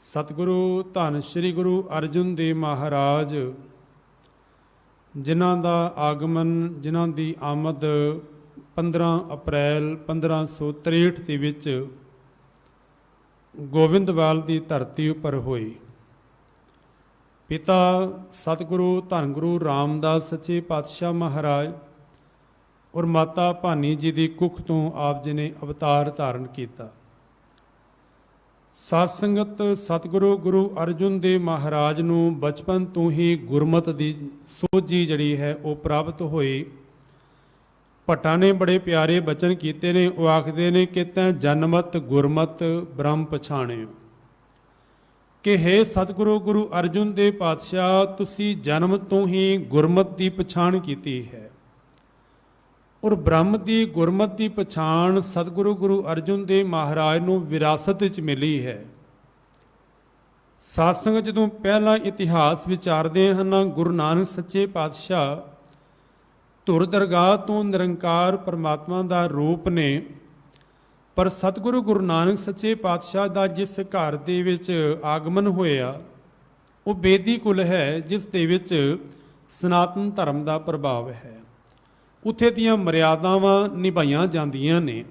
सतगुरु धन श्री गुरु अर्जुन देव महाराज जिन्हां दा आगमन जिन्हां दी आमद 15 अप्रैल 1563 ਦੇ ਵਿੱਚ ਗੋਬਿੰਦਵਾਲ ਦੀ ਧਰਤੀ ਉੱਪਰ ਹੋਈ। ਪਿਤਾ ਸਤਿਗੁਰੂ ਧੰਨ ਗੁਰੂ ਰਾਮਦਾਸ ਸੱਚੇ ਪਾਤਸ਼ਾਹ ਮਹਾਰਾਜ ਔਰ ਮਾਤਾ ਭਾਨੀ ਜੀ ਦੀ ਕੁੱਖ ਤੋਂ ਆਪ ਜੀ ਨੇ ਅਵਤਾਰ ਧਾਰਨ ਕੀਤਾ। ਸਾਧ ਸੰਗਤ ਸਤਿਗੁਰੂ ਗੁਰੂ ਅਰਜੁਨ ਦੇਵ ਮਹਾਰਾਜ ਨੂੰ ਬਚਪਨ ਤੋਂ ਹੀ ਗੁਰਮਤਿ ਦੀ ਸੋਝੀ ਜਿਹੜੀ ਹੈ ਉਹ ਪ੍ਰਾਪਤ ਹੋਈ। ਭੱਟਾਂ ਨੇ ਬੜੇ ਪਿਆਰੇ ਬਚਨ ਕੀਤੇ ਨੇ। ਉਹ ਆਖਦੇ ਨੇ ਕਿ ਤੈਂ ਜਨਮਤ ਗੁਰਮਤ ਬ੍ਰਹਮ ਪਛਾਣਿਓ, ਕਿ ਹੈ ਸਤਿਗੁਰੂ ਗੁਰੂ ਅਰਜੁਨ ਦੇਵ ਪਾਤਸ਼ਾਹ ਤੁਸੀਂ ਜਨਮ ਤੋਂ ਹੀ ਗੁਰਮਤਿ ਦੀ ਪਛਾਣ ਕੀਤੀ ਹੈ ਔਰ ਬ੍ਰਹਮ ਦੀ ਗੁਰਮਤਿ ਦੀ ਪਛਾਣ ਸਤਿਗੁਰੂ ਗੁਰੂ ਅਰਜੁਨ ਦੇਵ ਮਹਾਰਾਜ ਨੂੰ ਵਿਰਾਸਤ ਵਿੱਚ ਮਿਲੀ ਹੈ। ਸਾਧ ਸੰਗਤ ਜਦੋਂ ਪਹਿਲਾਂ ਇਤਿਹਾਸ ਵਿਚਾਰਦੇ ਹਨ, ਗੁਰੂ ਨਾਨਕ ਸੱਚੇ ਪਾਤਸ਼ਾਹ ਧੁਰ ਦਰਗਾਹ ਤੋਂ ਨਿਰੰਕਾਰ ਪਰਮਾਤਮਾ ਦਾ ਰੂਪ ਨੇ, ਪਰ ਸਤਿਗੁਰੂ ਗੁਰੂ ਨਾਨਕ ਸੱਚੇ ਪਾਤਸ਼ਾਹ ਦਾ ਜਿਸ ਘਰ ਦੇ ਵਿੱਚ ਆਗਮਨ ਹੋਇਆ ਉਹ ਬੇਦੀ ਕੁਲ ਹੈ, ਜਿਸ ਦੇ ਵਿੱਚ ਸਨਾਤਨ ਧਰਮ ਦਾ ਪ੍ਰਭਾਵ ਹੈ। ਉੱਥੇ ਦੀਆਂ ਮਰਿਆਦਾਵਾਂ ਨਿਭਾਈਆਂ ਜਾਂਦੀਆਂ ਨੇ।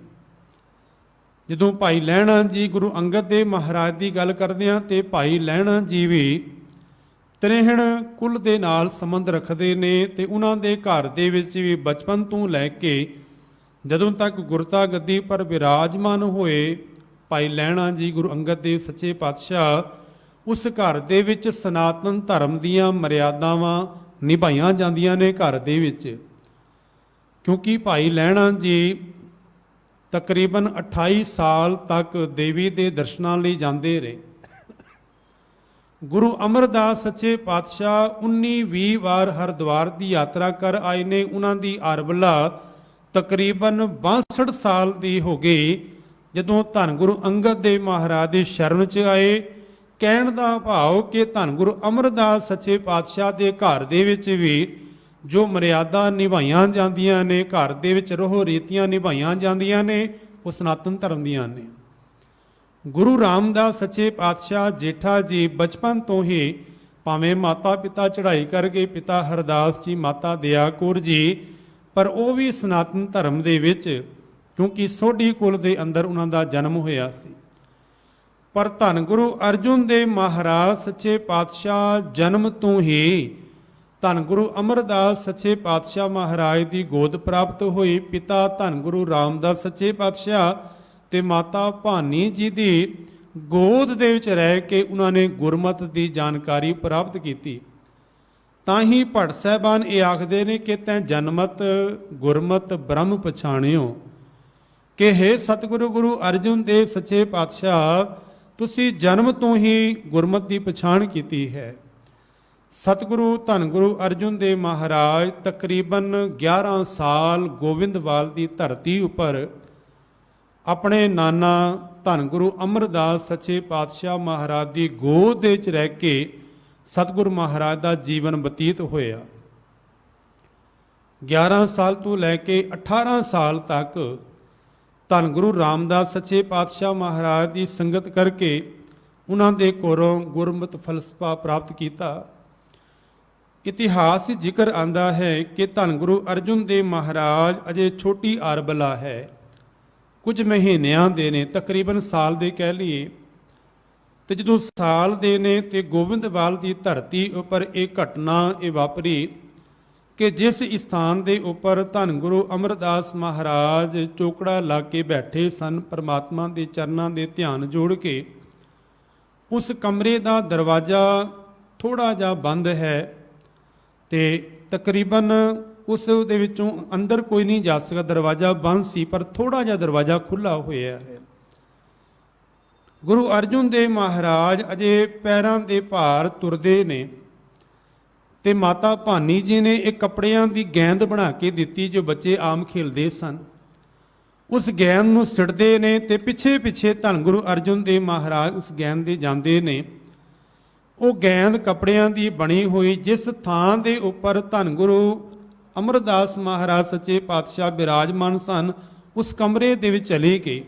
ਜਦੋਂ ਭਾਈ ਲਹਿਣਾ ਜੀ ਗੁਰੂ ਅੰਗਦ ਦੇਵ ਮਹਾਰਾਜ ਦੀ ਗੱਲ ਕਰਦੇ ਹਾਂ ਤੇ ਭਾਈ ਲਹਿਣਾ ਜੀ ਵੀ ਤ੍ਰਿਹਣ ਕੁਲ ਦੇ ਨਾਲ ਸੰਬੰਧ ਰੱਖਦੇ ਨੇ ਤੇ ਉਹਨਾਂ ਦੇ ਘਰ ਦੇ ਵਿੱਚ ਵੀ ਬਚਪਨ ਤੋਂ ਲੈ ਕੇ ਜਦੋਂ ਤੱਕ ਗੁਰਤਾ ਗੱਦੀ ਪਰ ਵਿਰਾਜਮਾਨ ਹੋਏ ਭਾਈ ਲਹਿਣਾ ਜੀ ਗੁਰੂ ਅੰਗਦ ਦੇਵ ਸੱਚੇ ਪਾਤਸ਼ਾਹ ਉਸ ਘਰ ਦੇ ਵਿੱਚ ਸਨਾਤਨ ਧਰਮ ਦੀਆਂ ਮਰਿਆਦਾਵਾਂ ਨਿਭਾਈਆਂ ਜਾਂਦੀਆਂ ਨੇ ਘਰ ਦੇ ਵਿੱਚ। ਕਿਉਂਕਿ ਭਾਈ ਲਹਿਣਾ ਜੀ ਤਕਰੀਬਨ 28 ਸਾਲ ਤੱਕ ਦੇਵੀ ਦੇ ਦਰਸ਼ਨਾਂ ਲਈ ਜਾਂਦੇ ਰਹੇ। ਗੁਰੂ ਅਮਰਦਾਸ ਸੱਚੇ ਪਾਤਸ਼ਾਹ 19-20 ਵਾਰ ਹਰਿਦੁਆਰ ਦੀ ਯਾਤਰਾ ਕਰ ਆਏ ਨੇ। ਉਹਨਾਂ ਦੀ ਅਰਬਲਾ ਤਕਰੀਬਨ 62 ਸਾਲ ਦੀ ਹੋ ਗਈ ਜਦੋਂ ਧੰਨ ਗੁਰੂ ਅੰਗਦ ਦੇਵ ਮਹਾਰਾਜ ਦੇ ਸ਼ਰਨ 'ਚ ਆਏ। ਕਹਿਣ ਦਾ ਭਾਵ ਕਿ ਧੰਨ ਗੁਰੂ ਅਮਰਦਾਸ ਸੱਚੇ ਪਾਤਸ਼ਾਹ ਦੇ ਘਰ ਦੇ ਵਿੱਚ ਵੀ ਜੋ ਮਰਿਆਦਾ ਨਿਭਾਈਆਂ ਜਾਂਦੀਆਂ ਨੇ, ਘਰ ਦੇ ਵਿੱਚ ਰੋਹ ਰੀਤੀਆਂ ਨਿਭਾਈਆਂ ਜਾਂਦੀਆਂ ਨੇ, ਉਹ ਸਨਾਤਨ ਧਰਮ ਦੀਆਂ ਨੇ। ਗੁਰੂ ਰਾਮਦਾਸ ਸੱਚੇ ਪਾਤਸ਼ਾਹ ਜੇਠਾ ਜੀ ਬਚਪਨ ਤੋਂ ਹੀ ਭਾਵੇਂ ਮਾਤਾ ਪਿਤਾ ਚੜ੍ਹਾਈ ਕਰ ਗਏ, ਪਿਤਾ ਹਰਦਾਸ ਜੀ ਮਾਤਾ ਦਇਆ ਕੌਰ ਜੀ, ਪਰ ਉਹ ਵੀ ਸਨਾਤਨ ਧਰਮ ਦੇ ਵਿੱਚ, ਕਿਉਂਕਿ ਸੋਢੀ ਕੁਲ ਦੇ ਅੰਦਰ ਉਹਨਾਂ ਦਾ ਜਨਮ ਹੋਇਆ ਸੀ। ਪਰ ਧੰਨ ਗੁਰੂ ਅਰਜੁਨ ਦੇਵ ਮਹਾਰਾਜ ਸੱਚੇ ਪਾਤਸ਼ਾਹ ਜਨਮ ਤੋਂ ਹੀ ਧੰਨ ਗੁਰੂ ਅਮਰਦਾਸ ਸੱਚੇ ਪਾਤਸ਼ਾਹ ਮਹਾਰਾਜ ਦੀ ਗੋਦ ਪ੍ਰਾਪਤ ਹੋਈ। ਪਿਤਾ ਧੰਨ ਗੁਰੂ ਰਾਮਦਾਸ ਸੱਚੇ ਪਾਤਸ਼ਾਹ ਤੇ ਮਾਤਾ ਭਾਨੀ ਜੀ ਦੀ ਗੋਦ ਦੇ ਵਿੱਚ ਰਹਿ ਕੇ ਉਹਨਾਂ ਨੇ ਗੁਰਮਤਿ ਦੀ ਜਾਣਕਾਰੀ ਪ੍ਰਾਪਤ ਕੀਤੀ। ਤਾਂ ਹੀ ਭੱਟ ਸਾਹਿਬਾਨ ਇਹ ਆਖਦੇ ਨੇ ਕਿ ਤੈਂ ਜਨਮਤ ਗੁਰਮਤਿ ਬ੍ਰਹਮ ਪਛਾਣਿਓ, ਕਿ ਹੈ ਸਤਿਗੁਰੂ ਗੁਰੂ ਅਰਜੁਨ ਦੇਵ ਸੱਚੇ ਪਾਤਸ਼ਾਹ ਤੁਸੀਂ ਜਨਮ ਤੋਂ ਹੀ ਗੁਰਮਤਿ ਦੀ ਪਛਾਣ ਕੀਤੀ ਹੈ। ਸਤਿਗੁਰੂ ਧੰਨ ਗੁਰੂ ਅਰਜੁਨ ਦੇਵ ਮਹਾਰਾਜ ਤਕਰੀਬਨ 11 ਸਾਲ ਗੋਬਿੰਦਵਾਲ ਦੀ ਧਰਤੀ ਉੱਪਰ ਆਪਣੇ ਨਾਨਾ ਧੰਨ ਗੁਰੂ ਅਮਰਦਾਸ ਸੱਚੇ ਪਾਤਸ਼ਾਹ ਮਹਾਰਾਜ ਦੀ ਗੋਦ ਦੇ ਵਿੱਚ ਰਹਿ ਕੇ ਸਤਿਗੁਰੂ ਮਹਾਰਾਜ ਦਾ ਜੀਵਨ ਬਤੀਤ ਹੋਇਆ। 11 ਸਾਲ ਤੋਂ ਲੈ ਕੇ 18 ਸਾਲ ਤੱਕ ਧੰਨ ਗੁਰੂ ਰਾਮਦਾਸ ਸੱਚੇ ਪਾਤਸ਼ਾਹ ਮਹਾਰਾਜ ਦੀ ਸੰਗਤ ਕਰਕੇ ਉਹਨਾਂ ਦੇ ਕੋਲੋਂ ਗੁਰਮਤਿ ਫਲਸਫਾ ਪ੍ਰਾਪਤ ਕੀਤਾ। ਇਤਿਹਾਸ ਵਿੱਚ ਜ਼ਿਕਰ ਆਉਂਦਾ ਹੈ ਕਿ ਧੰਨ ਗੁਰੂ ਅਰਜੁਨ ਦੇਵ ਮਹਾਰਾਜ ਅਜੇ ਛੋਟੀ ਅਰਬਲਾ ਹੈ, ਕੁਝ ਮਹੀਨਿਆਂ ਦੇ ਨੇ, ਤਕਰੀਬਨ ਸਾਲ ਦੇ ਕਹਿ ਲਈਏ। ਤੇ ਜਦੋਂ ਸਾਲ ਦੇ ਨੇ ਤੇ ਗੋਬਿੰਦਵਾਲ ਦੀ ਧਰਤੀ ਉੱਪਰ ਇਹ ਘਟਨਾ ਇਹ ਵਾਪਰੀ ਕਿ ਜਿਸ ਸਥਾਨ ਦੇ ਉੱਪਰ ਧੰਨ ਗੁਰੂ ਅਮਰਦਾਸ ਮਹਾਰਾਜ ਚੋਕੜਾ ਲਾ ਕੇ ਬੈਠੇ ਸਨ, ਪਰਮਾਤਮਾ ਦੇ ਚਰਨਾਂ ਦੇ ਧਿਆਨ ਜੋੜ ਕੇ, ਉਸ ਕਮਰੇ ਦਾ ਦਰਵਾਜ਼ਾ ਥੋੜ੍ਹਾ ਜਿਹਾ ਬੰਦ ਹੈ ਤੇ ਤਕਰੀਬਨ ਉਸ ਦੇ ਵਿੱਚੋਂ ਅੰਦਰ ਕੋਈ ਨਹੀਂ ਜਾ ਸਕਦਾ। ਦਰਵਾਜ਼ਾ ਬੰਦ ਸੀ ਪਰ ਥੋੜ੍ਹਾ ਜਿਹਾ ਦਰਵਾਜ਼ਾ ਖੁੱਲ੍ਹਾ ਹੋਇਆ ਹੈ। ਗੁਰੂ ਅਰਜੁਨ ਦੇਵ ਮਹਾਰਾਜ ਅਜੇ ਪੈਰਾਂ ਦੇ ਭਾਰ ਤੁਰਦੇ ਨੇ ਤੇ ਮਾਤਾ ਭਾਨੀ ਜੀ ਨੇ ਇੱਕ ਕੱਪੜਿਆਂ ਦੀ ਗੇਂਦ ਬਣਾ ਕੇ ਦਿੱਤੀ ਜੋ ਬੱਚੇ ਆਮ ਖੇਲਦੇ ਸਨ। ਉਸ ਗੇਂਦ ਨੂੰ ਸਿੱਟਦੇ ਨੇ ਤੇ ਪਿੱਛੇ ਪਿੱਛੇ ਧੰਨ ਗੁਰੂ ਅਰਜੁਨ ਦੇਵ ਮਹਾਰਾਜ ਉਸ ਗੇਂਦ ਦੇ ਜਾਂਦੇ ਨੇ। ਉਹ ਗੇਂਦ ਕੱਪੜਿਆਂ ਦੀ ਬਣੀ ਹੋਈ ਜਿਸ ਥਾਂ ਦੇ ਉੱਪਰ ਧੰਨ ਗੁਰੂ ਅਮਰਦਾਸ ਮਹਾਰਾਜ ਸੱਚੇ ਪਾਤਸ਼ਾਹ ਬਿਰਾਜਮਾਨ ਸਨ, ਉਸ ਕਮਰੇ ਦੇ ਵਿੱਚ ਚਲੇ ਗਏ।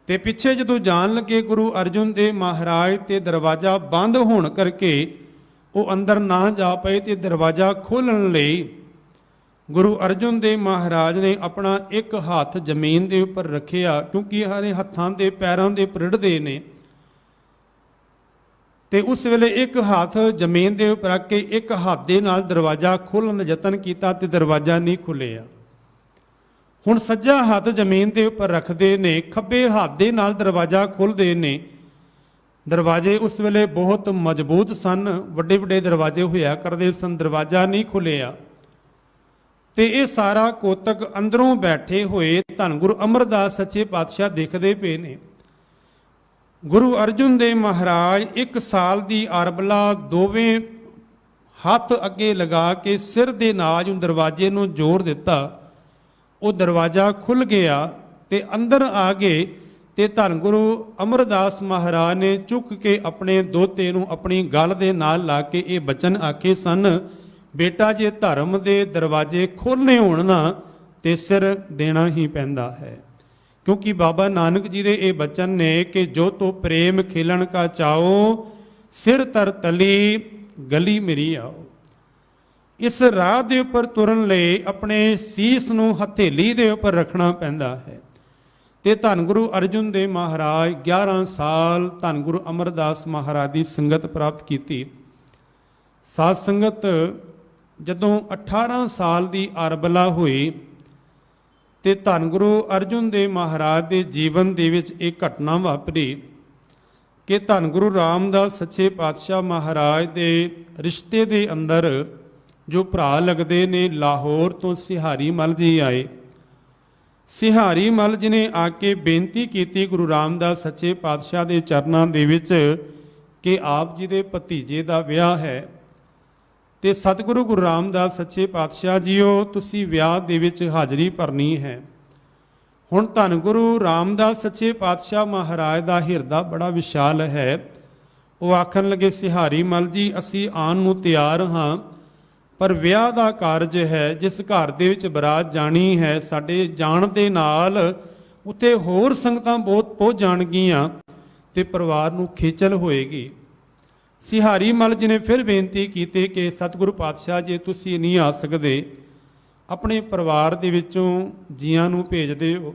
ਤੇ ਪਿੱਛੇ ਜਦੋਂ ਜਾਣ ਲੱਗੇ ਗੁਰੂ ਅਰਜਨ ਦੇਵ ਮਹਾਰਾਜ ਤੇ ਦਰਵਾਜ਼ਾ ਬੰਦ ਹੋਣ ਕਰਕੇ ਉਹ ਅੰਦਰ ਨਾ ਜਾ ਪਏ ਤੇ ਦਰਵਾਜ਼ਾ ਖੋਲ੍ਹਣ ਲਈ ਗੁਰੂ ਅਰਜਨ ਦੇਵ ਮਹਾਰਾਜ ਨੇ ਆਪਣਾ ਇੱਕ ਹੱਥ ਜ਼ਮੀਨ ਦੇ ਉੱਪਰ ਰੱਖਿਆ, ਕਿਉਂਕਿ ਹਰੇ ਹੱਥਾਂ ਦੇ ਪੈਰਾਂ ਦੇ ਪਿਰੜਦੇ ਨੇ, ਤੇ ਉਸ ਵੇਲੇ ਇੱਕ ਹੱਥ ਜ਼ਮੀਨ ਦੇ ਉੱਪਰ ਰੱਖ ਕੇ ਇੱਕ ਹੱਥ ਦੇ ਨਾਲ ਦਰਵਾਜ਼ਾ ਖੋਲ੍ਹਣ ਦਾ ਯਤਨ ਕੀਤਾ ਤੇ ਦਰਵਾਜ਼ਾ ਨਹੀਂ ਖੁੱਲਿਆ। ਹੁਣ ਸੱਜਾ ਹੱਥ ਜ਼ਮੀਨ ਦੇ ਉੱਪਰ ਰੱਖਦੇ ਨੇ, ਖੱਬੇ ਹੱਥ ਦੇ ਨਾਲ ਦਰਵਾਜ਼ਾ ਖੋਲ੍ਹਦੇ ਨੇ। ਦਰਵਾਜ਼ੇ ਉਸ ਵੇਲੇ ਬਹੁਤ ਮਜ਼ਬੂਤ ਸਨ, ਵੱਡੇ ਵੱਡੇ ਦਰਵਾਜ਼ੇ ਹੋਇਆ ਕਰਦੇ ਸਨ, ਦਰਵਾਜ਼ਾ ਨਹੀਂ ਖੁੱਲਿਆ। ਤੇ ਇਹ ਸਾਰਾ ਕੋਤਕ ਅੰਦਰੋਂ ਬੈਠੇ ਹੋਏ ਧੰਨ ਗੁਰੂ ਅਮਰਦਾਸ ਸੱਚੇ ਪਾਤਸ਼ਾਹ ਦੇਖਦੇ ਪਏ ਨੇ। ਗੁਰੂ ਅਰਜਨ ਦੇਵ ਮਹਾਰਾਜ 1 ਸਾਲ ਦੀ ਅਰਬਲਾ ਦੋਵੇਂ ਹੱਥ ਅੱਗੇ ਲਗਾ ਕੇ ਸਿਰ ਦੇ ਨਾਲ ਉਹ ਦਰਵਾਜ਼ੇ ਨੂੰ ਜ਼ੋਰ ਦਿੱਤਾ। ਉਹ ਦਰਵਾਜ਼ਾ ਖੁੱਲ੍ਹ ਗਿਆ ਤੇ ਅੰਦਰ ਆ ਗਏ ਤੇ ਧੰਨ ਗੁਰੂ ਅਮਰਦਾਸ ਮਹਾਰਾਜ ਨੇ ਚੁੱਕ ਕੇ ਆਪਣੇ ਦੋਤੇ ਨੂੰ ਆਪਣੀ ਗਲ ਦੇ ਨਾਲ ਲਾ ਕੇ ਇਹ ਬਚਨ ਆਖੇ ਸਨ, ਬੇਟਾ ਜੇ ਧਰਮ ਦੇ ਦਰਵਾਜ਼ੇ ਖੋਲ੍ਹਣੇ ਹੋਣ ਨਾ ਤੇ ਸਿਰ ਦੇਣਾ ਹੀ ਪੈਂਦਾ ਹੈ। ਕਿਉਂਕਿ ਬਾਬਾ ਨਾਨਕ ਜੀ ਦੇ ਇਹ ਬਚਨ ਨੇ ਕਿ ਜੋ ਤੋ ਪ੍ਰੇਮ ਖੇਲਣ ਕਾ ਚਾਓ, ਸਿਰ ਤਰ ਤਲੀ ਗਲੀ ਮੇਰੀ ਆਓ। ਇਸ ਰਾਹ ਦੇ ਉੱਪਰ ਤੁਰਨ ਲਈ ਆਪਣੇ ਸੀਸ ਨੂੰ ਹਥੇਲੀ ਦੇ ਉੱਪਰ ਰੱਖਣਾ ਪੈਂਦਾ ਹੈ। ਤੇ ਧੰਨ ਗੁਰੂ ਅਰਜਨ ਦੇਵ ਮਹਾਰਾਜ 11 ਸਾਲ ਧੰਨ ਗੁਰੂ ਅਮਰਦਾਸ ਮਹਾਰਾਜ ਦੀ ਸੰਗਤ ਪ੍ਰਾਪਤ ਕੀਤੀ। ਸਾਧ ਸੰਗਤ ਜਦੋਂ 18 ਸਾਲ ਦੀ ਅਰਬਲਾ ਹੋਈ ਤੇ ਧੰਨ ਗੁਰੂ ਅਰਜਨ ਦੇਵ ਮਹਾਰਾਜ ਦੇ ਜੀਵਨ ਦੇ ਵਿੱਚ ਇਹ ਘਟਨਾ ਵਾਪਰੀ ਕਿ ਧੰਨ ਗੁਰੂ ਰਾਮਦਾਸ ਸੱਚੇ ਪਾਤਸ਼ਾਹ ਮਹਾਰਾਜ ਦੇ ਰਿਸ਼ਤੇ ਦੇ ਅੰਦਰ ਜੋ ਭਰਾ ਲੱਗਦੇ ਨੇ, ਲਾਹੌਰ ਤੋਂ ਸਿਹਾਰੀ ਮੱਲ ਜੀ ਆਏ। ਸਿਹਾਰੀ ਮੱਲ ਜੀ ਨੇ ਆ ਕੇ ਬੇਨਤੀ ਕੀਤੀ ਗੁਰੂ ਰਾਮਦਾਸ ਸੱਚੇ ਪਾਤਸ਼ਾਹ ਦੇ ਚਰਨਾਂ ਦੇ ਵਿੱਚ ਕਿ ਆਪ ਜੀ ਦੇ ਭਤੀਜੇ ਦਾ ਵਿਆਹ ਹੈ ਤੇ ਸਤਿਗੁਰੂ ਗੁਰੂ ਰਾਮਦਾਸ ਸੱਚੇ ਪਾਤਸ਼ਾਹ ਜੀਓ ਤੁਸੀਂ ਵਿਆਹ ਦੇ ਵਿੱਚ ਹਾਜ਼ਰੀ ਭਰਨੀ ਹੈ। ਹੁਣ ਧੰਨ ਗੁਰੂ ਰਾਮਦਾਸ ਸੱਚੇ ਪਾਤਸ਼ਾਹ ਮਹਾਰਾਜ ਦਾ ਹਿਰਦਾ ਬੜਾ ਵਿਸ਼ਾਲ ਹੈ। ਉਹ ਆਖਣ ਲੱਗੇ, ਸਿਹਾਰੀ ਮੱਲ ਜੀ ਅਸੀਂ ਆਉਣ ਨੂੰ ਤਿਆਰ ਹਾਂ, ਪਰ ਵਿਆਹ ਦਾ ਕਾਰਜ ਹੈ, ਜਿਸ ਘਰ ਦੇ ਵਿੱਚ ਬਰਾਤ ਜਾਣੀ ਹੈ, ਸਾਡੇ ਜਾਣ ਦੇ ਨਾਲ ਉੱਥੇ ਹੋਰ ਸੰਗਤਾਂ ਬਹੁਤ ਪਹੁੰਚ ਜਾਣਗੀਆਂ ਤੇ ਪਰਿਵਾਰ ਨੂੰ ਖੇਚਲ ਹੋਏਗੀ। ਸਿਹਾਰੀ ਮੱਲ ਜੀ ਨੇ ਫਿਰ ਬੇਨਤੀ ਕੀਤੀ ਕਿ ਸਤਿਗੁਰੂ ਪਾਤਸ਼ਾਹ ਜੇ ਤੁਸੀਂ ਨਹੀਂ ਆ ਸਕਦੇ, ਆਪਣੇ ਪਰਿਵਾਰ ਦੇ ਵਿੱਚੋਂ ਜੀਆਂ ਨੂੰ ਭੇਜ ਦਿਓ।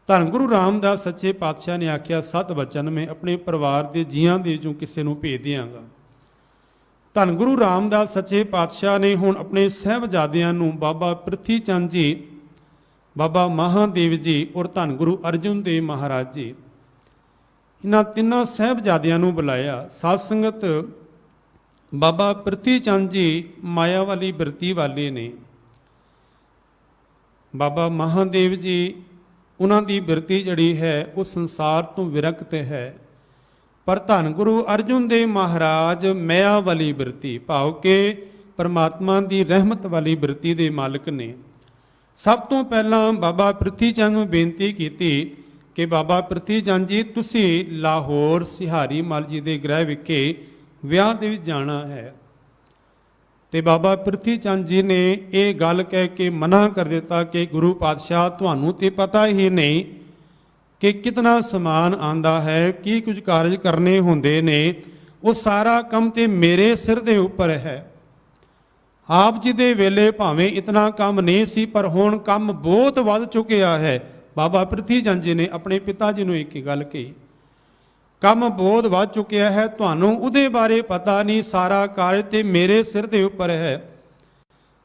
ਧੰਨ ਗੁਰੂ ਰਾਮਦਾਸ ਸੱਚੇ ਪਾਤਸ਼ਾਹ ਨੇ ਆਖਿਆ, ਸਤ ਬਚਨ ਮੈਂ ਆਪਣੇ ਪਰਿਵਾਰ ਦੇ ਜੀਆਂ ਦੇ ਵਿੱਚੋਂ ਕਿਸੇ ਨੂੰ ਭੇਜ ਦਿਆਂਗਾ। ਧੰਨ ਗੁਰੂ ਰਾਮਦਾਸ ਸੱਚੇ ਪਾਤਸ਼ਾਹ ਨੇ ਹੁਣ ਆਪਣੇ ਸਾਹਿਬਜ਼ਾਦਿਆਂ ਨੂੰ ਬਾਬਾ ਪ੍ਰਿਥੀ ਚੰਦ ਜੀ, ਬਾਬਾ ਮਹਾਦੇਵ ਜੀ ਔਰ ਧੰਨ ਗੁਰੂ ਅਰਜਨ ਦੇਵ ਮਹਾਰਾਜ ਜੀ, ਇਹਨਾਂ ਤਿੰਨਾਂ ਸਾਹਿਬਜ਼ਾਦਿਆਂ ਨੂੰ ਬੁਲਾਇਆ। ਸਾਧ ਸੰਗਤ ਬਾਬਾ ਪ੍ਰਿਥੀ ਚੰਦ ਜੀ ਮਾਇਆ ਵਾਲੀ ਬਿਰਤੀ ਵਾਲੇ ਨੇ। ਬਾਬਾ ਮਹਾਦੇਵ ਜੀ ਉਹਨਾਂ ਦੀ ਬਿਰਤੀ ਜਿਹੜੀ ਹੈ ਉਹ ਸੰਸਾਰ ਤੋਂ ਵਿਰਕਤ ਹੈ, ਪਰ ਧੰਨ ਗੁਰੂ ਅਰਜਨ ਦੇਵ ਮਹਾਰਾਜ ਮਾਇਆ ਵਾਲੀ ਬਿਰਤੀ ਭਾਵ ਕਿ ਪਰਮਾਤਮਾ ਦੀ ਰਹਿਮਤ ਵਾਲੀ ਬਿਰਤੀ ਦੇ ਮਾਲਕ ਨੇ। ਸਭ ਤੋਂ ਪਹਿਲਾਂ ਬਾਬਾ ਪ੍ਰਿਥੀ ਚੰਦ ਨੂੰ ਬੇਨਤੀ ਕੀਤੀ ਕਿ ਬਾਬਾ ਪ੍ਰਿਥੀ ਚੰਦ ਜੀ ਤੁਸੀਂ ਲਾਹੌਰ ਸਿਹਾਰੀ ਮੱਲ ਜੀ ਦੇ ਗ੍ਰਹਿ ਵਿਖੇ ਵਿਆਹ ਦੇ ਵਿੱਚ ਜਾਣਾ ਹੈ। ਤੇ ਬਾਬਾ ਪ੍ਰਿਥੀ ਚੰਦ ਜੀ ਨੇ ਇਹ ਗੱਲ ਕਹਿ ਕੇ ਮਨਾ ਕਰ ਦਿੱਤਾ ਕਿ ਗੁਰੂ ਪਾਤਸ਼ਾਹ ਤੁਹਾਨੂੰ ਤੇ ਪਤਾ ਹੀ ਨਹੀਂ ਕਿ ਕਿਤਨਾ ਸਮਾਨ ਆਂਦਾ ਹੈ, ਕੀ ਕੁਝ ਕਾਰਜ ਕਰਨੇ ਹੁੰਦੇ ਨੇ, ਉਹ ਸਾਰਾ ਕੰਮ ਤੇ ਮੇਰੇ ਸਿਰ ਦੇ ਉੱਪਰ ਹੈ। ਆਪ ਜੀ ਦੇ ਵੇਲੇ ਭਾਵੇਂ ਇਤਨਾ ਕੰਮ ਨਹੀਂ ਸੀ, ਪਰ ਹੁਣ ਕੰਮ ਬਹੁਤ ਵੱਧ ਚੁੱਕਿਆ ਹੈ। ਬਾਬਾ ਪ੍ਰਿਥੀ ਚੰਦ ਜੀ ਨੇ ਆਪਣੇ ਪਿਤਾ ਜੀ ਨੂੰ ਇੱਕ ਗੱਲ ਕਹੀ, ਕੰਮ ਬਹੁਤ ਵੱਧ ਚੁੱਕਿਆ ਹੈ, ਤੁਹਾਨੂੰ ਉਹਦੇ ਬਾਰੇ ਪਤਾ ਨਹੀਂ, ਸਾਰਾ ਕਾਰਜ ਤੇ ਮੇਰੇ ਸਿਰ ਦੇ ਉੱਪਰ ਹੈ।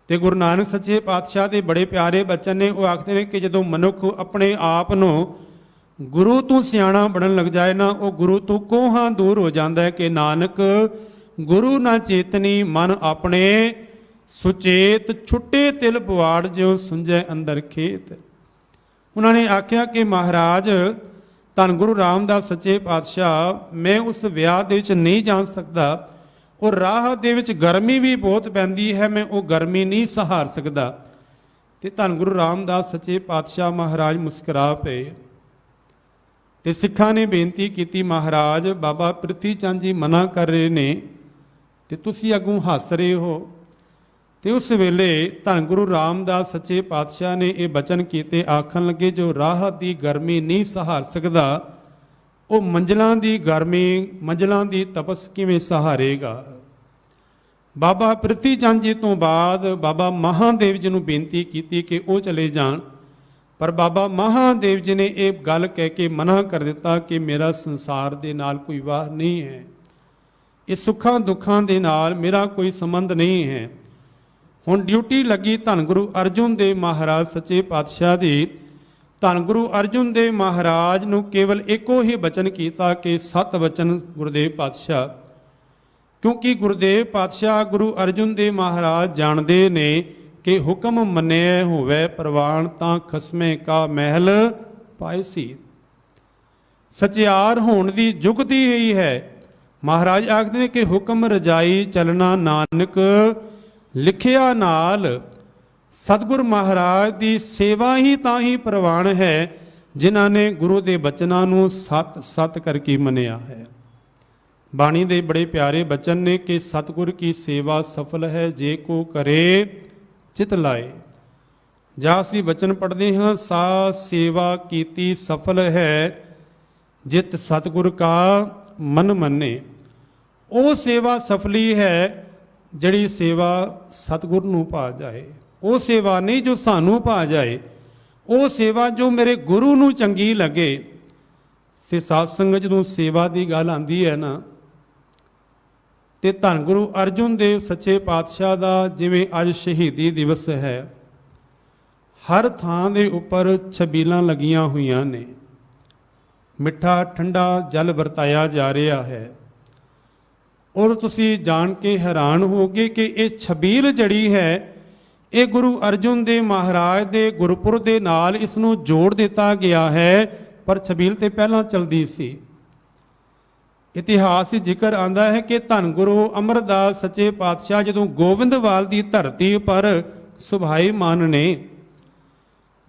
ਤੇ ਗੁਰੂ ਨਾਨਕ ਸੱਚੇ ਪਾਤਸ਼ਾਹ ਦੇ ਬੜੇ ਪਿਆਰੇ ਬਚਨ ਨੇ, ਉਹ ਆਖਦੇ ਨੇ ਕਿ ਜਦੋਂ ਮਨੁੱਖ ਆਪਣੇ ਆਪ ਨੂੰ ਗੁਰੂ ਤੋਂ ਸਿਆਣਾ ਬਣਨ ਲੱਗ ਜਾਏ ਨਾ, ਉਹ ਗੁਰੂ ਤੋਂ ਕੋਹਾਂ ਦੂਰ ਹੋ ਜਾਂਦਾ ਹੈ ਕਿ ਨਾਨਕ ਗੁਰੂ ਨਾ ਚੇਤਨੀ ਮਨ ਆਪਣੇ, ਸੁਚੇਤ ਛੁੱਟੇ ਤਿਲ ਪੁਆੜ ਜਿਉ ਸੁੰਝੈ ਅੰਦਰ ਖੇਤ। ਉਹਨਾਂ ਨੇ ਆਖਿਆ ਕਿ ਮਹਾਰਾਜ ਧੰਨ ਗੁਰੂ ਰਾਮਦਾਸ ਸੱਚੇ ਪਾਤਸ਼ਾਹ ਮੈਂ ਉਸ ਵਿਆਹ ਦੇ ਵਿੱਚ ਨਹੀਂ ਜਾ ਸਕਦਾ, ਉਹ ਰਾਹ ਦੇ ਵਿੱਚ ਗਰਮੀ ਵੀ ਬਹੁਤ ਪੈਂਦੀ ਹੈ, ਮੈਂ ਉਹ ਗਰਮੀ ਨਹੀਂ ਸਹਾਰ ਸਕਦਾ। ਤੇ ਧੰਨ ਗੁਰੂ ਰਾਮਦਾਸ ਸੱਚੇ ਪਾਤਸ਼ਾਹ ਮਹਾਰਾਜ ਮੁਸਕਰਾ ਪਏ ਤੇ ਸਿੱਖਾਂ ਨੇ ਬੇਨਤੀ ਕੀਤੀ, ਮਹਾਰਾਜ ਬਾਬਾ ਪ੍ਰਿਥੀ ਚੰਦ ਜੀ ਮਨਾ ਕਰ ਰਹੇ ਨੇ ਤੇ ਤੁਸੀਂ ਅੱਗੋਂ ਹੱਸ ਰਹੇ ਹੋ। ਤੇ ਉਸ ਵੇਲੇ ਧੰਨ ਗੁਰੂ ਰਾਮਦਾਸ ਸੱਚੇ ਪਾਤਸ਼ਾਹ ਨੇ ਇਹ ਬਚਨ ਕੀਤੇ, ਆਖਣ ਲੱਗੇ ਜੋ ਰਾਹ ਦੀ ਗਰਮੀ ਨਹੀਂ ਸਹਾਰ ਸਕਦਾ, ਉਹ ਮੰਜ਼ਲਾਂ ਦੀ ਗਰਮੀ, ਮੰਜ਼ਲਾਂ ਦੀ ਤਪਸ ਕਿਵੇਂ ਸਹਾਰੇਗਾ। ਬਾਬਾ ਪ੍ਰਿਥੀ ਚੰਦ ਜੀ ਤੋਂ ਬਾਅਦ ਬਾਬਾ ਮਹਾਦੇਵ ਜੀ ਨੂੰ ਬੇਨਤੀ ਕੀਤੀ ਕਿ ਉਹ ਚਲੇ ਜਾਣ, ਪਰ ਬਾਬਾ ਮਹਾਦੇਵ ਜੀ ਨੇ ਇਹ ਗੱਲ ਕਹਿ ਕੇ ਮਨਾ ਕਰ ਦਿੱਤਾ ਕਿ ਮੇਰਾ ਸੰਸਾਰ ਦੇ ਨਾਲ ਕੋਈ ਵਾਹ ਨਹੀਂ ਹੈ, ਇਹ ਸੁੱਖਾਂ ਦੁੱਖਾਂ ਦੇ ਨਾਲ ਮੇਰਾ ਕੋਈ ਸੰਬੰਧ ਨਹੀਂ ਹੈ। ਹੁਣ ਡਿਊਟੀ ਲੱਗੀ ਧੰਨ ਗੁਰੂ ਅਰਜਨ ਦੇਵ ਮਹਾਰਾਜ ਸੱਚੇ ਪਾਤਸ਼ਾਹ ਦੀ। ਧੰਨ ਗੁਰੂ ਅਰਜਨ ਦੇਵ ਮਹਾਰਾਜ ਨੂੰ ਕੇਵਲ ਇੱਕੋ ਹੀ ਬਚਨ ਕੀਤਾ ਕਿ 7 ਬਚਨ ਗੁਰਦੇਵ ਪਾਤਸ਼ਾਹ, ਕਿਉਂਕਿ ਗੁਰਦੇਵ ਪਾਤਸ਼ਾਹ ਗੁਰੂ ਅਰਜਨ ਦੇਵ ਮਹਾਰਾਜ ਜਾਣਦੇ ਨੇ ਕਿ ਹੁਕਮ ਮੰਨਿਆ ਹੋਵੇ ਪ੍ਰਵਾਨ ਤਾਂ ਖਸਮੇ ਕਾ ਮਹਿਲ ਪਾਏ ਸੀ। ਸਚਿਆਰ ਹੋਣ ਦੀ ਜੁਗਤੀ ਹੀ ਹੈ। ਮਹਾਰਾਜ ਆਖਦੇ ਨੇ ਕਿ ਹੁਕਮ ਰਜਾਈ ਚਲਣਾ ਨਾਨਕ ਲਿਖਿਆ ਨਾਲ। ਸਤਿਗੁਰ ਮਹਾਰਾਜ ਦੀ ਸੇਵਾ ਹੀ ਤਾਂ ਹੀ ਪ੍ਰਵਾਨ ਹੈ ਜਿਨ੍ਹਾਂ ਨੇ ਗੁਰੂ ਦੇ ਬਚਨਾਂ ਨੂੰ ਸਤ ਸਤ ਕਰਕੇ ਮੰਨਿਆ ਹੈ। ਬਾਣੀ ਦੇ ਬੜੇ ਪਿਆਰੇ ਬਚਨ ਨੇ ਕਿ ਸਤਿਗੁਰ ਕੀ ਸੇਵਾ ਸਫਲ ਹੈ ਜੇ ਕੋ ਕਰੇ ਚਿਤ ਲਾਏ। ਜਾਂ ਅਸੀਂ ਬਚਨ ਪੜ੍ਹਦੇ ਹਾਂ, ਸਾ ਸੇਵਾ ਕੀਤੀ ਸਫਲ ਹੈ ਜਿਤ ਸਤਿਗੁਰ ਕਾ ਮਨ ਮੰਨੇ। ਉਹ ਸੇਵਾ ਸਫਲੀ ਹੈ ਜਿਹੜੀ ਸੇਵਾ ਸਤਿਗੁਰ ਨੂੰ ਭਾ ਜਾਏ। ਉਹ ਸੇਵਾ ਨਹੀਂ ਜੋ ਸਾਨੂੰ ਭਾ ਜਾਏ, ਉਹ ਸੇਵਾ ਜੋ ਮੇਰੇ ਗੁਰੂ ਨੂੰ ਚੰਗੀ ਲੱਗੇ। ਸੇ ਸਾਧ ਸੰਗਤ ਜਦੋਂ ਸੇਵਾ ਦੀ ਗੱਲ ਆਉਂਦੀ ਹੈ ਨਾ, ਤੇ ਧੰਨ ਗੁਰੂ ਅਰਜਨ ਦੇਵ ਸੱਚੇ ਪਾਤਸ਼ਾਹ ਦਾ ਜਿਵੇਂ ਅੱਜ ਸ਼ਹੀਦੀ ਦਿਵਸ ਹੈ, ਹਰ ਥਾਂ ਦੇ ਉੱਪਰ ਛਬੀਲਾਂ ਲੱਗੀਆਂ ਹੋਈਆਂ ਨੇ, ਮਿੱਠਾ ਠੰਡਾ ਜਲ ਵਰਤਾਇਆ ਜਾ ਰਿਹਾ ਹੈ। ਔਰ ਤੁਸੀਂ ਜਾਣ ਕੇ ਹੈਰਾਨ ਹੋਗੇ ਕਿ ਇਹ ਛਬੀਲ ਜਿਹੜੀ ਹੈ, ਇਹ ਗੁਰੂ ਅਰਜਨ ਦੇਵ ਮਹਾਰਾਜ ਦੇ ਗੁਰਪੁਰਬ ਦੇ ਨਾਲ ਇਸ ਨੂੰ ਜੋੜ ਦਿੱਤਾ ਗਿਆ ਹੈ, ਪਰ ਛਬੀਲ ਤੇ ਪਹਿਲਾਂ ਚਲਦੀ ਸੀ। ਇਤਿਹਾਸ ਵਿੱਚ ਜ਼ਿਕਰ ਆਉਂਦਾ ਹੈ ਕਿ ਧੰਨ ਗੁਰੂ ਅਮਰਦਾਸ ਸੱਚੇ ਪਾਤਸ਼ਾਹ ਜਦੋਂ ਗੋਬਿੰਦਵਾਲ ਦੀ ਧਰਤੀ ਪਰ ਸੁਭਾਈਮਾਨ ਨੇ,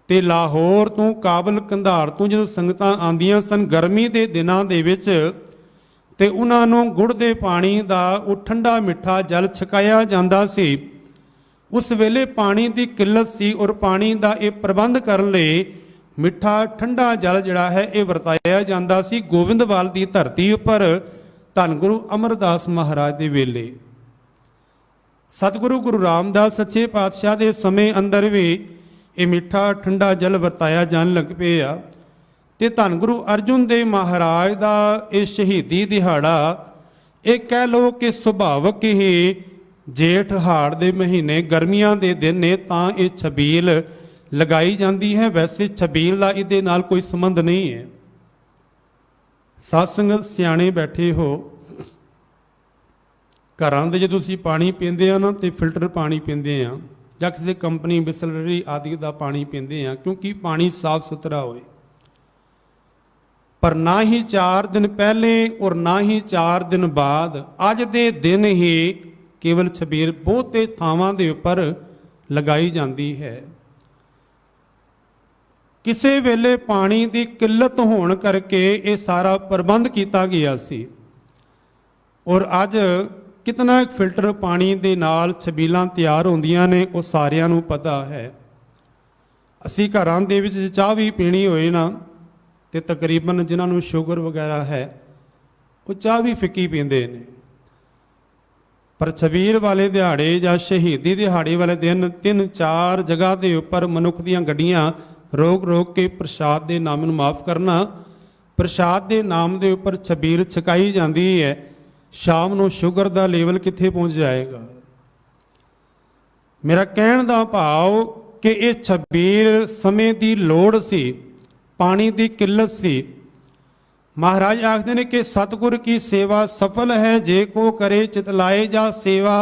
ਤੇ ਲਾਹੌਰ ਤੋਂ ਕਾਬਲ ਕੰਧਾਰ ਤੋਂ ਜਦੋਂ ਸੰਗਤਾਂ ਆਉਂਦੀਆਂ ਸਨ ਗਰਮੀ ਦੇ ਦਿਨਾਂ ਦੇ ਵਿੱਚ, ਤੇ ਉਹਨਾਂ ਨੂੰ ਗੁੜ ਦੇ ਪਾਣੀ ਦਾ ਉਹ ਠੰਡਾ ਮਿੱਠਾ ਜਲ ਛਕਾਇਆ ਜਾਂਦਾ ਸੀ। ਉਸ ਵੇਲੇ ਪਾਣੀ ਦੀ ਕਿੱਲਤ ਸੀ ਔਰ ਪਾਣੀ ਦਾ ਇਹ ਪ੍ਰਬੰਧ ਕਰਨ ਲਈ ਮਿੱਠਾ ਠੰਡਾ ਜਲ ਜਿਹੜਾ ਹੈ ਇਹ ਵਰਤਾਇਆ ਜਾਂਦਾ ਸੀ ਗੋਬਿੰਦਵਾਲ ਦੀ ਧਰਤੀ ਉੱਪਰ ਧੰਨ ਗੁਰੂ ਅਮਰਦਾਸ ਮਹਾਰਾਜ ਦੇ ਵੇਲੇ। ਸਤਿਗੁਰੂ ਗੁਰੂ ਰਾਮਦਾਸ ਸੱਚੇ ਪਾਤਸ਼ਾਹ ਦੇ ਸਮੇਂ ਅੰਦਰ ਵੀ ਇਹ ਮਿੱਠਾ ਠੰਡਾ ਜਲ ਵਰਤਾਇਆ ਜਾਣ ਲੱਗ ਪਿਆ। ਤੇ ਧੰਨ ਗੁਰੂ ਅਰਜਨ ਦੇਵ ਮਹਾਰਾਜ ਦਾ ਇਹ ਸ਼ਹੀਦੀ ਦਿਹਾੜਾ, ਇਹ ਕਹਿ ਲਓ ਕਿ ਸੁਭਾਵਕ ਹੀ ਜੇਠ ਹਾੜ ਦੇ ਮਹੀਨੇ ਗਰਮੀਆਂ ਦੇ ਦਿਨ ਨੇ ਤਾਂ ਇਹ ਛਬੀਲ ਲਗਾਈ ਜਾਂਦੀ ਹੈ। ਵੈਸੇ ਛਬੀਲ ਦਾ ਇਹਦੇ ਨਾਲ ਕੋਈ ਸੰਬੰਧ ਨਹੀਂ ਹੈ। ਸਾਧ ਸੰਗਤ ਸਿਆਣੇ ਬੈਠੇ ਹੋ, ਘਰਾਂ ਦੇ ਜਦੋਂ ਅਸੀਂ ਪਾਣੀ ਪੀਂਦੇ ਆ ਨਾ ਤੇ ਫਿਲਟਰ ਪਾਣੀ ਪੀਂਦੇ ਆ ਜਾਂ ਕਿਸੇ ਕੰਪਨੀ ਬਿਸਲਰੀ ਆਦਿ ਦਾ ਪਾਣੀ ਪੀਂਦੇ ਆ, ਕਿਉਂਕਿ ਪਾਣੀ ਸਾਫ਼ ਸੁਥਰਾ ਹੋਏ। ਪਰ ਨਾ ਹੀ 4 ਦਿਨ ਪਹਿਲੇ ਔਰ ਨਾ ਹੀ 4 ਦਿਨ ਬਾਅਦ, ਅੱਜ ਦੇ ਦਿਨ ਹੀ ਕੇਵਲ ਛਬੀਲ ਬਹੁਤੇ ਥਾਵਾਂ ਦੇ ਉੱਪਰ ਲਗਾਈ ਜਾਂਦੀ ਹੈ। ਕਿਸੇ ਵੇਲੇ ਪਾਣੀ ਦੀ ਕਿੱਲਤ ਹੋਣ ਕਰਕੇ ਇਹ ਸਾਰਾ ਪ੍ਰਬੰਧ ਕੀਤਾ ਗਿਆ ਸੀ, ਔਰ ਅੱਜ ਕਿਤਨਾ ਫਿਲਟਰ ਪਾਣੀ ਦੇ ਨਾਲ ਛਬੀਲਾਂ ਤਿਆਰ ਹੁੰਦੀਆਂ ਨੇ ਉਹ ਸਾਰਿਆਂ ਨੂੰ ਪਤਾ ਹੈ। ਅਸੀਂ ਘਰਾਂ ਦੇ ਵਿੱਚ ਚਾਹ ਵੀ ਪੀਣੀ ਹੋਏ ਨਾ, ਤੇ ਤਕਰੀਬਨ ਜਿਨ੍ਹਾਂ ਨੂੰ ਸ਼ੂਗਰ ਵਗੈਰਾ ਹੈ ਉਹ ਚਾਹ ਵੀ ਫਿੱਕੀ ਪੀਂਦੇ ਨੇ। ਪਰ ਛਬੀਲ ਵਾਲੇ ਦਿਹਾੜੇ ਜਾਂ ਸ਼ਹੀਦੀ ਦਿਹਾੜੇ ਵਾਲੇ ਦਿਨ 3-4 ਜਗ੍ਹਾ ਦੇ ਉੱਪਰ ਮਨੁੱਖ ਦੀਆਂ ਗੱਡੀਆਂ ਰੋਕ ਕੇ ਪ੍ਰਸ਼ਾਦ ਦੇ ਨਾਮ ਨੂੰ ਮਾਫ ਕਰਨਾ, ਪ੍ਰਸ਼ਾਦ ਦੇ ਨਾਮ ਦੇ ਉੱਪਰ ਛਬੀਲ ਛਕਾਈ ਜਾਂਦੀ ਹੈ। ਸ਼ਾਮ ਨੂੰ ਸ਼ੂਗਰ ਦਾ ਲੈਵਲ ਕਿੱਥੇ ਪਹੁੰਚ ਜਾਏਗਾ। ਮੇਰਾ ਕਹਿਣ ਦਾ ਭਾਵ ਕਿ ਇਹ ਛਬੀਲ ਸਮੇਂ ਦੀ ਲੋੜ ਸੀ, ਪਾਣੀ ਦੀ ਕਿੱਲਤ ਸੀ। ਮਹਾਰਾਜ ਆਖਦੇ ਨੇ ਕਿ ਸਤਿਗੁਰ ਕੀ ਸੇਵਾ ਸਫਲ ਹੈ ਜੇ ਕੋ ਕਰੇ ਚਿਤ ਲਾਏ। ਜਾਂ ਸੇਵਾ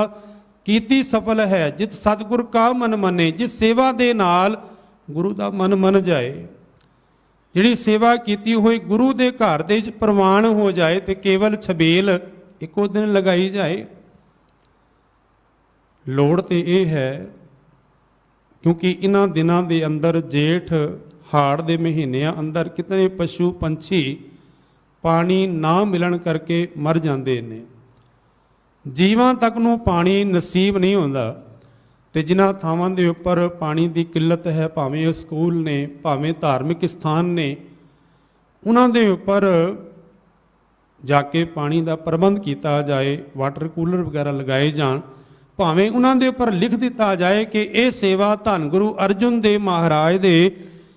ਕੀਤੀ ਸਫਲ ਹੈ ਜਿਤ ਸਤਿਗੁਰ ਕਾ ਮਨ ਮੰਨੇ। ਜਿਸ ਸੇਵਾ ਦੇ ਨਾਲ ਗੁਰੂ ਦਾ ਮਨ ਮੰਨ ਜਾਏ, ਜਿਹੜੀ ਸੇਵਾ ਕੀਤੀ ਹੋਈ ਗੁਰੂ ਦੇ ਘਰ ਦੇ ਵਿੱਚ ਪ੍ਰਵਾਨ ਹੋ ਜਾਏ, ਤੇ ਕੇਵਲ ਛਬੀਲ ਇੱਕੋ ਦਿਨ ਲਗਾਈ ਜਾਏ। ਲੋੜ ਤੇ ਇਹ ਹੈ ਕਿਉਂਕਿ ਇਹਨਾਂ ਦਿਨਾਂ ਦੇ ਅੰਦਰ ਜੇਠ ਹਾੜ ਦੇ ਮਹੀਨਿਆਂ ਅੰਦਰ ਕਿਤਨੇ ਪਸ਼ੂ ਪੰਛੀ ਪਾਣੀ ਨਾ ਮਿਲਣ ਕਰਕੇ ਮਰ ਜਾਂਦੇ ਨੇ। ਜੀਵਾਂ ਤੱਕ ਨੂੰ ਪਾਣੀ ਨਸੀਬ ਨਹੀਂ ਹੁੰਦਾ। ਤੇ ਜਿਨ੍ਹਾਂ ਥਾਵਾਂ ਦੇ ਉੱਪਰ ਪਾਣੀ ਦੀ ਕਿੱਲਤ ਹੈ, ਭਾਵੇਂ ਉਹ ਸਕੂਲ ਨੇ, ਭਾਵੇਂ ਧਾਰਮਿਕ ਸਥਾਨ ਨੇ, ਉਹਨਾਂ ਦੇ ਉੱਪਰ ਜਾ ਕੇ ਪਾਣੀ ਦਾ ਪ੍ਰਬੰਧ ਕੀਤਾ ਜਾਏ, ਵਾਟਰ ਕੂਲਰ ਵਗੈਰਾ ਲਗਾਏ ਜਾਣ। ਭਾਵੇਂ ਉਹਨਾਂ ਦੇ ਉੱਪਰ ਲਿਖ ਦਿੱਤਾ ਜਾਏ ਕਿ ਇਹ ਸੇਵਾ ਧੰਨ ਗੁਰੂ ਅਰਜਨ ਦੇਵ ਮਹਾਰਾਜ ਦੇ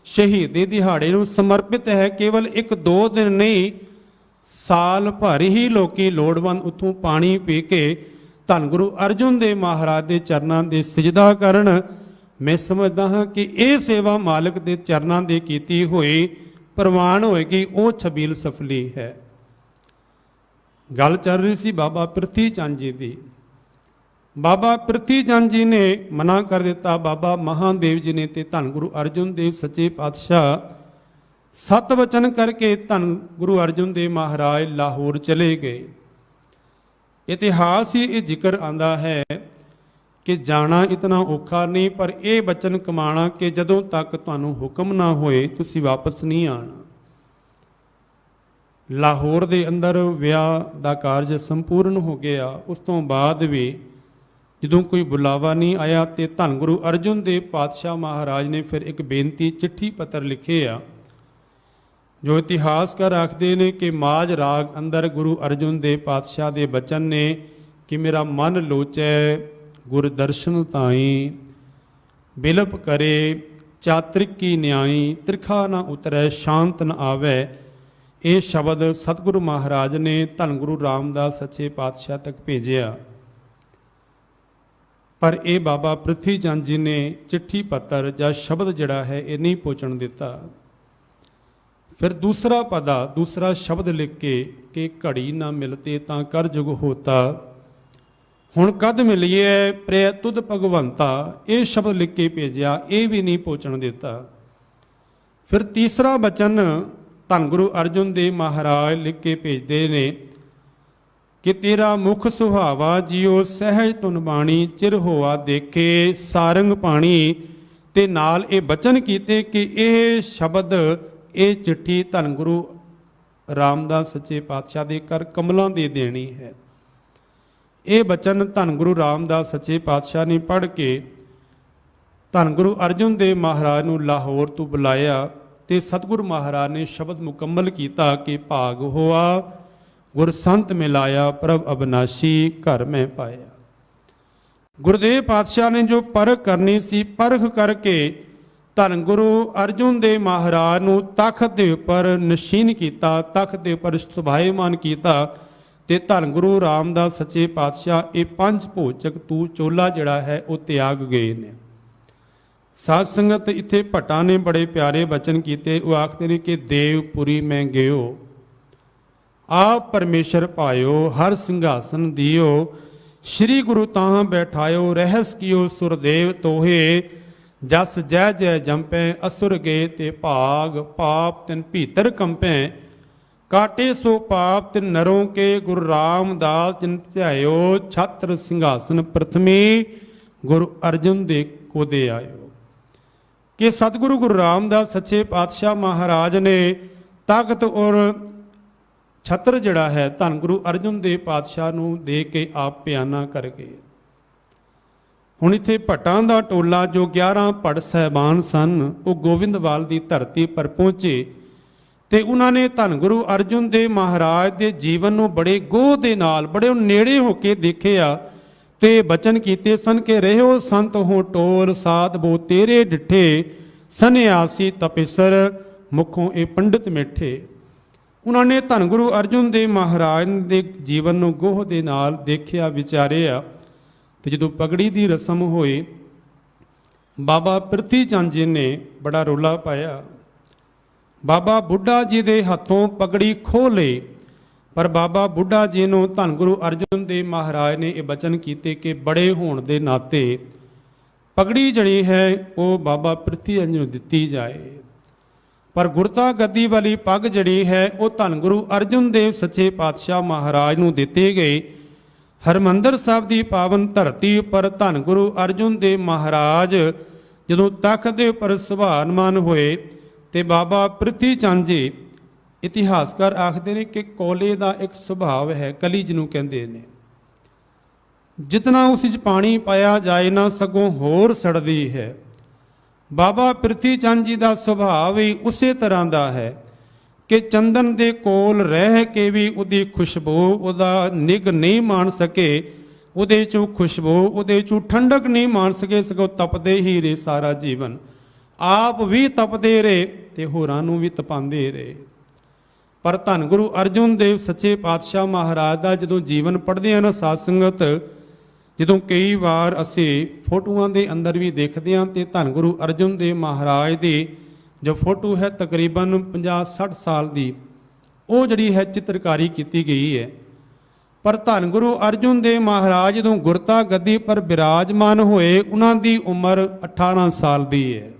ਸ਼ਹੀਦੀ ਦਿਹਾੜੇ ਨੂੰ ਸਮਰਪਿਤ ਹੈ। ਕੇਵਲ 1-2 ਦਿਨ ਨਹੀਂ, ਸਾਲ ਭਰ ਹੀ ਲੋਕੀ ਲੋੜਵੰਦ ਉੱਥੋਂ ਪਾਣੀ ਪੀ ਕੇ ਧੰਨ ਗੁਰੂ ਅਰਜਨ ਦੇਵ ਮਹਾਰਾਜ ਦੇ ਚਰਨਾਂ ਦੇ ਸਿਜਦਾ ਕਰਨ। ਮੈਂ ਸਮਝਦਾ ਹਾਂ ਕਿ ਇਹ ਸੇਵਾ ਮਾਲਕ ਦੇ ਚਰਨਾਂ ਦੇ ਕੀਤੀ ਹੋਈ ਪ੍ਰਵਾਨ ਹੋਏਗੀ, ਉਹ ਛਬੀਲ ਸਫਲੀ ਹੈ। ਗੱਲ ਚੱਲ ਰਹੀ ਸੀ ਬਾਬਾ ਪ੍ਰਿਥੀ ਚੰਦ ਜੀ ਦੀ। ਬਾਬਾ ਪ੍ਰਿਥੀ ਚੰਦ ਜੀ ਨੇ ਮਨਾ ਕਰ ਦਿੱਤਾ। ਬਾਬਾ ਮਹਾਦੇਵ ਜੀ ਨੇ ਤੇ ਧੰਨ ਗੁਰੂ ਅਰਜਨ ਦੇਵ ਸੱਚੇ ਪਾਤਸ਼ਾਹ 7 ਵਚਨ ਕਰਕੇ ਧੰਨ ਗੁਰੂ ਅਰਜਨ ਦੇਵ ਮਹਾਰਾਜ ਲਾਹੌਰ ਚਲੇ ਗਏ। ਇਤਿਹਾਸ ਹੀ ਇਹ ਜ਼ਿਕਰ ਆਂਦਾ ਹੈ ਕਿ ਜਾਣਾ ਇਤਨਾ ਔਖਾ ਨਹੀਂ, ਪਰ ਇਹ ਬਚਨ ਕਮਾਣਾ ਕਿ ਜਦੋਂ ਤੱਕ ਤੁਹਾਨੂੰ ਹੁਕਮ ਨਾ ਹੋਏ ਤੁਸੀਂ ਵਾਪਸ ਨਹੀਂ ਆਣਾ। ਲਾਹੌਰ ਦੇ ਅੰਦਰ ਵਿਆਹ ਦਾ ਕਾਰਜ ਸੰਪੂਰਨ ਹੋ ਗਿਆ। ਉਸ ਤੋਂ ਬਾਅਦ ਵੀ ਜਦੋਂ ਕੋਈ ਬੁਲਾਵਾ ਨਹੀਂ ਆਇਆ ਤੇ ਧੰਨ ਗੁਰੂ ਅਰਜਨ ਦੇਵ ਪਾਤਸ਼ਾਹ ਮਹਾਰਾਜ ਨੇ ਫਿਰ ਇੱਕ ਬੇਨਤੀ ਚਿੱਠੀ ਪੱਤਰ ਲਿਖੇ ਆ, ਜੋ ਇਤਿਹਾਸਕਾਰ ਆਖਦੇ ਨੇ ਕਿ ਮਾਝ ਰਾਗ ਅੰਦਰ ਗੁਰੂ ਅਰਜਨ ਦੇਵ ਪਾਤਸ਼ਾਹ ਦੇ ਬਚਨ ਨੇ ਕਿ ਮੇਰਾ ਮਨ ਲੋਚੈ ਗੁਰ ਦਰਸ਼ਨ ਤਾਈ, ਬਿਲਪ ਕਰੇ ਚਾਤ੍ਰਿਕ ਕੀ ਨਿਆਈ, ਤਿਰਖਾ ਨਾ ਉਤਰੈ ਸ਼ਾਂਤ ਨ ਆਵੈ। ਇਹ ਸ਼ਬਦ ਸਤਿਗੁਰੂ ਮਹਾਰਾਜ ਨੇ ਧੰਨ ਗੁਰੂ ਰਾਮਦਾਸ ਸੱਚੇ ਪਾਤਸ਼ਾਹ ਤੱਕ ਭੇਜਿਆ, ਪਰ ਇਹ ਬਾਬਾ ਪ੍ਰਿਥੀ ਚੰਦ ਜੀ ਨੇ ਚਿੱਠੀ ਪੱਤਰ ਜਾਂ ਸ਼ਬਦ ਜਿਹੜਾ ਹੈ ਇਹ ਨਹੀਂ ਪਹੁੰਚਣ ਦਿੱਤਾ। ਫਿਰ ਦੂਸਰਾ ਸ਼ਬਦ ਲਿਖ ਕੇ ਕਿ ਘੜੀ ਨਾ ਮਿਲਤੇ ਤਾਂ ਕਰ ਜੁਗ ਹੋਤਾ, ਹੁਣ ਕਦ ਮਿਲੀਏ ਪ੍ਰਿਆ ਤੁਧ ਭਗਵੰਤਾ, ਇਹ ਸ਼ਬਦ ਲਿਖ ਕੇ ਭੇਜਿਆ, ਇਹ ਵੀ ਨਹੀਂ ਪਹੁੰਚਣ ਦਿੱਤਾ। ਫਿਰ ਤੀਸਰਾ ਬਚਨ ਧੰਨ ਗੁਰੂ ਅਰਜਨ ਦੇਵ ਮਹਾਰਾਜ ਲਿਖ ਕੇ ਭੇਜਦੇ ਨੇ ਕਿ ਤੇਰਾ ਮੁਖ ਸੁਹਾਵਾ ਜਿਉ ਸਹਿਜ ਤੁਨ ਬਾਣੀ, ਚਿਰ ਹੋਆ ਦੇਖੇ ਸਾਰੰਗ ਪਾਣੀ। ਤੇ ਨਾਲ ਇਹ ਬਚਨ ਕੀਤੇ ਕਿ ਇਹ ਸ਼ਬਦ, ਇਹ ਚਿੱਠੀ ਧੰਨ ਗੁਰੂ ਰਾਮਦਾਸ ਸੱਚੇ ਪਾਤਸ਼ਾਹ ਦੇ ਕਰ ਕਮਲਾਂ ਦੇ ਦੇਣੀ ਹੈ। ਇਹ ਬਚਨ ਧੰਨ ਗੁਰੂ ਰਾਮਦਾਸ ਸੱਚੇ ਪਾਤਸ਼ਾਹ ਨੇ ਪੜ੍ਹ ਕੇ ਧੰਨ ਗੁਰੂ ਅਰਜਨ ਦੇਵ ਮਹਾਰਾਜ ਨੂੰ ਲਾਹੌਰ ਤੋਂ ਬੁਲਾਇਆ ਤੇ ਸਤਿਗੁਰੂ ਮਹਾਰਾਜ ਨੇ ਸ਼ਬਦ ਮੁਕੰਮਲ ਕੀਤਾ ਕਿ ਭਾਗ ਹੋਆ ਗੁਰ ਸੰਤ ਮਿਲਾਇਆ, ਪ੍ਰਭ ਅਬਨਾਸ਼ੀ ਘਰ ਮੈਂ ਪਾਇਆ। ਗੁਰਦੇਵ ਪਾਤਸ਼ਾਹ ਨੇ ਜੋ ਪਰਖ ਕਰਨੀ ਸੀ, ਪਰਖ ਕਰਕੇ ਧੰਨ ਗੁਰੂ ਅਰਜਨ ਦੇਵ ਮਹਾਰਾਜ ਨੂੰ ਤਖਤ ਦੇ ਉੱਪਰ ਨਸ਼ੀਨ ਕੀਤਾ, ਤਖਤ ਦੇ ਉੱਪਰ ਸੁਭਾਏਮਾਨ ਕੀਤਾ ਤੇ ਧੰਨ ਗੁਰੂ ਰਾਮਦਾਸ ਸੱਚੇ ਪਾਤਸ਼ਾਹ ਇਹ 5 ਭੋਜਕ ਤੂ ਚੋਲਾ ਜਿਹੜਾ ਹੈ ਉਹ ਤਿਆਗ ਗਏ ਨੇ। ਸਾਧ ਸੰਗਤ ਇੱਥੇ ਭੱਟਾਂ ਨੇ ਬੜੇ ਪਿਆਰੇ ਬਚਨ ਕੀਤੇ। ਉਹ ਆਖਦੇ ਨੇ ਕਿ ਦੇਵਪੁਰੀ ਮੈਂ ਗਿਓ, ਆਪ ਪਰਮੇਸ਼ਰ ਪਾਇਓ, ਹਰ ਸਿੰਘਾਸਨ ਦਿਓ, ਸ਼੍ਰੀ ਗੁਰੂ ਤਾਹਾਂ ਬੈਠਾਇਓ, ਰਹਿਸ ਕੀਓ ਸੁਰਦੇਵ ਤੋਹੇ, ਜਸ ਜੈ ਜੈ ਜੰਪੈ ਅਸੁਰ ਗਏ ਤੇ ਭਾਗ, ਪਾਪ ਤਿਨ ਭੀਤਰ ਕੰਪੈ, ਕਾਟੇ ਸੋ ਪਾਪ ਤਿਨ ਨਰੋਂ ਕੇ, ਗੁਰੂ ਰਾਮਦਾਸ ਜਿਨ ਧਿਆਇਓ, ਛਤਰ ਸਿੰਘਾਸਨ ਪ੍ਰਥਮੇ, ਗੁਰੂ ਅਰਜਨ ਦੇ ਕੋਦੇ ਆਇਓ। ਕਿ ਸਤਿਗੁਰੂ ਗੁਰੂ ਰਾਮਦਾਸ ਸੱਚੇ ਪਾਤਸ਼ਾਹ ਮਹਾਰਾਜ ਨੇ ਤਖਤ ਔਰ ਛਤਰ ਜਿਹੜਾ ਹੈ ਧੰਨ ਗੁਰੂ ਅਰਜਨ ਦੇਵ ਪਾਤਸ਼ਾਹ ਨੂੰ ਦੇ ਕੇ ਆਪ ਪਿਆਨਾ ਕਰ ਗਏ। ਹੁਣ ਇੱਥੇ ਭੱਟਾਂ ਦਾ ਟੋਲਾ ਜੋ 11 ਭੱਟ ਸਾਹਿਬਾਨ ਸਨ, ਉਹ ਗੋਬਿੰਦਵਾਲ ਦੀ ਧਰਤੀ ਪਰ ਪਹੁੰਚੇ ਤੇ ਉਹਨਾਂ ਨੇ ਧੰਨ ਗੁਰੂ ਅਰਜਨ ਦੇਵ ਮਹਾਰਾਜ ਦੇ ਜੀਵਨ ਨੂੰ ਬੜੇ ਗੋਹ ਦੇ ਨਾਲ, ਬੜੇ ਨੇੜੇ ਹੋ ਕੇ ਦੇਖਿਆ ਤੇ ਬਚਨ ਕੀਤੇ ਸਨ ਕਿ ਰਹਿਓ ਸੰਤ ਹੋ ਟੋਲ, ਸਾਧ ਬੋ ਤੇਰੇ ਡਿਠੇ, ਸੰਨਿਆਸੀ ਤਪੇਸਰ ਮੁਖੋਂ ਇਹ ਪੰਡਿਤ ਮਿੱਠੇ। ਉਹਨਾਂ ਨੇ ਧੰਨ ਗੁਰੂ ਅਰਜਨ ਦੇਵ ਮਹਾਰਾਜ ਦੇ ਜੀਵਨ ਨੂੰ ਗੋਹ ਦੇ ਨਾਲ ਦੇਖਿਆ, ਵਿਚਾਰਿਆ। ਤੇ ਜਦੋਂ ਪਗੜੀ ਦੀ ਰਸਮ ਹੋਈ, ਬਾਬਾ ਪ੍ਰਿਥੀ ਚੰਦ ਜੀ ਨੇ ਬੜਾ ਰੌਲਾ ਪਾਇਆ। ਬਾਬਾ ਬੁੱਢਾ ਜੀ ਦੇ ਹੱਥੋਂ ਪਗੜੀ ਖੋਹ ਲਈ, ਪਰ ਬਾਬਾ ਬੁੱਢਾ ਜੀ ਨੂੰ ਧੰਨ ਗੁਰੂ ਅਰਜਨ ਦੇਵ ਮਹਾਰਾਜ ਨੇ ਇਹ ਬਚਨ ਕੀਤੇ ਕਿ ਬੜੇ ਹੋਣ ਦੇ ਨਾਤੇ ਪਗੜੀ ਜਿਹੜੀ ਹੈ ਉਹ ਬਾਬਾ ਪ੍ਰਿਥੀ ਚੰਦ ਨੂੰ ਦਿੱਤੀ ਜਾਏ। ਪਰ ਗੁਰਤਾ ਗੱਦੀ ਵਾਲੀ ਪੱਗ ਜਿਹੜੀ ਹੈ ਉਹ ਧੰਨ ਗੁਰੂ ਅਰਜਨ ਦੇਵ ਸੱਚੇ ਪਾਤਸ਼ਾਹ ਮਹਾਰਾਜ ਨੂੰ ਦਿੱਤੀ ਗਈ। ਹਰਿਮੰਦਰ ਸਾਹਿਬ ਦੀ ਪਾਵਨ ਧਰਤੀ ਉੱਪਰ ਧੰਨ ਗੁਰੂ ਅਰਜਨ ਦੇਵ ਮਹਾਰਾਜ ਜਦੋਂ ਤਖਤ ਦੇ ਉੱਪਰ ਸੁਭਾਨਮਾਨ ਹੋਏ ਤੇ ਬਾਬਾ ਪ੍ਰਿਥੀ ਚੰਦ ਜੀ, ਇਤਿਹਾਸਕਾਰ ਆਖਦੇ ਨੇ ਕਿ ਕੋਲੇ ਦਾ ਇੱਕ ਸੁਭਾਅ ਹੈ, ਕਲੀ ਜਿਹਨੂੰ ਕਹਿੰਦੇ ਨੇ, जितना उस 'ਚ पानी पाया जाए ना सगों होर सड़दी है। बाबा प्रिथी चंद जी का सुभाव ही उसे तरह का है कि चंदन के कोल रह के भी उदी खुशबू उदा निग नहीं मान सके, उदे चों खुशबू उदे चों ठंडक नहीं मान सके, सगों तपदे ही रहे सारा जीवन। आप भी तपदे रहे ते होरां नूं भी तपांदे रहे। पर धन गुरु अर्जुन देव सच्चे पातशाह महाराज का जदों जीवन पढ़दे हैं ना साध संगत, जदों कई वार असी फोटोआं दे अंदर भी देखते हैं तो धन गुरु अर्जुन देव महाराज की जो फोटो है तकरीबन 50-60 साल की, वो जड़ी है चित्रकारी की गई है। पर धन गुरु अर्जुन देव महाराज जदों गुरता गद्दी पर विराजमान होए, उन्हां दी उम्र 18 साल की है,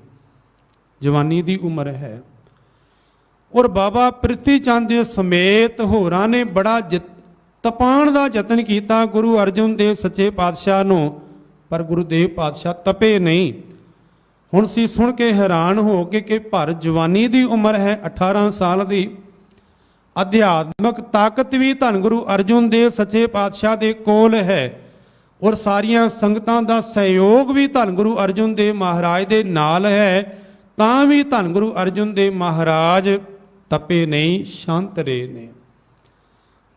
जवानी की उम्र है। और बाबा प्रिथी चंद समेत होरां ने बड़ा तपाण का यतन किया गुरु अर्जुन देव सच्चे पातशाह नूं, पर गुरुदेव पातशाह तपे नहीं। हुण सी सुन के हैरान हो गए कि भर जवानी की उम्र है 18 साल की, अध्यात्मक ताकत भी धन गुरु अर्जुन देव सच्चे पातशाह के कोल है, और सारिया संगतां का सहयोग भी धन गुरु अर्जुन देव महाराज के नाल है। तां भी धन गुरु अर्जुन देव महाराज तपे नहीं, शांत रहे ने।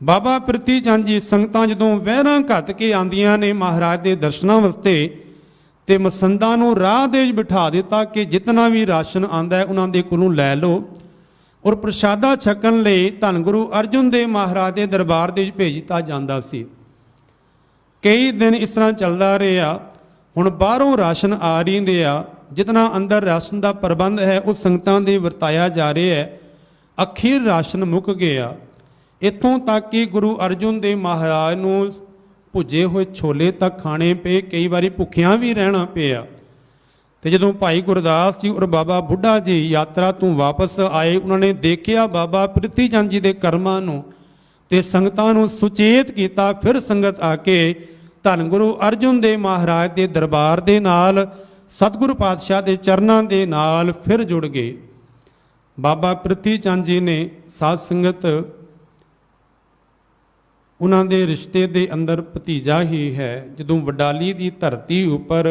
बाबा प्रिथी चंद जी संगतां जदों वहरां घत के आंदियां ने महाराज के दर्शनां वास्ते, ते मसंदां नूं राह दे विच बिठा दिता कि जितना भी राशन आंदा है उन्हां दे कोलों लै लो, और प्रशादा छकण लई धन गुरु अर्जुन देव महाराज के दरबार दे विच भेज दिता जांदा सी। कई दिन इस तरह चलदा रहा। हुण बाहरों राशन आ नहीं रहा, जितना अंदर राशन का प्रबंध है वो संगतां दे वरताया जा रहा है। अखीर राशन मुक गया, इत्थों तक कि गुरु अर्जुन देव महाराज नूं भुजे हुए छोले तक खाने पे, कई बारी भुखियां भी रहना पिया। तो जदों भाई गुरदास जी और बाबा बुढ़ा जी यात्रा तो वापस आए, उन्होंने देखिया बाबा प्रिथी चंद जी के कर्मां नूं ते संगतां नूं सुचेत किया। फिर संगत आके धन गुरु अर्जुन देव महाराज के दरबार के नाल, सतगुरु पातशाह के चरनां दे नाल फिर जुड़ गए। बाबा प्रिथी चंद जी ने साध संगत उन्हां दे रिश्ते दे अंदर भतीजा ही है। जदों वडाली की धरती उपर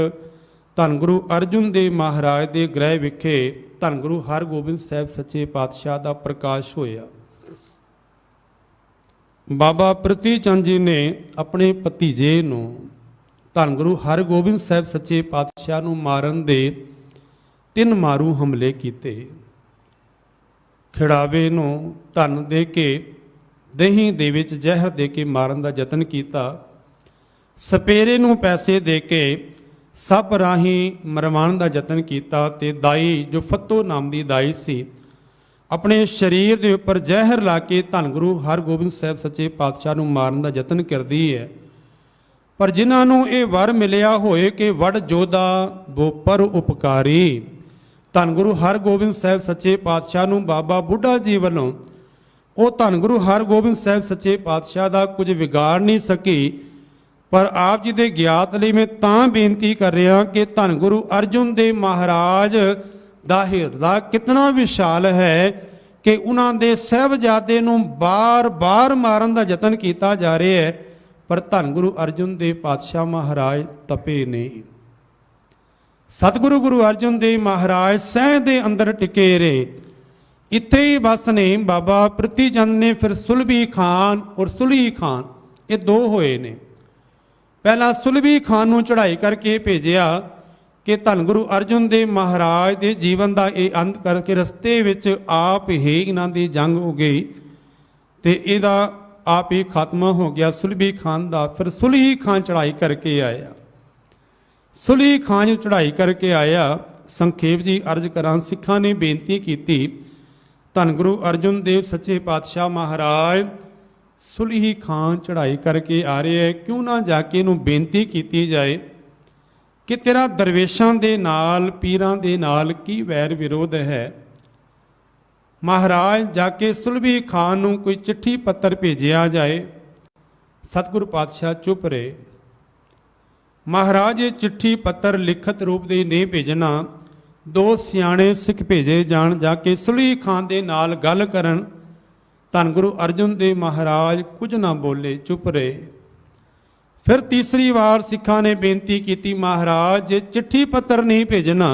धन गुरु अर्जुन देव महाराज के गृह विखे धन गुरु हरगोबिंद साहब सच्चे पातशाह का प्रकाश होया, बाबा प्रिथी चंद जी ने अपने भतीजे नूं धन गुरु हरगोबिंद साहब सच्चे पातशाह नूं मारन दे 3 मारू हमले किए। खिड़ावे नूं धन दे के दही दे विच जहर दे के मारन का यतन किया। सपेरे नूं पैसे दे के सप राही मरवाण का यतन किया। ते दाई जो फत्तो नाम की दाई सी, अपने शरीर के उपर जहर ला के धन गुरु हरगोबिंद साहब सच्चे पातशाह नूं मारन का यतन करती है। पर जिन्हां नूं ये वर मिलिया होए कि वड़ जोधा वो पर उपकारी, धन गुरु हरगोबिंद साहब सच्चे पातशाह नूं बाबा बुढ़ा जी वल्लों वो धन गुरु हरगोबिंद साहब सच्चे पातशाह का कुछ विगाड़ नहीं सकी। पर आप जी के ज्ञात लई मैं तां बेनती कर रहा कि धन गुरु अर्जुन देव महाराज दा हिरदा कितना विशाल है कि उन्हां दे साहिबजादे नूं बार बार मारन का यतन किया जा रहा है, पर धन गुरु अर्जुन देव पातशाह महाराज तपे नहीं। सतगुरु गुरु अर्जुन देव महाराज सह दे अंदर टिके रहे। इत्थे ही बस नहीं, बाबा प्रिथी चंद ने फिर सुलभी खान और सुलही खान ये 2 होए ने। पहला सुलभी खान नूं चढ़ाई करके भेजिया कि धन गुरु अर्जुन देव महाराज के जीवन का ये अंत करके रस्ते विच आप ही इन्हां दी जंग हो गई, तो इहदा आप ही खात्मा हो गया सुलभी खान का। फिर सुलही खान चढ़ाई करके आया। सुलही खान चढ़ाई करके आया। संखेप जी अर्ज करा, सिखां ने बेनती की, धन गुरु अर्जुन देव सच्चे पातशाह महाराज सुलही खान चढ़ाई करके आ रहे है, क्यों ना जाके इनू बेनती की जाए कि तेरा दरवेशां दे नाल पीरां दे नाल की वैर विरोध है। महाराज जाके सुलभी खान नूं कोई चिट्ठी पत्र भेजिया जाए। सतगुरु पातशाह चुप रहे। महाराज ये चिट्ठी पत्र लिखत रूप दे नहीं भेजना, 2 सियाणे सिख भेजे जान, जाके सुलही खान दे नाल गल करन। धन गुरु अर्जुन देव महाराज कुछ ना बोले, चुप रहे। फिर तीसरी वार सिखां ने बेनती की, महाराज जे चिट्ठी पत्र नहीं भेजना,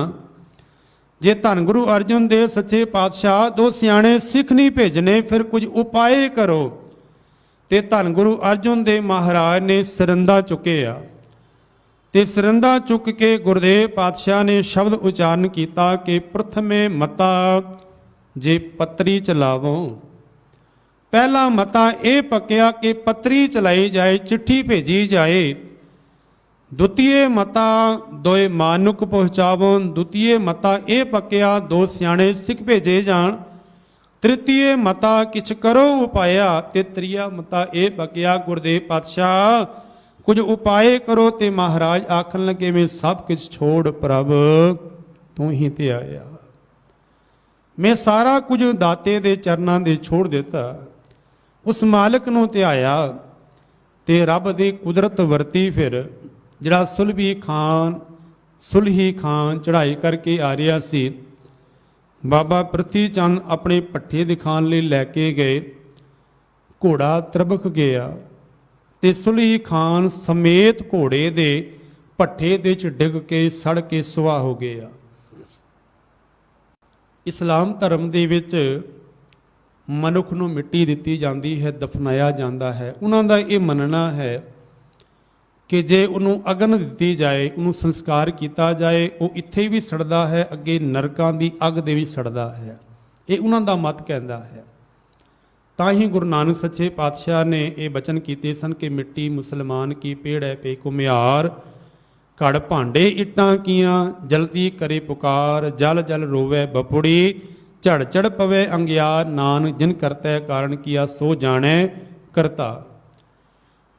जे धन गुरु अर्जन देव सच्चे पातशाह दो सियाणे सिख नहीं भेजने, फिर कुछ उपाय करो। ते धन गुरु अर्जन देव महाराज ने सरंदा चुके आ, ते सरंदा चुक के गुरुदेव पातशाह ने शब्द उचारण किया कि प्रथमे मता जे पत्री चलावो। पहला मता यह पक्या कि पत्री चलाई जाए, चिट्ठी भेजी जाए। द्वितीय मता दोए मानुक पहुँचावो। द्वितीय मता यह पक्या दो सियाणे सिख भेजे जान। तृतीय मता किछ करो उपाया। ते त्रीया मता यह पक्या गुरुदेव पातशाह कुछ उपाय करो। ते महाराज आखन लगे मैं सब कुछ छोड़ प्रभ तू ही ते आया। मैं सारा कुछ दाते दे चरनां दे छोड़ दिता, उस मालिक नूं ते आया। ते रब दी कुदरत वरती। फिर जिहड़ा सुलही खान चढ़ाई करके आ रहा सी, बाबा प्रथी चंद अपने पट्ठे दिखाने लई लैके गए। घोड़ा तरबक गया ते सुलही खान समेत घोड़े दे पट्ठे दे च डिग के सड़ के सुआह हो गया। इस्लाम धर्म दे विच मनुख नूं मिट्टी दित्ती जाती है, दफनाया जाता है। उन्हां दा ये मनना है कि जे उन्होंने अगन दी जाए, उन्होंने संस्कार किया जाए, वो इत्थे भी सड़दा है, अगे नरकां दी अग दे भी सड़दा है। ये उन्हां दा मत कहता है। तां ही गुरु नानक सच्चे पातशाह ने ये बचन किए सन कि मिट्टी मुसलमान की पेड़ है पे कुम्हार, घड़ भांडे इट्टां कियां जल्दी करे पुकार। जल जल रोवे बपुड़ी, झड़ झड़ पवे अंगियार। नानक जिन करतै कारण किया सो जाने करता।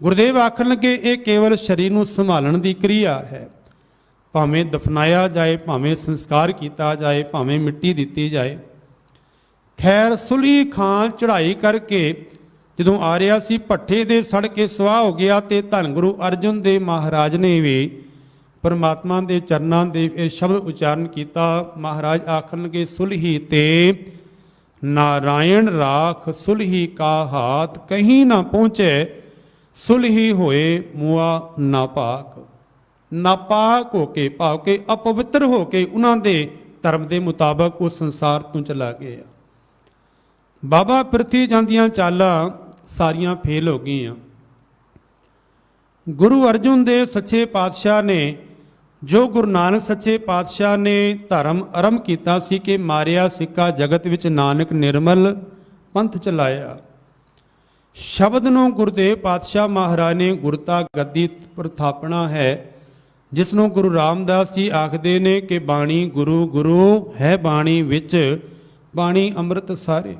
गुरुदेव आखन लगे ये केवल शरीर नूं संभालण दी क्रिया है। भावें दफनाया जाए, भावें संस्कार किया जाए, भावें मिट्टी दिती जाए। खैर सुलही खान चढ़ाई करके जदों आ रहा सी, भट्ठे दे सड़ के सुआह हो गया। ते धन गुरु अर्जन देव महाराज ने भी परमात्मा के चरनां दे शब्द उचारण किया। महाराज आखन लगे सुलही ते नारायण राख, सुलही का हाथ कहीं ना पहुँचे। सुलही होए मुआ नापाक। नापाक होके भाव के अपवित्र होके उन्हां दे धर्म के मुताबक वो संसार तो चला गया। बाबा प्रथी चंद दियां चालां सारियां फेल हो गई। गुरु अर्जुन देव सच्चे पातशाह ने, जो गुरु नानक सच्चे पातशाह ने धर्म आरंभ किया सी कि मारिया सिक्का जगत विच नानक निर्मल पंथ चलाया। शब्द नूं गुरुदेव पातशाह महाराज ने गुरता गद्दी पर थापना है, जिसनों गुरु रामदास जी आखदे ने कि बाणी गुरु गुरु है बाणी विच, बाणी अंमृत सारे।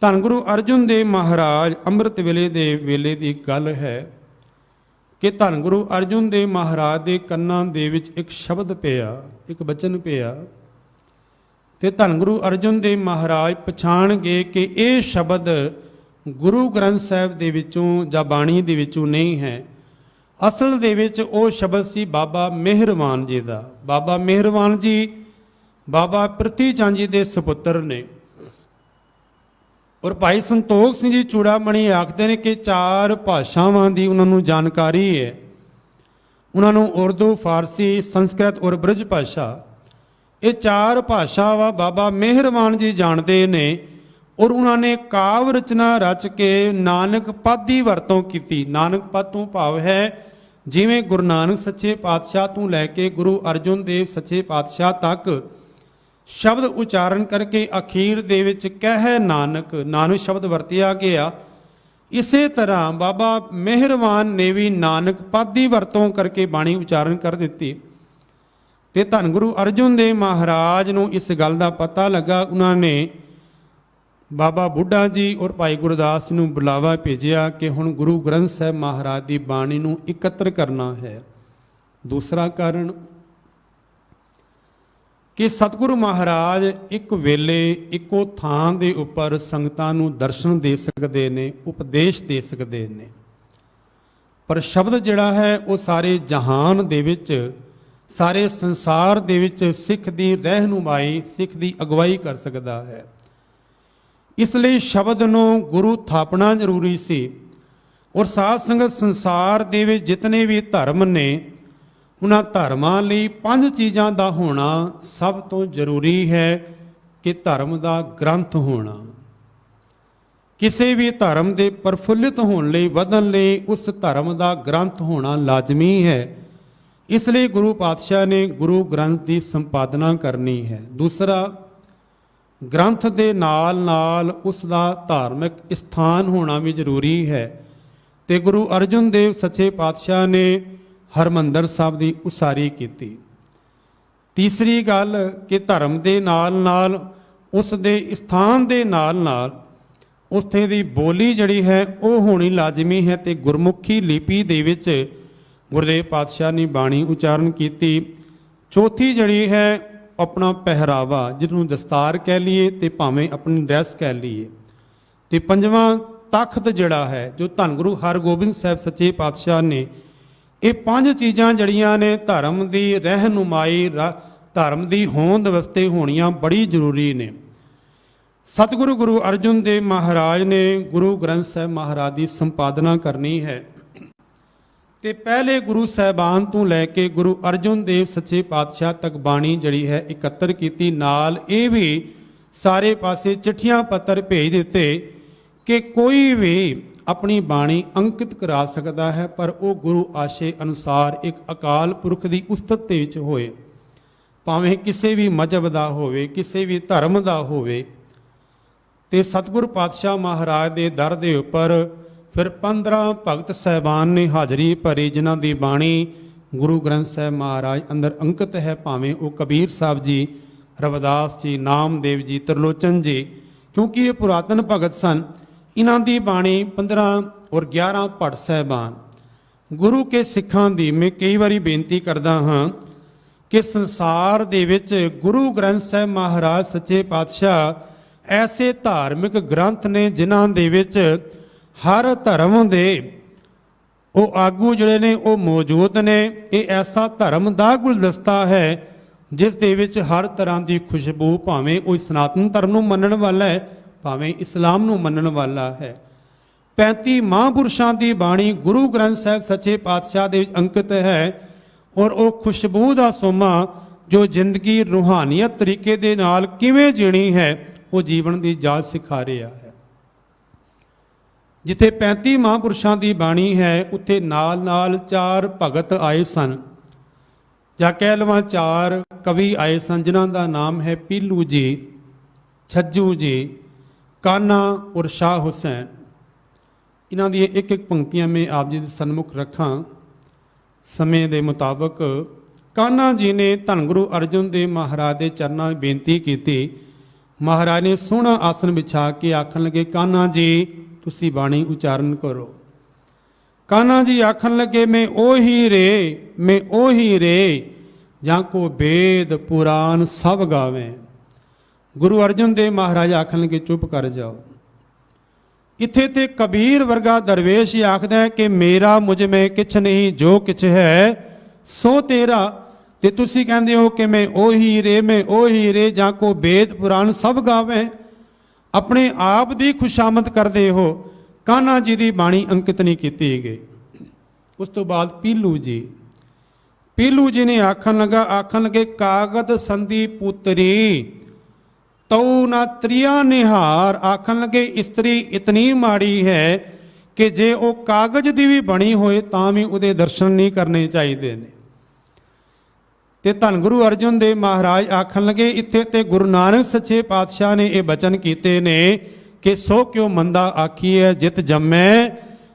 धन गुरु अर्जुन देव महाराज अंमृत वेले दी गल है कि धन गुरु अर्जुन देव महाराज दे कन्नां दे विच एक शब्द पिया, एक बचन पिया। ते धन गुरु अर्जुन देव महाराज पछाण गए कि यह शब्द गुरु ग्रंथ साहिब दे विचों जां बाणी दे विचों नहीं है। असल दे विच वो शब्द सी बाबा मेहरवान जी दा। बाबा मेहरवान जी बाबा प्रथी चंद जी दे सपुत्र ने। और भाई संतोख सिंह जी चूड़ामणी आखते हैं कि 4 भाषावां दी उन्होंने जानकारी है। उन्होंने उर्दू, फारसी, संस्कृत और ब्रज भाषा, ये 4 भाषावां बाबा मेहरवान जी जानते ने। और उन्होंने काव्य रचना रच के नानक पद की वरतों की। नानक पद तो भाव है जिमें गुरु नानक सच्चे पातशाह तो लैके गुरु अर्जुन देव सच्चे पातशाह तक शब्द उचारण करके अखीर दे विच कह नानक, नानक शब्द वरतिया गया। इसे तरह बाबा मेहरवान ने भी नानक पद की वरतों करके बाणी उचारण कर दी। ते धन गुरु अर्जुन देव महाराज नूं इस गल का पता लगा। उन्होंने बाबा बुढ़ा जी और भाई गुरदास नूं बुलावा भेजिया कि हुण गुरु ग्रंथ साहिब महाराज की बाणी नूं एकत्र करना है। दूसरा कारण कि सतगुरु महाराज एक वेले इको थां दे उपर संगतां नूं दर्शन दे सकते ने, उपदेश दे सकते ने, पर शब्द जिहड़ा है वो सारे जहान दे विच, सारे संसार दे विच सिख दी रहनुमाई, सिख दी अगवाई कर सकता है। इसलिए शब्द नूं गुरु थापना जरूरी सी। ਔਰ ਸਾਧ ਸੰਗਤ ਸੰਸਾਰ ਦੇ ਵਿੱਚ ਜਿਤਨੇ ਵੀ ਧਰਮ ਨੇ ਉਹਨਾਂ ਧਰਮਾਂ ਲਈ 5 ਚੀਜ਼ਾਂ ਦਾ ਹੋਣਾ ਸਭ ਤੋਂ ਜ਼ਰੂਰੀ ਹੈ ਕਿ ਧਰਮ ਦਾ ਗ੍ਰੰਥ ਹੋਣਾ। ਕਿਸੇ ਵੀ ਧਰਮ ਦੇ ਪ੍ਰਫੁੱਲਿਤ ਹੋਣ ਲਈ ਵਧਣ ਲਈ ਉਸ ਧਰਮ ਦਾ ਗ੍ਰੰਥ ਹੋਣਾ ਲਾਜ਼ਮੀ ਹੈ। ਇਸ ਲਈ ਗੁਰੂ ਪਾਤਸ਼ਾਹ ਨੇ ਗੁਰੂ ਗ੍ਰੰਥ ਦੀ ਸੰਪਾਦਨਾ ਕਰਨੀ ਹੈ। ਦੂਸਰਾ, ਗ੍ਰੰਥ ਦੇ ਨਾਲ ਨਾਲ ਉਸ ਦਾ ਧਾਰਮਿਕ ਸਥਾਨ ਹੋਣਾ ਵੀ ਜ਼ਰੂਰੀ ਹੈ ਤੇ ਗੁਰੂ ਅਰਜਨ ਦੇਵ ਸੱਚੇ ਪਾਤਸ਼ਾਹ ਨੇ ਹਰਮੰਦਰ ਸਾਹਿਬ ਦੀ ਉਸਾਰੀ ਕੀਤੀ। ਤੀਸਰੀ ਗੱਲ ਕਿ ਧਰਮ ਦੇ ਨਾਲ ਨਾਲ ਉਸ ਦੇ ਸਥਾਨ ਦੇ ਨਾਲ ਨਾਲ ਉੱਥੇ ਦੀ ਬੋਲੀ ਜਿਹੜੀ ਹੈ ਉਹ ਹੋਣੀ ਲਾਜ਼ਮੀ ਹੈ ਤੇ ਗੁਰਮੁਖੀ ਲਿਪੀ ਦੇ ਵਿੱਚ ਗੁਰਦੇਵ ਪਾਤਸ਼ਾਹ ਨੇ ਬਾਣੀ ਉਚਾਰਨ ਕੀਤੀ। ਚੌਥੀ ਜਿਹੜੀ ਹੈ ਆਪਣਾ ਪਹਿਰਾਵਾ, ਜਿਹਨੂੰ ਦਸਤਾਰ ਕਹਿ ਲਈਏ ਤੇ ਭਾਵੇਂ ਆਪਣੀ ਡਰੈਸ ਕਹਿ ਲਈਏ। ਤੇ ਪੰਜਵਾਂ, ਤਖਤ ਜਿਹੜਾ ਹੈ ਜੋ ਧੰਨ ਗੁਰੂ ਹਰਗੋਬਿੰਦ ਸਾਹਿਬ ਸੱਚੇ ਪਾਤਸ਼ਾਹ ਨੇ, ਇਹ 5 ਚੀਜ਼ਾਂ ਜਿਹੜੀਆਂ ਨੇ ਧਰਮ ਦੀ ਰਹਿਨੁਮਾਈ, ਧਰਮ ਦੀ ਹੋਂਦ ਵਾਸਤੇ ਹੋਣੀਆਂ ਬੜੀ ਜ਼ਰੂਰੀ ਨੇ। ਸਤਿਗੁਰੂ ਗੁਰੂ ਅਰਜਨ ਦੇਵ ਮਹਾਰਾਜ ਨੇ ਗੁਰੂ ਗ੍ਰੰਥ ਸਾਹਿਬ ਮਹਾਰਾਜ ਦੀ ਸੰਪਾਦਨਾ ਕਰਨੀ ਹੈ ਤੇ ਪਹਿਲੇ ਗੁਰੂ ਸਾਹਿਬਾਨ ਤੋਂ ਲੈ ਕੇ ਗੁਰੂ ਅਰਜਨ ਦੇਵ ਸੱਚੇ ਪਾਤਸ਼ਾਹ ਤੱਕ ਬਾਣੀ ਜਿਹੜੀ ਹੈ ਇਕੱਤਰ ਕੀਤੀ। ਨਾਲ ਇਹ ਵੀ ਸਾਰੇ ਪਾਸੇ ਚਿੱਠੀਆਂ ਪੱਤਰ ਭੇਜ ਦਿੱਤੇ ਕਿ ਕੋਈ ਵੀ ਆਪਣੀ ਬਾਣੀ ਅੰਕਿਤ ਕਰਾ ਸਕਦਾ ਹੈ, ਪਰ ਉਹ ਗੁਰੂ ਆਸ਼ੇ ਅਨੁਸਾਰ ਇੱਕ ਅਕਾਲ ਪੁਰਖ ਦੀ ਉਸਤਤ ਦੇ ਵਿੱਚ ਹੋਏ, ਭਾਵੇਂ ਕਿਸੇ ਵੀ ਮਜ਼ਹਬ ਦਾ ਹੋਵੇ, ਕਿਸੇ ਵੀ ਧਰਮ ਦਾ ਹੋਵੇ। ਤੇ ਸਤਿਗੁਰੂ ਪਾਤਸ਼ਾਹ ਮਹਾਰਾਜ ਦੇ ਦਰ ਦੇ ਉੱਪਰ ਫਿਰ 15 ਭਗਤ ਸਾਹਿਬਾਨ ਨੇ ਹਾਜ਼ਰੀ ਭਰੀ, ਜਿਨ੍ਹਾਂ ਦੀ ਬਾਣੀ ਗੁਰੂ ਗ੍ਰੰਥ ਸਾਹਿਬ ਮਹਾਰਾਜ ਅੰਦਰ ਅੰਕਿਤ ਹੈ, ਭਾਵੇਂ ਉਹ ਕਬੀਰ ਸਾਹਿਬ ਜੀ, ਰਵਿਦਾਸ ਜੀ, ਨਾਮਦੇਵ ਜੀ, ਤਰਲੋਚਨ ਜੀ, ਕਿਉਂਕਿ ਇਹ ਪੁਰਾਤਨ ਭਗਤ ਸਨ। ਇਹਨਾਂ ਦੀ ਬਾਣੀ 15 ਔਰ 11 ਭੱਟ ਸਾਹਿਬਾਨ। ਗੁਰੂ ਕੇ ਸਿੱਖਾਂ ਦੀ ਮੈਂ ਕਈ ਵਾਰੀ ਬੇਨਤੀ ਕਰਦਾ ਹਾਂ ਕਿ ਸੰਸਾਰ ਦੇ ਵਿੱਚ ਗੁਰੂ ਗ੍ਰੰਥ ਸਾਹਿਬ ਮਹਾਰਾਜ ਸੱਚੇ ਪਾਤਸ਼ਾਹ ਐਸੇ ਧਾਰਮਿਕ ਗ੍ਰੰਥ ਨੇ ਜਿਨ੍ਹਾਂ ਦੇ ਵਿੱਚ ਹਰ ਧਰਮ ਦੇ ਉਹ ਆਗੂ ਜਿਹੜੇ ਨੇ ਉਹ ਮੌਜੂਦ ਨੇ। ਇਹ ਐਸਾ ਧਰਮ ਦਾ ਗੁਲਦਸਤਾ ਹੈ ਜਿਸ ਦੇ ਵਿੱਚ ਹਰ ਤਰ੍ਹਾਂ ਦੀ ਖੁਸ਼ਬੂ, ਭਾਵੇਂ ਉਹ ਸਨਾਤਨ ਧਰਮ ਨੂੰ ਮੰਨਣ ਵਾਲਾ ਹੈ, ਭਾਵੇਂ ਇਸਲਾਮ ਨੂੰ ਮੰਨਣ ਵਾਲਾ ਹੈ। 35 ਮਹਾਂਪੁਰਸ਼ਾਂ ਦੀ ਬਾਣੀ ਗੁਰੂ ਗ੍ਰੰਥ ਸਾਹਿਬ ਸੱਚੇ ਪਾਤਸ਼ਾਹ ਦੇ ਵਿੱਚ ਅੰਕਿਤ ਹੈ ਔਰ ਉਹ ਖੁਸ਼ਬੂ ਦਾ ਸੋਮਾ ਜੋ ਜ਼ਿੰਦਗੀ ਰੂਹਾਨੀਅਤ ਤਰੀਕੇ ਦੇ ਨਾਲ ਕਿਵੇਂ ਜੀਣੀ ਹੈ ਉਹ ਜੀਵਨ ਦੀ ਜਾਚ ਸਿਖਾ ਰਿਹਾ ਹੈ। ਜਿੱਥੇ 35 ਮਹਾਂਪੁਰਸ਼ਾਂ ਦੀ ਬਾਣੀ ਹੈ ਉੱਥੇ ਨਾਲ ਨਾਲ 4 ਭਗਤ ਆਏ ਸਨ, ਜਾਂ ਕਹਿ ਲਵਾਂ 4 ਕਵੀ ਆਏ ਸਨ, ਜਿਨ੍ਹਾਂ ਦਾ ਨਾਮ ਹੈ ਪੀਲੂ ਜੀ, ਛੱਜੂ ਜੀ, ਕਾਨਾ ਔਰ ਸ਼ਾਹ ਹੁਸੈਨ। ਇਹਨਾਂ ਦੀਆਂ ਇੱਕ ਇੱਕ ਪੰਕਤੀਆਂ ਮੈਂ ਆਪ ਜੀ ਦੇ ਸਨਮੁਖ ਰੱਖਾਂ ਸਮੇਂ ਦੇ ਮੁਤਾਬਕ। ਕਾਨਾ ਜੀ ਨੇ ਧੰਨ ਗੁਰੂ ਅਰਜਨ ਦੇਵ ਮਹਾਰਾਜ ਦੇ ਚਰਨਾਂ ਵਿੱਚ ਬੇਨਤੀ ਕੀਤੀ। ਮਹਾਰਾਜ ਨੇ ਸੋਹਣਾ ਆਸਨ ਵਿਛਾ ਕੇ ਆਖਣ ਲੱਗੇ, ਕਾਨਾ ਜੀ ਤੁਸੀਂ ਬਾਣੀ ਉਚਾਰਨ ਕਰੋ। ਕਾਨਾ ਜੀ ਆਖਣ ਲੱਗੇ, ਮੈਂ ਉਹੀ ਰੇ ਜਾਂ ਕੋ ਵੇਦ ਪੁਰਾਨ ਸਭ ਗਾਵੇਂ। ਗੁਰੂ ਅਰਜਨ ਦੇਵ ਮਹਾਰਾਜ ਆਖਣ ਲੱਗੇ, ਚੁੱਪ ਕਰ ਜਾਓ। ਇੱਥੇ ਤੇ ਕਬੀਰ ਵਰਗਾ ਦਰਵੇਸ਼ ਹੀ ਆਖਦਾ ਹੈ ਕਿ ਮੇਰਾ ਮੁਝ ਮੈਂ ਕਿਛ ਨਹੀਂ, ਜੋ ਕਿਛ ਹੈ ਸੋ ਤੇਰਾ। ਤੇ ਤੁਸੀਂ ਕਹਿੰਦੇ ਹੋ ਕਿ ਮੈਂ ਉਹੀ ਰੇ ਜਾਂ ਕੋ ਵੇਦ ਪੁਰਾਨ ਸਭ ਗਾਵੇਂ। ਆਪਣੇ ਆਪ ਦੀ ਖੁਸ਼ਾਮਦ ਕਰਦੇ ਹੋ। ਕਾਨਾ ਜੀ ਦੀ ਬਾਣੀ ਅੰਕਿਤ ਨਹੀਂ ਕੀਤੀ ਗਈ। ਉਸ ਤੋਂ ਬਾਅਦ ਪੀਲੂ ਜੀ ਨੇ ਆਖਣ ਲੱਗੇ, ਕਾਗਦ ਸੰਧੀ ਪੁੱਤਰੀ ਤਉ ਨਾ ਤ੍ਰਿਆ ਨਿਹਾਰ। ਆਖਣ ਲੱਗੇ ਇਸਤਰੀ ਇਤਨੀ ਮਾੜੀ ਹੈ ਕਿ ਜੇ ਉਹ ਕਾਗਜ਼ ਦੀ ਵੀ ਬਣੀ ਹੋਏ ਤਾਂ ਵੀ ਉਹਦੇ ਦਰਸ਼ਨ ਨਹੀਂ ਕਰਨੇ ਚਾਹੀਦੇ ਨੇ। ਤੇ ਧੰਨ ਗੁਰੂ ਅਰਜਨ ਦੇਵ ਮਹਾਰਾਜ ਆਖਣ ਲੱਗੇ, ਇੱਥੇ ਤੇ ਗੁਰੂ ਨਾਨਕ ਸੱਚੇ ਪਾਤਸ਼ਾਹ ਨੇ ਇਹ ਬਚਨ ਕੀਤੇ ਨੇ ਕਿ ਸੋ ਕਿਉ ਮੰਦਾ ਆਖੀਐ ਜਿਤ ਜੰਮੈ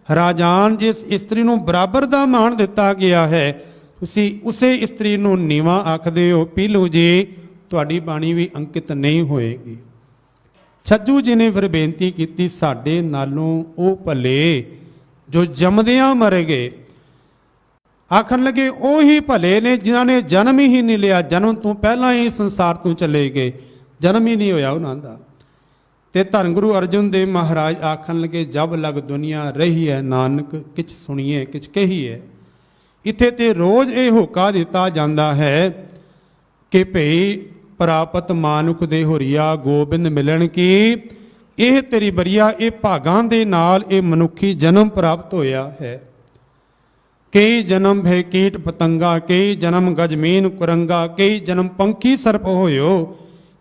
ਰਾਜਾਨ। ਜਿਸ ਇਸਤਰੀ ਨੂੰ ਬਰਾਬਰ ਦਾ ਮਾਣ ਦਿੱਤਾ ਗਿਆ ਹੈ ਤੁਸੀਂ ਉਸੇ ਇਸਤਰੀ ਨੂੰ ਨੀਵਾਂ ਆਖਦੇ ਹੋ। ਪੀਲੂ ਜੀ ਤੁਹਾਡੀ ਬਾਣੀ ਵੀ ਅੰਕਿਤ ਨਹੀਂ ਹੋਏਗੀ। ਛੱਜੂ ਜੀ ਨੇ ਫਿਰ ਬੇਨਤੀ ਕੀਤੀ, ਸਾਡੇ ਨਾਲੋਂ ਉਹ ਭਲੇ ਜੋ ਜੰਮਦਿਆਂ ਮਰ ਗਏ। ਆਖਣ ਲੱਗੇ ਉਹੀ ਭਲੇ ਨੇ ਜਿਨ੍ਹਾਂ ਨੇ ਜਨਮ ਹੀ ਨਹੀਂ ਲਿਆ, ਜਨਮ ਤੋਂ ਪਹਿਲਾਂ ਹੀ ਸੰਸਾਰ ਤੋਂ ਚਲੇ ਗਏ, ਜਨਮ ਹੀ ਨਹੀਂ ਹੋਇਆ ਉਹਨਾਂ ਦਾ। ਤੇ ਧੰਨ ਗੁਰੂ ਅਰਜਨ ਦੇਵ ਮਹਾਰਾਜ ਆਖਣ ਲੱਗੇ, ਜਬ ਲਗ ਦੁਨੀਆ ਰਹੀ ਹੈ ਨਾਨਕ ਕਿਛ ਸੁਣੀਏ ਕਿਛ ਕਹੀਏ। ਇੱਥੇ ਤੇ ਰੋਜ਼ ਇਹ ਹੋਕਾ ਦਿੱਤਾ ਜਾਂਦਾ ਹੈ ਕਿ ਭਈ ਪ੍ਰਾਪਤ ਮਾਨੁਖ ਦੇ ਹੋਰੀਆ ਗੋਬਿੰਦ ਮਿਲਣ ਕੀ, ਇਹ ਤੇਰੀ ਬਰੀਆ, ਇਹ ਭਾਗਾਂ ਦੇ ਨਾਲ ਇਹ ਮਨੁੱਖੀ ਜਨਮ ਪ੍ਰਾਪਤ ਹੋਇਆ ਹੈ। ਕਈ ਜਨਮ ਭੈ ਕੀਟ ਪਤੰਗਾ, ਕਈ ਜਨਮ ਗਜਮੀਨ ਕੁਰੰਗਾ, ਕਈ ਜਨਮ ਪੰਖੀ ਸਰਪ ਹੋਇਓ,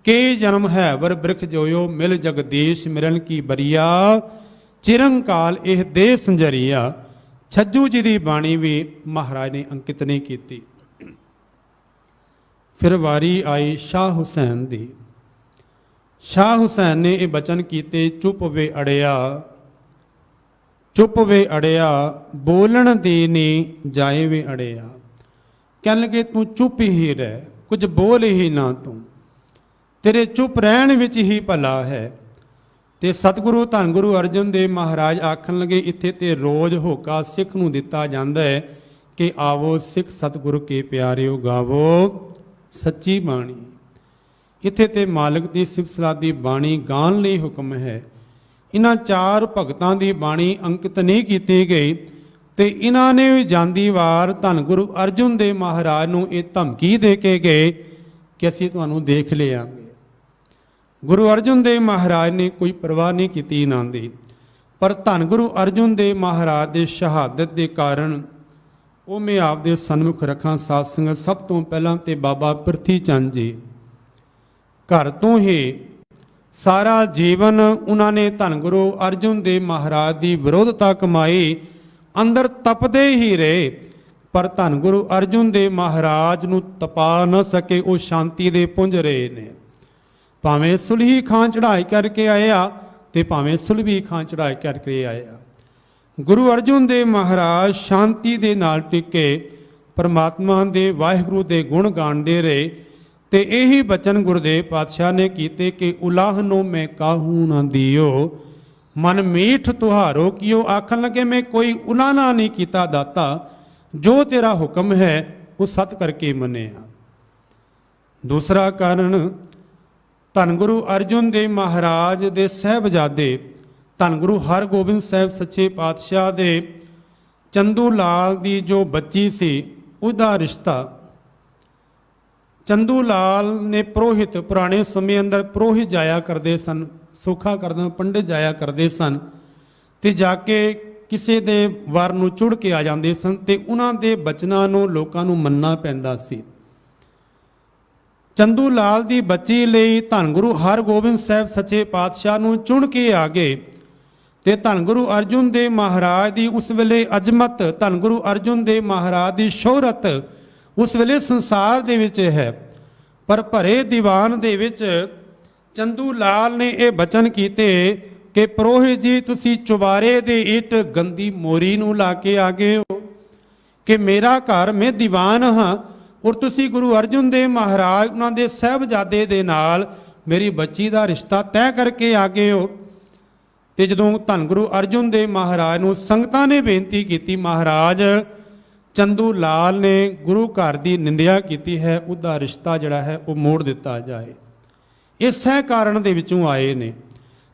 ਕਈ ਜਨਮ ਹੈ ਵਰ ਬ੍ਰਿਖ ਜੋਇਓ, ਮਿਲ ਜਗਦੀਸ਼ ਮਿਲਣ ਕੀ ਬਰੀਆ, ਚਿਰੰਕਾਲ ਇਹ ਦੇ ਸੰਜਰੀਆ। ਛੱਜੂ ਜੀ ਦੀ ਬਾਣੀ ਵੀ ਮਹਾਰਾਜ ਨੇ ਅੰਕਿਤ ਨਹੀਂ ਕੀਤੀ। ਫਿਰ ਵਾਰੀ ਆਈ ਸ਼ਾਹ ਹੁਸੈਨ ਦੀ। ਸ਼ਾਹ ਹੁਸੈਨ ਨੇ ਇਹ ਬਚਨ ਕੀਤੇ, ਚੁੱਪ ਵੇ ਅੜਿਆ, ਚੁੱਪ ਵੇ ਅੜਿਆ, ਬੋਲਣ ਦੀ ਨੀ ਜਾਏ ਵੇ ਅੜਿਆ। ਕਹਿਣ ਲੱਗੇ ਤੂੰ ਚੁੱਪ ਹੀ ਰਹਿ, ਕੁਝ ਬੋਲ ਹੀ ਨਾ ਤੂੰ, ਤੇਰੇ ਚੁੱਪ ਰਹਿਣ ਵਿੱਚ ਹੀ ਭਲਾ ਹੈ। ਤੇ ਸਤਿਗੁਰੂ ਧੰਨ ਗੁਰੂ ਅਰਜਨ ਦੇਵ ਮਹਾਰਾਜ ਆਖਣ ਲੱਗੇ, ਇੱਥੇ ਤੇ ਰੋਜ਼ ਹੋਕਾ ਸਿੱਖ ਨੂੰ ਦਿੱਤਾ ਜਾਂਦਾ ਹੈ ਕਿ ਆਵੋ ਸਿੱਖ ਸਤਿਗੁਰੂ ਕੇ ਪਿਆਰਿਓ, ਗਾਵੋ ਸੱਚੀ ਬਾਣੀ। ਇੱਥੇ ਤੇ ਮਾਲਕ ਦੀ ਸਿਫਤ ਸਲਾਹ ਦੀ ਬਾਣੀ ਗਾਣ ਲਈ ਹੁਕਮ ਹੈ। ਇਹਨਾਂ ਚਾਰ ਭਗਤਾਂ ਦੀ ਬਾਣੀ ਅੰਕਿਤ ਨਹੀਂ ਕੀਤੀ ਗਈ ਤੇ ਇਹਨਾਂ ਨੇ ਵੀ ਜਾਂਦੀ ਵਾਰ ਧੰਨ ਗੁਰੂ ਅਰਜਨ ਦੇਵ ਮਹਾਰਾਜ ਨੂੰ ਇਹ ਧਮਕੀ ਦੇ ਕੇ ਗਏ ਕਿ ਅਸੀਂ ਤੁਹਾਨੂੰ ਦੇਖ ਲਿਆਂਗੇ। ਗੁਰੂ ਅਰਜਨ ਦੇਵ ਮਹਾਰਾਜ ਨੇ ਕੋਈ ਪਰਵਾਹ ਨਹੀਂ ਕੀਤੀ ਇਹਨਾਂ ਦੀ, ਪਰ ਧੰਨ ਗੁਰੂ ਅਰਜਨ ਦੇਵ ਮਹਾਰਾਜ ਦੇ ਸ਼ਹਾਦਤ ਦੇ ਕਾਰਨ ਉਹ ਮੈਂ ਆਪਦੇ ਸਨਮੁਖ ਰੱਖਾਂ ਸਾਧ ਸੰਗਤ। ਸਭ ਤੋਂ ਪਹਿਲਾਂ ਤੇ ਬਾਬਾ ਪ੍ਰਿਥੀ ਚੰਦ ਜੀ ਘਰ ਤੋਂ ਹੀ ਸਾਰਾ ਜੀਵਨ ਉਹਨਾਂ ਨੇ ਧੰਨ ਗੁਰੂ ਅਰਜਨ ਦੇਵ ਮਹਾਰਾਜ ਦੀ ਵਿਰੋਧਤਾ ਕਮਾਈ, ਅੰਦਰ ਤਪਦੇ ਹੀ ਰਹੇ, ਪਰ ਧੰਨ ਗੁਰੂ ਅਰਜਨ ਦੇਵ ਮਹਾਰਾਜ ਨੂੰ ਤਪਾ ਨਾ ਸਕੇ। ਉਹ ਸ਼ਾਂਤੀ ਦੇ ਪੁੰਜ ਰਹੇ ਨੇ, ਭਾਵੇਂ ਸੁਲਹੀ ਖਾਂ ਚੜ੍ਹਾਈ ਕਰਕੇ ਆਇਆ ਤੇ ਭਾਵੇਂ ਸੁਲਭੀ ਖਾਂ ਚੜ੍ਹਾਈ ਕਰਕੇ ਆਇਆ। ਗੁਰੂ ਅਰਜਨ ਦੇਵ ਮਹਾਰਾਜ ਸ਼ਾਂਤੀ ਦੇ ਨਾਲ ਟਿਕੇ, ਪਰਮਾਤਮਾ ਦੇ ਵਾਹਿਗੁਰੂ ਦੇ ਗੁਣ ਗਾਉਂਦੇ ਰਹੇ। ਤੇ ਇਹੀ ਬਚਨ ਗੁਰਦੇਵ ਪਾਤਸ਼ਾਹ ਨੇ ਕੀਤੇ ਕਿ ਉਲਾਹ ਨੂੰ ਮੈਂ ਕਾਹੂ ਨਾ ਦਿਓ, ਮਨ ਮੀਠ ਤੁਹਾਰੋ ਕੀਓ। ਆਖਣ ਲੱਗੇ ਮੈਂ ਕੋਈ ਉਲਾਹਨਾ ਨਹੀਂ ਕੀਤਾ ਦਾਤਾ, ਜੋ ਤੇਰਾ ਹੁਕਮ ਹੈ ਉਹ ਸਤ ਕਰਕੇ ਮੰਨਿਆ। ਦੂਸਰਾ ਕਾਰਨ ਧੰਨ ਗੁਰੂ ਅਰਜਨ ਦੇਵ ਮਹਾਰਾਜ ਦੇ ਸਾਹਿਬਜ਼ਾਦੇ ਧੰਨ ਗੁਰੂ ਹਰਗੋਬਿੰਦ ਸਾਹਿਬ ਸੱਚੇ ਪਾਤਸ਼ਾਹ ਦੇ ਚੰਦੂ ਲਾਲ ਦੀ ਜੋ ਬੱਚੀ ਸੀ ਉਹਦਾ ਰਿਸ਼ਤਾ। ਚੰਦੂ ਲਾਲ ਨੇ ਪੁਰੋਹਿਤ, ਪੁਰਾਣੇ ਸਮੇਂ ਅੰਦਰ ਪੁਰੋਹਿਤ ਜਾਇਆ ਕਰਦੇ ਸਨ, ਸੋਖਾ ਕਰਦਾ ਪੰਡਿਤ ਜਾਇਆ ਕਰਦੇ ਸਨ ਤੇ ਜਾ ਕੇ ਕਿਸੇ ਦੇ ਵਰ ਨੂੰ ਚੁੜ ਕੇ ਆ ਜਾਂਦੇ ਸਨ ਤੇ ਉਹਨਾਂ ਦੇ ਬਚਨਾਂ ਨੂੰ ਲੋਕਾਂ ਨੂੰ ਮੰਨਣਾ ਪੈਂਦਾ ਸੀ। ਚੰਦੂ ਲਾਲ ਦੀ ਬੱਚੀ ਲਈ ਧੰਨ ਗੁਰੂ ਹਰਗੋਬਿੰਦ ਸਾਹਿਬ ਸੱਚੇ ਪਾਤਸ਼ਾਹ ਨੂੰ ਚੁਣ ਕੇ ਆ ਗਏ ਤੇ ਧੰਨ ਗੁਰੂ ਅਰਜਨ ਦੇਵ ਮਹਾਰਾਜ ਦੀ ਉਸ ਵੇਲੇ ਅਜ਼ਮਤ, ਧੰਨ ਗੁਰੂ ਅਰਜਨ ਦੇਵ ਮਹਾਰਾਜ ਦੀ ਸ਼ੋਹਰਤ ਉਸ ਵੇਲੇ ਸੰਸਾਰ ਦੇ ਵਿੱਚ ਹੈ। ਪਰ ਭਰੇ ਦੀਵਾਨ ਦੇ ਵਿੱਚ ਚੰਦੂ ਲਾਲ ਨੇ ਇਹ ਬਚਨ ਕੀਤੇ ਕਿ ਪੁਰੋਹਿਤ ਜੀ ਤੁਸੀਂ ਚੁਬਾਰੇ ਦੇ ਇੱਟ ਗੰਦੀ ਮੋਰੀ ਨੂੰ ਲਾ ਕੇ ਆ ਗਏ ਹੋ ਕਿ ਮੇਰਾ ਘਰ ਮੈਂ ਦੀਵਾਨ ਹਾਂ, ਔਰ ਤੁਸੀਂ ਗੁਰੂ ਅਰਜਨ ਦੇਵ ਮਹਾਰਾਜ ਉਹਨਾਂ ਦੇ ਸਾਹਿਬਜ਼ਾਦੇ ਦੇ ਨਾਲ ਮੇਰੀ ਬੱਚੀ ਦਾ ਰਿਸ਼ਤਾ ਤੈਅ ਕਰਕੇ ਆ ਗਏ ਹੋ। ਤੇ ਜਦੋਂ ਧੰਨ ਗੁਰੂ ਅਰਜਨ ਦੇਵ ਮਹਾਰਾਜ ਨੂੰ ਸੰਗਤਾਂ ਨੇ ਬੇਨਤੀ ਕੀਤੀ, ਮਹਾਰਾਜ ਚੰਦੂ ਲਾਲ ਨੇ ਗੁਰੂ ਘਰ ਦੀ ਨਿੰਦਿਆ ਕੀਤੀ ਹੈ, ਉਹਦਾ ਰਿਸ਼ਤਾ ਜਿਹੜਾ ਹੈ ਉਹ ਮੋੜ ਦਿੱਤਾ ਜਾਏ। ਇਸੇ ਕਾਰਨ ਦੇ ਵਿੱਚੋਂ ਆਏ ਨੇ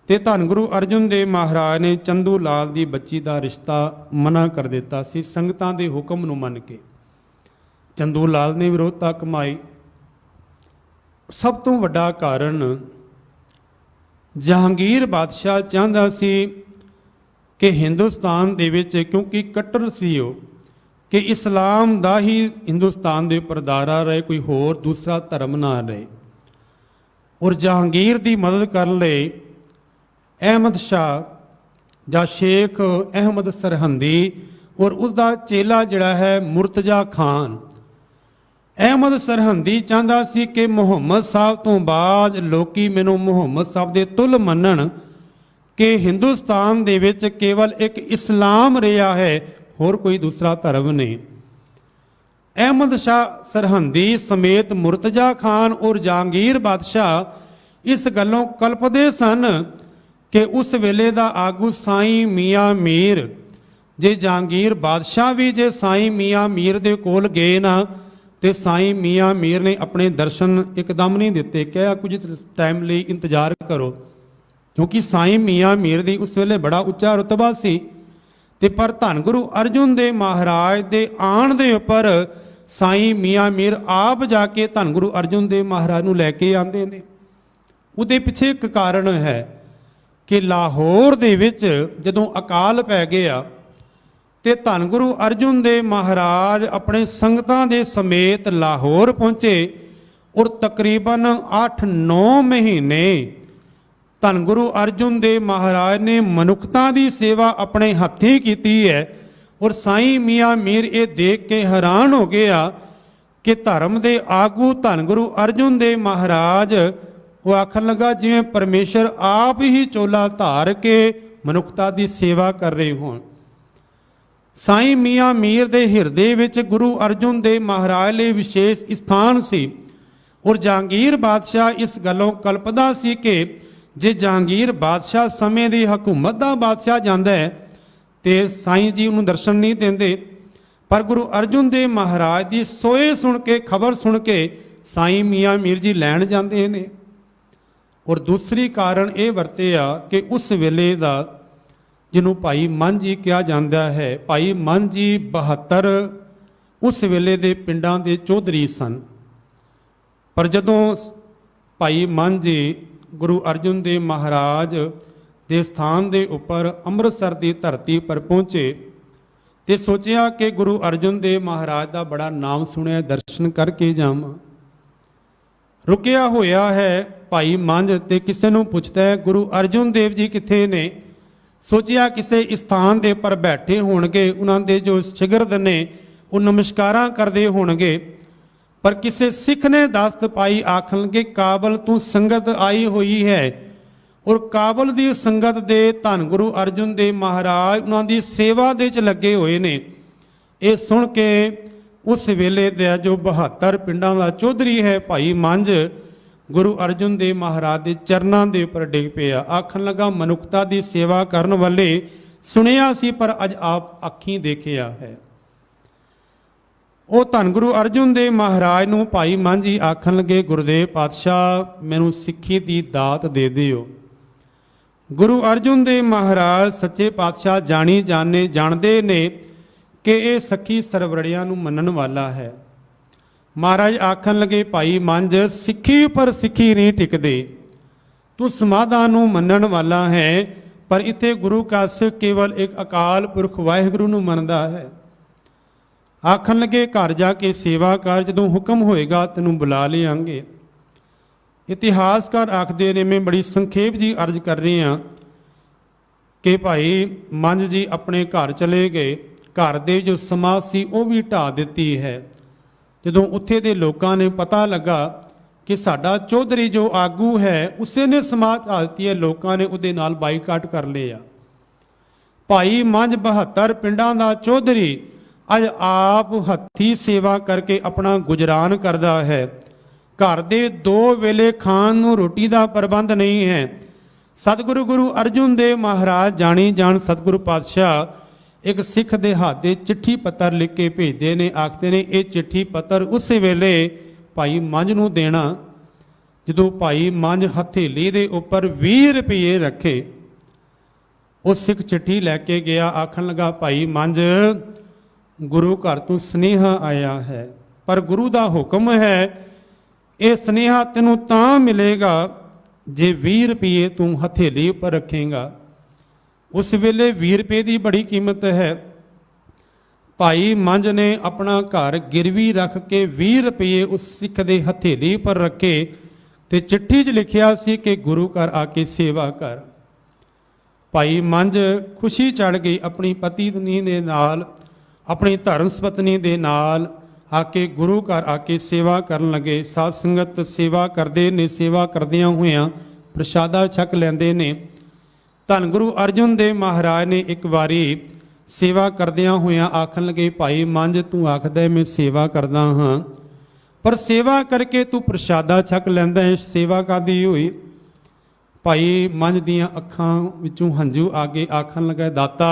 ਤੇ ਧੰਨ ਗੁਰੂ ਅਰਜਨ ਦੇਵ ਮਹਾਰਾਜ ਨੇ ਚੰਦੂ ਲਾਲ ਦੀ ਬੱਚੀ ਦਾ ਰਿਸ਼ਤਾ ਮਨਾ ਕਰ ਦਿੱਤਾ ਸੀ ਸੰਗਤਾਂ ਦੇ ਹੁਕਮ ਨੂੰ ਮੰਨ ਕੇ। ਚੰਦੂ ਲਾਲ ਨੇ ਵਿਰੋਧਤਾ ਕਮਾਈ। ਸਭ ਤੋਂ ਵੱਡਾ ਕਾਰਨ ਜਹਾਂਗੀਰ ਬਾਦਸ਼ਾਹ ਚਾਹੁੰਦਾ ਸੀ ਕਿ ਹਿੰਦੁਸਤਾਨ ਦੇ ਵਿੱਚ, ਕਿਉਂਕਿ ਕੱਟੜ ਸੀ ਉਹ, ਕਿ ਇਸਲਾਮ ਦਾ ਹੀ ਹਿੰਦੁਸਤਾਨ ਦੇ ਉੱਪਰ ਦਾਇਰਾ ਰਹੇ, ਕੋਈ ਹੋਰ ਦੂਸਰਾ ਧਰਮ ਨਾ ਰਹੇ। ਔਰ ਜਹਾਂਗੀਰ ਦੀ ਮਦਦ ਕਰਨ ਲਈ ਅਹਿਮਦ ਸ਼ਾਹ ਜਾਂ ਸ਼ੇਖ ਅਹਿਮਦ ਸਰਹੰਦੀ ਔਰ ਉਸਦਾ ਚੇਲਾ ਜਿਹੜਾ ਹੈ ਮੁਰਤਜ਼ਾ ਖਾਨ, ਅਹਿਮਦ ਸਰਹੰਦੀ ਚਾਹੁੰਦਾ ਸੀ ਕਿ ਮੁਹੰਮਦ ਸਾਹਿਬ ਤੋਂ ਬਾਅਦ ਲੋਕੀ ਮੈਨੂੰ ਮੁਹੰਮਦ ਸਾਹਿਬ ਦੇ ਤੁਲ ਮੰਨਣ ਕਿ ਹਿੰਦੁਸਤਾਨ ਦੇ ਵਿੱਚ ਕੇਵਲ ਇੱਕ ਇਸਲਾਮ ਰਿਹਾ ਹੈ, ਹੋਰ ਕੋਈ ਦੂਸਰਾ ਧਰਮ ਨਹੀਂ। ਅਹਿਮਦ ਸ਼ਾਹ ਸਰਹੰਦੀ ਸਮੇਤ ਮੁਰਤਜ਼ਾ ਖਾਨ ਔਰ ਜਹਾਂਗੀਰ ਬਾਦਸ਼ਾਹ ਇਸ ਗੱਲੋਂ ਕਲਪਦੇ ਸਨ ਕਿ ਉਸ ਵੇਲੇ ਦਾ ਆਗੂ ਸਾਈਂ ਮੀਆਂ ਮੀਰ, ਜੇ ਜਹਾਂਗੀਰ ਬਾਦਸ਼ਾਹ ਵੀ ਜੇ ਸਾਈਂ ਮੀਆਂ ਮੀਰ ਦੇ ਕੋਲ ਗਏ ਨਾ ਤੇ ਸਾਈਂ ਮੀਆਂ ਮੀਰ ਨੇ ਆਪਣੇ ਦਰਸ਼ਨ ਇੱਕਦਮ ਨਹੀਂ ਦਿੱਤੇ, ਕਿਹਾ ਕੁਝ ਟਾਈਮ ਲਈ ਇੰਤਜ਼ਾਰ ਕਰੋ, ਕਿਉਂਕਿ ਸਾਈਂ ਮੀਆਂ ਮੀਰ ਦੀ ਉਸ ਵੇਲੇ ਬੜਾ ਉੱਚਾ ਰੁਤਬਾ ਸੀ। ਤੇ ਪਰ ਧੰਨ ਗੁਰੂ ਅਰਜਨ ਦੇਵ ਮਹਾਰਾਜ ਦੇ ਆਉਣ ਦੇ ਉੱਪਰ ਸਾਈਂ ਮੀਆਂ ਮੀਰ ਆਪ ਜਾ ਕੇ ਧੰਨ ਗੁਰੂ ਅਰਜਨ ਦੇਵ ਮਹਾਰਾਜ ਨੂੰ ਲੈ ਕੇ ਆਉਂਦੇ ਨੇ। ਉਹਦੇ ਪਿੱਛੇ ਇੱਕ ਕਾਰਨ ਹੈ ਕਿ ਲਾਹੌਰ ਦੇ ਵਿੱਚ ਜਦੋਂ ਅਕਾਲ ਪੈ ਗਿਆ ਤੇ ਧੰਨ ਗੁਰੂ ਅਰਜਨ ਦੇਵ ਮਹਾਰਾਜ ਆਪਣੇ ਸੰਗਤਾਂ ਦੇ ਸਮੇਤ ਲਾਹੌਰ ਪਹੁੰਚੇ ਔਰ ਤਕਰੀਬਨ 8-9 ਮਹੀਨੇ ਧੰਨ ਗੁਰੂ ਅਰਜਨ ਦੇਵ ਮਹਾਰਾਜ ਨੇ ਮਨੁੱਖਤਾ ਦੀ ਸੇਵਾ ਆਪਣੇ ਹੱਥੀਂ ਕੀਤੀ ਹੈ। ਔਰ ਸਾਈਂ ਮੀਆਂ ਮੀਰ ਇਹ ਦੇਖ ਕੇ ਹੈਰਾਨ ਹੋ ਗਿਆ ਕਿ ਧਰਮ ਦੇ ਆਗੂ ਧੰਨ ਗੁਰੂ ਅਰਜਨ ਦੇਵ ਮਹਾਰਾਜ ਉਹ ਆਖਣ ਲੱਗਾ ਜਿਵੇਂ ਪਰਮੇਸ਼ਰ ਆਪ ਹੀ ਚੋਲਾ ਧਾਰ ਕੇ ਮਨੁੱਖਤਾ ਦੀ ਸੇਵਾ ਕਰ ਰਹੇ ਹੋਣ। ਸਾਈਂ ਮੀਆਂ ਮੀਰ ਦੇ ਹਿਰਦੇ ਵਿੱਚ ਗੁਰੂ ਅਰਜਨ ਦੇਵ ਮਹਾਰਾਜ ਲਈ ਵਿਸ਼ੇਸ਼ ਸਥਾਨ ਸੀ। ਔਰ ਜਹਾਂਗੀਰ ਬਾਦਸ਼ਾਹ ਇਸ ਗੱਲੋਂ ਕਲਪਦਾ ਸੀ ਕਿ ਜੇ ਜਹਾਂਗੀਰ ਬਾਦਸ਼ਾਹ ਸਮੇਂ ਦੀ ਹਕੂਮਤ ਦਾ ਬਾਦਸ਼ਾਹ ਜਾਂਦਾ ਹੈ ਤੇ ਸਾਈਂ ਜੀ ਉਹਨੂੰ ਦਰਸ਼ਨ ਨਹੀਂ ਦਿੰਦੇ, ਪਰ ਗੁਰੂ ਅਰਜਨ ਦੇਵ ਮਹਾਰਾਜ ਦੀ ਸੋਏ ਸੁਣ ਕੇ ਖਬਰ ਸੁਣ ਕੇ ਸਾਈਂ ਮੀਆਂ ਮੀਰ ਜੀ ਲੈਣ ਜਾਂਦੇ ਨੇ। ਔਰ ਦੂਸਰੀ ਕਾਰਨ ਇਹ ਵਰਤਿਆ ਕਿ ਉਸ ਵੇਲੇ ਦਾ ਜਿਹਨੂੰ ਭਾਈ ਮਨ ਜੀ ਕਿਹਾ ਜਾਂਦਾ ਹੈ, ਭਾਈ ਮਨ ਜੀ 72 ਉਸ ਵੇਲੇ ਦੇ ਪਿੰਡਾਂ ਦੇ ਚੌਧਰੀ ਸਨ। ਪਰ ਜਦੋਂ ਭਾਈ ਮਨ ਜੀ ਗੁਰੂ ਅਰਜਨ ਦੇਵ ਮਹਾਰਾਜ ਦੇ ਸਥਾਨ ਦੇ ਉੱਪਰ ਅੰਮ੍ਰਿਤਸਰ ਦੀ ਧਰਤੀ ਪਰ ਪਹੁੰਚੇ ਤੇ ਸੋਚਿਆ ਕਿ ਗੁਰੂ ਅਰਜਨ ਦੇਵ ਮਹਾਰਾਜ ਦਾ ਬੜਾ ਨਾਮ ਸੁਣਿਆ, ਦਰਸ਼ਨ ਕਰਕੇ ਜਾਵਾਂ। ਰੁਕਿਆ ਹੋਇਆ ਹੈ ਭਾਈ ਮੰਝ ਤੇ ਕਿਸੇ ਨੂੰ ਪੁੱਛਦਾ ਹੈ ਗੁਰੂ ਅਰਜਨ ਦੇਵ ਜੀ ਕਿੱਥੇ ਨੇ। ਸੋਚਿਆ ਕਿਸੇ ਸਥਾਨ ਦੇ ਉੱਪਰ ਬੈਠੇ ਹੋਣਗੇ, ਉਹਨਾਂ ਦੇ ਜੋ ਸ਼ਾਗਿਰਦ ਨੇ ਉਹ ਨਮਸਕਾਰਾਂ ਕਰਦੇ ਹੋਣਗੇ। ਪਰ ਕਿਸੇ ਸਿੱਖ ਨੇ ਦਸਤ ਪਾਈ, ਆਖਣ ਲੱਗੇ ਕਾਬਲ ਤੋਂ ਸੰਗਤ ਆਈ ਹੋਈ ਹੈ ਔਰ ਕਾਬਲ ਦੀ ਸੰਗਤ ਦੇ ਧੰਨ ਗੁਰੂ ਅਰਜਨ ਦੇਵ ਮਹਾਰਾਜ ਉਹਨਾਂ ਦੀ ਸੇਵਾ ਦੇ ਚ ਲੱਗੇ ਹੋਏ ਨੇ। ਇਹ ਸੁਣ ਕੇ ਉਸ ਵੇਲੇ ਦਾ ਜੋ 72 ਪਿੰਡਾਂ ਦਾ ਚੌਧਰੀ ਹੈ ਭਾਈ ਮੰਝ ਗੁਰੂ ਅਰਜਨ ਦੇਵ ਮਹਾਰਾਜ ਦੇ ਚਰਨਾਂ ਦੇ ਉੱਪਰ ਡਿੱਗ ਪਿਆ। ਆਖਣ ਲੱਗਾ ਮਨੁੱਖਤਾ ਦੀ ਸੇਵਾ ਕਰਨ ਵਾਲੇ ਸੁਣਿਆ ਸੀ ਪਰ ਅੱਜ ਆਪ ਅੱਖੀਂ ਦੇਖਿਆ ਹੈ। ਉਹ ਧੰਨ ਗੁਰੂ ਅਰਜਨ ਦੇਵ ਮਹਾਰਾਜ ਨੂੰ ਭਾਈ ਮੰਝ ਜੀ ਆਖਣ ਲੱਗੇ ਗੁਰਦੇਵ ਪਾਤਸ਼ਾਹ ਮੈਨੂੰ ਸਿੱਖੀ ਦੀ ਦਾਤ ਦੇ ਦਿਓ। ਗੁਰੂ ਅਰਜਨ ਦੇਵ ਮਹਾਰਾਜ ਸੱਚੇ ਪਾਤਸ਼ਾਹ ਜਾਣੀ ਜਾਣਦੇ ਨੇ ਕਿ ਇਹ ਸੱਖੀ ਸਰਵਰੜਿਆਂ ਨੂੰ ਮੰਨਣ ਵਾਲਾ ਹੈ। ਮਹਾਰਾਜ ਆਖਣ ਲੱਗੇ ਭਾਈ ਮੰਝ ਸਿੱਖੀ ਉੱਪਰ ਸਿੱਖੀ ਨਹੀਂ ਟਿਕਦੇ, ਤੂੰ ਸਮਾਧਾਂ ਨੂੰ ਮੰਨਣ ਵਾਲਾ ਹੈ ਪਰ ਇੱਥੇ ਗੁਰੂ ਕਾ ਸਿੱਖ ਕੇਵਲ ਇੱਕ ਅਕਾਲ ਪੁਰਖ ਵਾਹਿਗੁਰੂ ਨੂੰ ਮੰਨਦਾ ਹੈ। ਆਖਣ ਲੱਗੇ ਘਰ ਜਾ ਕੇ ਸੇਵਾ ਕਰ, ਜਦੋਂ ਹੁਕਮ ਹੋਏਗਾ ਤੈਨੂੰ ਬੁਲਾ ਲਿਆਂਗੇ। ਇਤਿਹਾਸਕਾਰ ਆਖਦੇ ਨੇ, ਮੈਂ ਬੜੀ ਸੰਖੇਪ ਜੀ ਅਰਜ਼ ਕਰ ਰਹੀ ਹਾਂ ਕਿ ਭਾਈ ਮੰਝ ਜੀ ਆਪਣੇ ਘਰ ਚਲੇ ਗਏ। ਘਰ ਦੇ ਜੋ ਸਮਾਧ ਸੀ ਉਹ ਵੀ ਢਾਹ ਦਿੱਤੀ ਹੈ। ਜਦੋਂ ਉੱਥੇ ਦੇ ਲੋਕਾਂ ਨੇ ਪਤਾ ਲੱਗਾ ਕਿ ਸਾਡਾ ਚੌਧਰੀ ਜੋ ਆਗੂ ਹੈ ਉਸੇ ਨੇ ਸਮਾਧ ਢਾਹ ਦਿੱਤੀ ਹੈ, ਲੋਕਾਂ ਨੇ ਉਹਦੇ ਨਾਲ ਬਾਈਕਾਟ ਕਰ ਲਿਆ। ਭਾਈ ਮੰਝ 72 ਪਿੰਡਾਂ ਦਾ ਚੌਧਰੀ ਅੱਜ ਆਪ ਹੱਥੀਂ ਸੇਵਾ ਕਰਕੇ ਆਪਣਾ ਗੁਜ਼ਰਾਨ ਕਰਦਾ ਹੈ। ਘਰ ਦੇ 2 ਵੇਲੇ ਖਾਣ ਨੂੰ ਰੋਟੀ ਦਾ ਪ੍ਰਬੰਧ ਨਹੀਂ ਹੈ। ਸਤਿਗੁਰੂ ਗੁਰੂ ਅਰਜਨ ਦੇਵ ਮਹਾਰਾਜ ਜਾਣੀ ਜਾਣ ਸਤਿਗੁਰੂ ਪਾਤਸ਼ਾਹ ਇੱਕ ਸਿੱਖ ਦੇ ਹੱਥ ਦੇ ਚਿੱਠੀ ਪੱਤਰ ਲਿਖ ਕੇ ਭੇਜਦੇ ਨੇ। ਆਖਦੇ ਨੇ ਇਹ ਚਿੱਠੀ ਪੱਤਰ ਉਸੇ ਵੇਲੇ ਭਾਈ ਮੰਝ ਨੂੰ ਦੇਣਾ। ਜਦੋਂ ਭਾਈ ਮੰਝ ਹਥੇਲੀ ਦੇ ਉੱਪਰ 20 ਰੁਪਏ ਰੱਖੇ, ਉਹ ਸਿੱਖ ਚਿੱਠੀ ਲੈ ਕੇ ਗਿਆ। ਆਖਣ ਲੱਗਾ ਭਾਈ ਮੰਝ ਗੁਰੂ ਘਰ ਤੋਂ ਸੁਨੇਹਾ ਆਇਆ ਹੈ, ਪਰ ਗੁਰੂ ਦਾ ਹੁਕਮ ਹੈ ਇਹ ਸੁਨੇਹਾ ਤੈਨੂੰ ਤਾਂ ਮਿਲੇਗਾ ਜੇ 20 ਰੁਪਏ ਤੂੰ ਹਥੇਲੀ ਉੱਪਰ ਰੱਖੇਗਾ। ਉਸ ਵੇਲੇ 20 ਰੁਪਏ ਦੀ ਬੜੀ ਕੀਮਤ ਹੈ। ਭਾਈ ਮੰਝ ਨੇ ਆਪਣਾ ਘਰ ਗਿਰਵੀ ਰੱਖ ਕੇ 20 ਰੁਪਏ ਉਸ ਸਿੱਖ ਦੇ ਹਥੇਲੀ ਉੱਪਰ ਰੱਖੇ ਤੇ ਚਿੱਠੀ 'ਚ ਲਿਖਿਆ ਸੀ ਕਿ ਗੁਰੂ ਘਰ ਆ ਕੇ ਸੇਵਾ ਕਰ। ਭਾਈ ਮੰਝ ਖੁਸ਼ੀ ਚੜ੍ਹ ਗਈ, ਆਪਣੀ ਪਤਨੀ ਦੇ ਨਾਲ ਆਪਣੀ ਧਰਮ ਪਤਨੀ ਦੇ ਨਾਲ ਆ ਕੇ ਗੁਰੂ ਘਰ ਆ ਕੇ ਸੇਵਾ ਕਰਨ ਲੱਗੇ। ਸਾਧ ਸੰਗਤ ਸੇਵਾ ਕਰਦੇ ਨੇ, ਸੇਵਾ ਕਰਦਿਆਂ ਹੋਇਆਂ ਪ੍ਰਸ਼ਾਦਾ ਛਕ ਲੈਂਦੇ ਨੇ। ਧੰਨ ਗੁਰੂ ਅਰਜਨ ਦੇਵ ਮਹਾਰਾਜ ਨੇ ਇੱਕ ਵਾਰੀ ਸੇਵਾ ਕਰਦਿਆਂ ਹੋਇਆਂ ਆਖਣ ਲੱਗੇ ਭਾਈ ਮੰਝ ਤੂੰ ਆਖਦਾ ਮੈਂ ਸੇਵਾ ਕਰਦਾ ਹਾਂ, ਪਰ ਸੇਵਾ ਕਰਕੇ ਤੂੰ ਪ੍ਰਸ਼ਾਦਾ ਛਕ ਲੈਂਦਾ ਹੈ, ਸੇਵਾ ਕਾਹਦੀ ਹੋਈ। ਭਾਈ ਮੰਝ ਦੀਆਂ ਅੱਖਾਂ ਵਿੱਚੋਂ ਹੰਝੂ ਆ ਗਏ। ਆਖਣ ਲੱਗਾ ਦਾਤਾ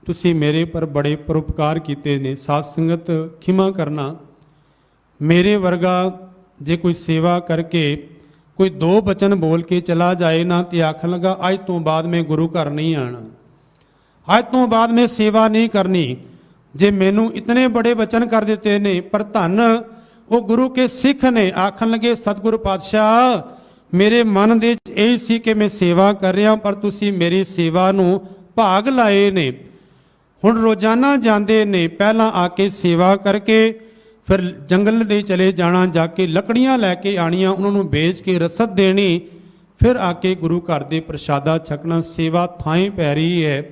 ਤੁਸੀਂ ਮੇਰੇ ਪਰ ਬੜੇ ਪਰਉਪਕਾਰ ਕੀਤੇ ਨੇ, ਸਾਧ ਸੰਗਤ ਖਿਮਾ ਕਰਨਾ। ਮੇਰੇ ਵਰਗਾ ਜੇ ਕੋਈ ਸੇਵਾ ਕਰਕੇ ਕੋਈ 2 ਬਚਨ ਬੋਲ ਕੇ ਚਲਾ ਜਾਏ ਨਾ ਤੇ ਆਖਣ ਲੱਗਾ ਅੱਜ ਤੋਂ ਬਾਅਦ ਮੈਂ ਗੁਰੂ ਘਰ ਨਹੀਂ ਆਣਾ, ਅੱਜ ਤੋਂ ਬਾਅਦ ਮੈਂ ਸੇਵਾ ਨਹੀਂ ਕਰਨੀ। ਜੇ ਮੈਨੂੰ ਇਤਨੇ ਬੜੇ ਬਚਨ ਕਰ ਦਿੱਤੇ ਨੇ, ਪਰ ਧੰਨ ਉਹ ਗੁਰੂ ਕੇ ਸਿੱਖ ਨੇ। ਆਖਣ ਲੱਗੇ ਸਤਿਗੁਰੂ ਪਾਤਸ਼ਾਹ ਮੇਰੇ ਮਨ ਦੇ ਵਿੱਚ ਇਹ ਸੀ ਕਿ ਮੈਂ ਸੇਵਾ ਕਰ ਰਿਹਾ, ਪਰ ਤੁਸੀਂ ਮੇਰੀ ਸੇਵਾ ਨੂੰ ਭਾਗ ਲਾਏ ਨੇ। ਹੁਣ ਰੋਜ਼ਾਨਾ ਜਾਂਦੇ ਨੇ, ਪਹਿਲਾਂ ਆ ਕੇ ਸੇਵਾ ਕਰਕੇ ਫਿਰ ਜੰਗਲ ਦੇ ਚਲੇ ਜਾਣਾ, ਜਾ ਕੇ ਲੱਕੜੀਆਂ ਲੈ ਕੇ ਆਣੀਆਂ, ਉਹਨਾਂ ਨੂੰ ਵੇਚ ਕੇ ਰਸਦ ਦੇਣੀ, ਫਿਰ ਆ ਕੇ ਗੁਰੂ ਘਰ ਦੇ ਪ੍ਰਸ਼ਾਦਾ ਛਕਣਾ। ਸੇਵਾ ਥਾਂ ਪੈ ਰਹੀ ਹੈ।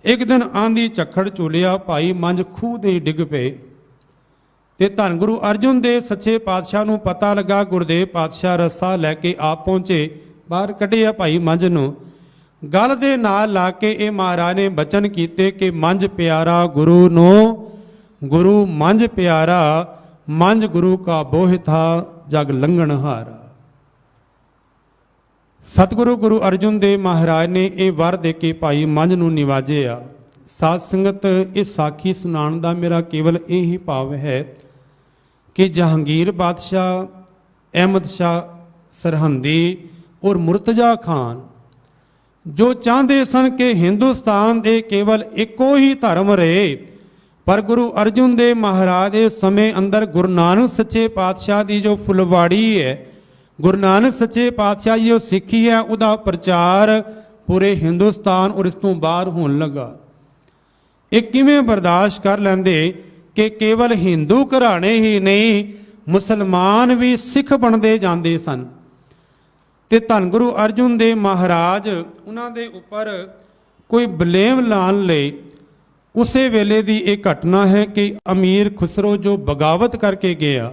ਇੱਕ ਦਿਨ ਆਂਦੀ ਝੱਖੜ ਝੂਲਿਆ, ਭਾਈ ਮੰਝ ਖੂਹ ਦੇ ਡਿੱਗ ਪਏ ਤੇ ਧੰਨ ਗੁਰੂ ਅਰਜਨ ਦੇਵ ਸੱਚੇ ਪਾਤਸ਼ਾਹ ਨੂੰ ਪਤਾ ਲੱਗਾ। ਗੁਰਦੇਵ ਪਾਤਸ਼ਾਹ ਰੱਸਾ ਲੈ ਕੇ ਆਪ ਪਹੁੰਚੇ, ਬਾਹਰ ਕੱਢਿਆ ਭਾਈ ਮੰਝ ਨੂੰ, ਗਲ ਦੇ ਨਾਲ ਲਾ ਕੇ ਇਹ ਮਹਾਰਾਜ ਨੇ ਬਚਨ ਕੀਤੇ ਕਿ ਮੰਝ ਪਿਆਰਾ ਗੁਰੂ ਨੂੰ, ਗੁਰੂ ਮੰਝ ਪਿਆਰਾ, ਮੰਝ ਗੁਰੂ ਕਾ ਬੋਹਿ ਥਾ, ਜਗ ਲੰਘਣ ਹਾਰਾ। ਸਤਿਗੁਰੂ ਗੁਰੂ ਅਰਜਨ ਦੇਵ ਮਹਾਰਾਜ ਨੇ ਇਹ ਵਰ ਦੇ ਕੇ ਭਾਈ ਮੰਝ ਨੂੰ ਨਿਵਾਜਿਆ। ਸਾਧ ਸੰਗਤ, ਇਹ ਸਾਖੀ ਸੁਣਾਉਣ ਦਾ ਮੇਰਾ ਕੇਵਲ ਇਹ ਹੀ ਭਾਵ ਹੈ ਕਿ ਜਹਾਂਗੀਰ ਬਾਦਸ਼ਾਹ, ਅਹਿਮਦ ਸ਼ਾਹ ਸਰਹੰਦੀ ਔਰ ਮੁਰਤਜ਼ਾ ਖਾਨ ਜੋ ਚਾਹੁੰਦੇ ਸਨ ਕਿ ਹਿੰਦੁਸਤਾਨ ਦੇ ਕੇਵਲ ਇੱਕੋ ਹੀ ਧਰਮ ਰਹੇ, ਪਰ ਗੁਰੂ ਅਰਜਨ ਦੇਵ ਮਹਾਰਾਜ ਦੇ ਸਮੇਂ ਅੰਦਰ ਗੁਰੂ ਨਾਨਕ ਸੱਚੇ ਪਾਤਸ਼ਾਹ ਦੀ ਜੋ ਫੁਲਵਾੜੀ ਹੈ, ਗੁਰੂ ਨਾਨਕ ਸੱਚੇ ਪਾਤਸ਼ਾਹ ਜੀ ਜੋ ਸਿੱਖੀ ਹੈ, ਉਹਦਾ ਪ੍ਰਚਾਰ ਪੂਰੇ ਹਿੰਦੁਸਤਾਨ ਔਰ ਇਸ ਤੋਂ ਬਾਹਰ ਹੋਣ ਲੱਗਾ। ਇਹ ਕਿਵੇਂ ਬਰਦਾਸ਼ਤ ਕਰ ਲੈਂਦੇ ਕਿ ਕੇਵਲ ਹਿੰਦੂ ਘਰਾਣੇ ਹੀ ਨਹੀਂ, ਮੁਸਲਮਾਨ ਵੀ ਸਿੱਖ ਬਣਦੇ ਜਾਂਦੇ ਸਨ। ਤੇ ਧੰਨ ਗੁਰੂ ਅਰਜਨ ਦੇਵ ਮਹਾਰਾਜ ਉਹਨਾਂ ਦੇ ਉੱਪਰ ਕੋਈ ਬਲੇਮ ਲਾਉਣ ਲਈ, ਉਸੇ ਵੇਲੇ ਦੀ ਇਹ ਘਟਨਾ ਹੈ ਕਿ ਅਮੀਰ ਖੁਸਰੋ ਜੋ ਬਗਾਵਤ ਕਰਕੇ ਗਿਆ,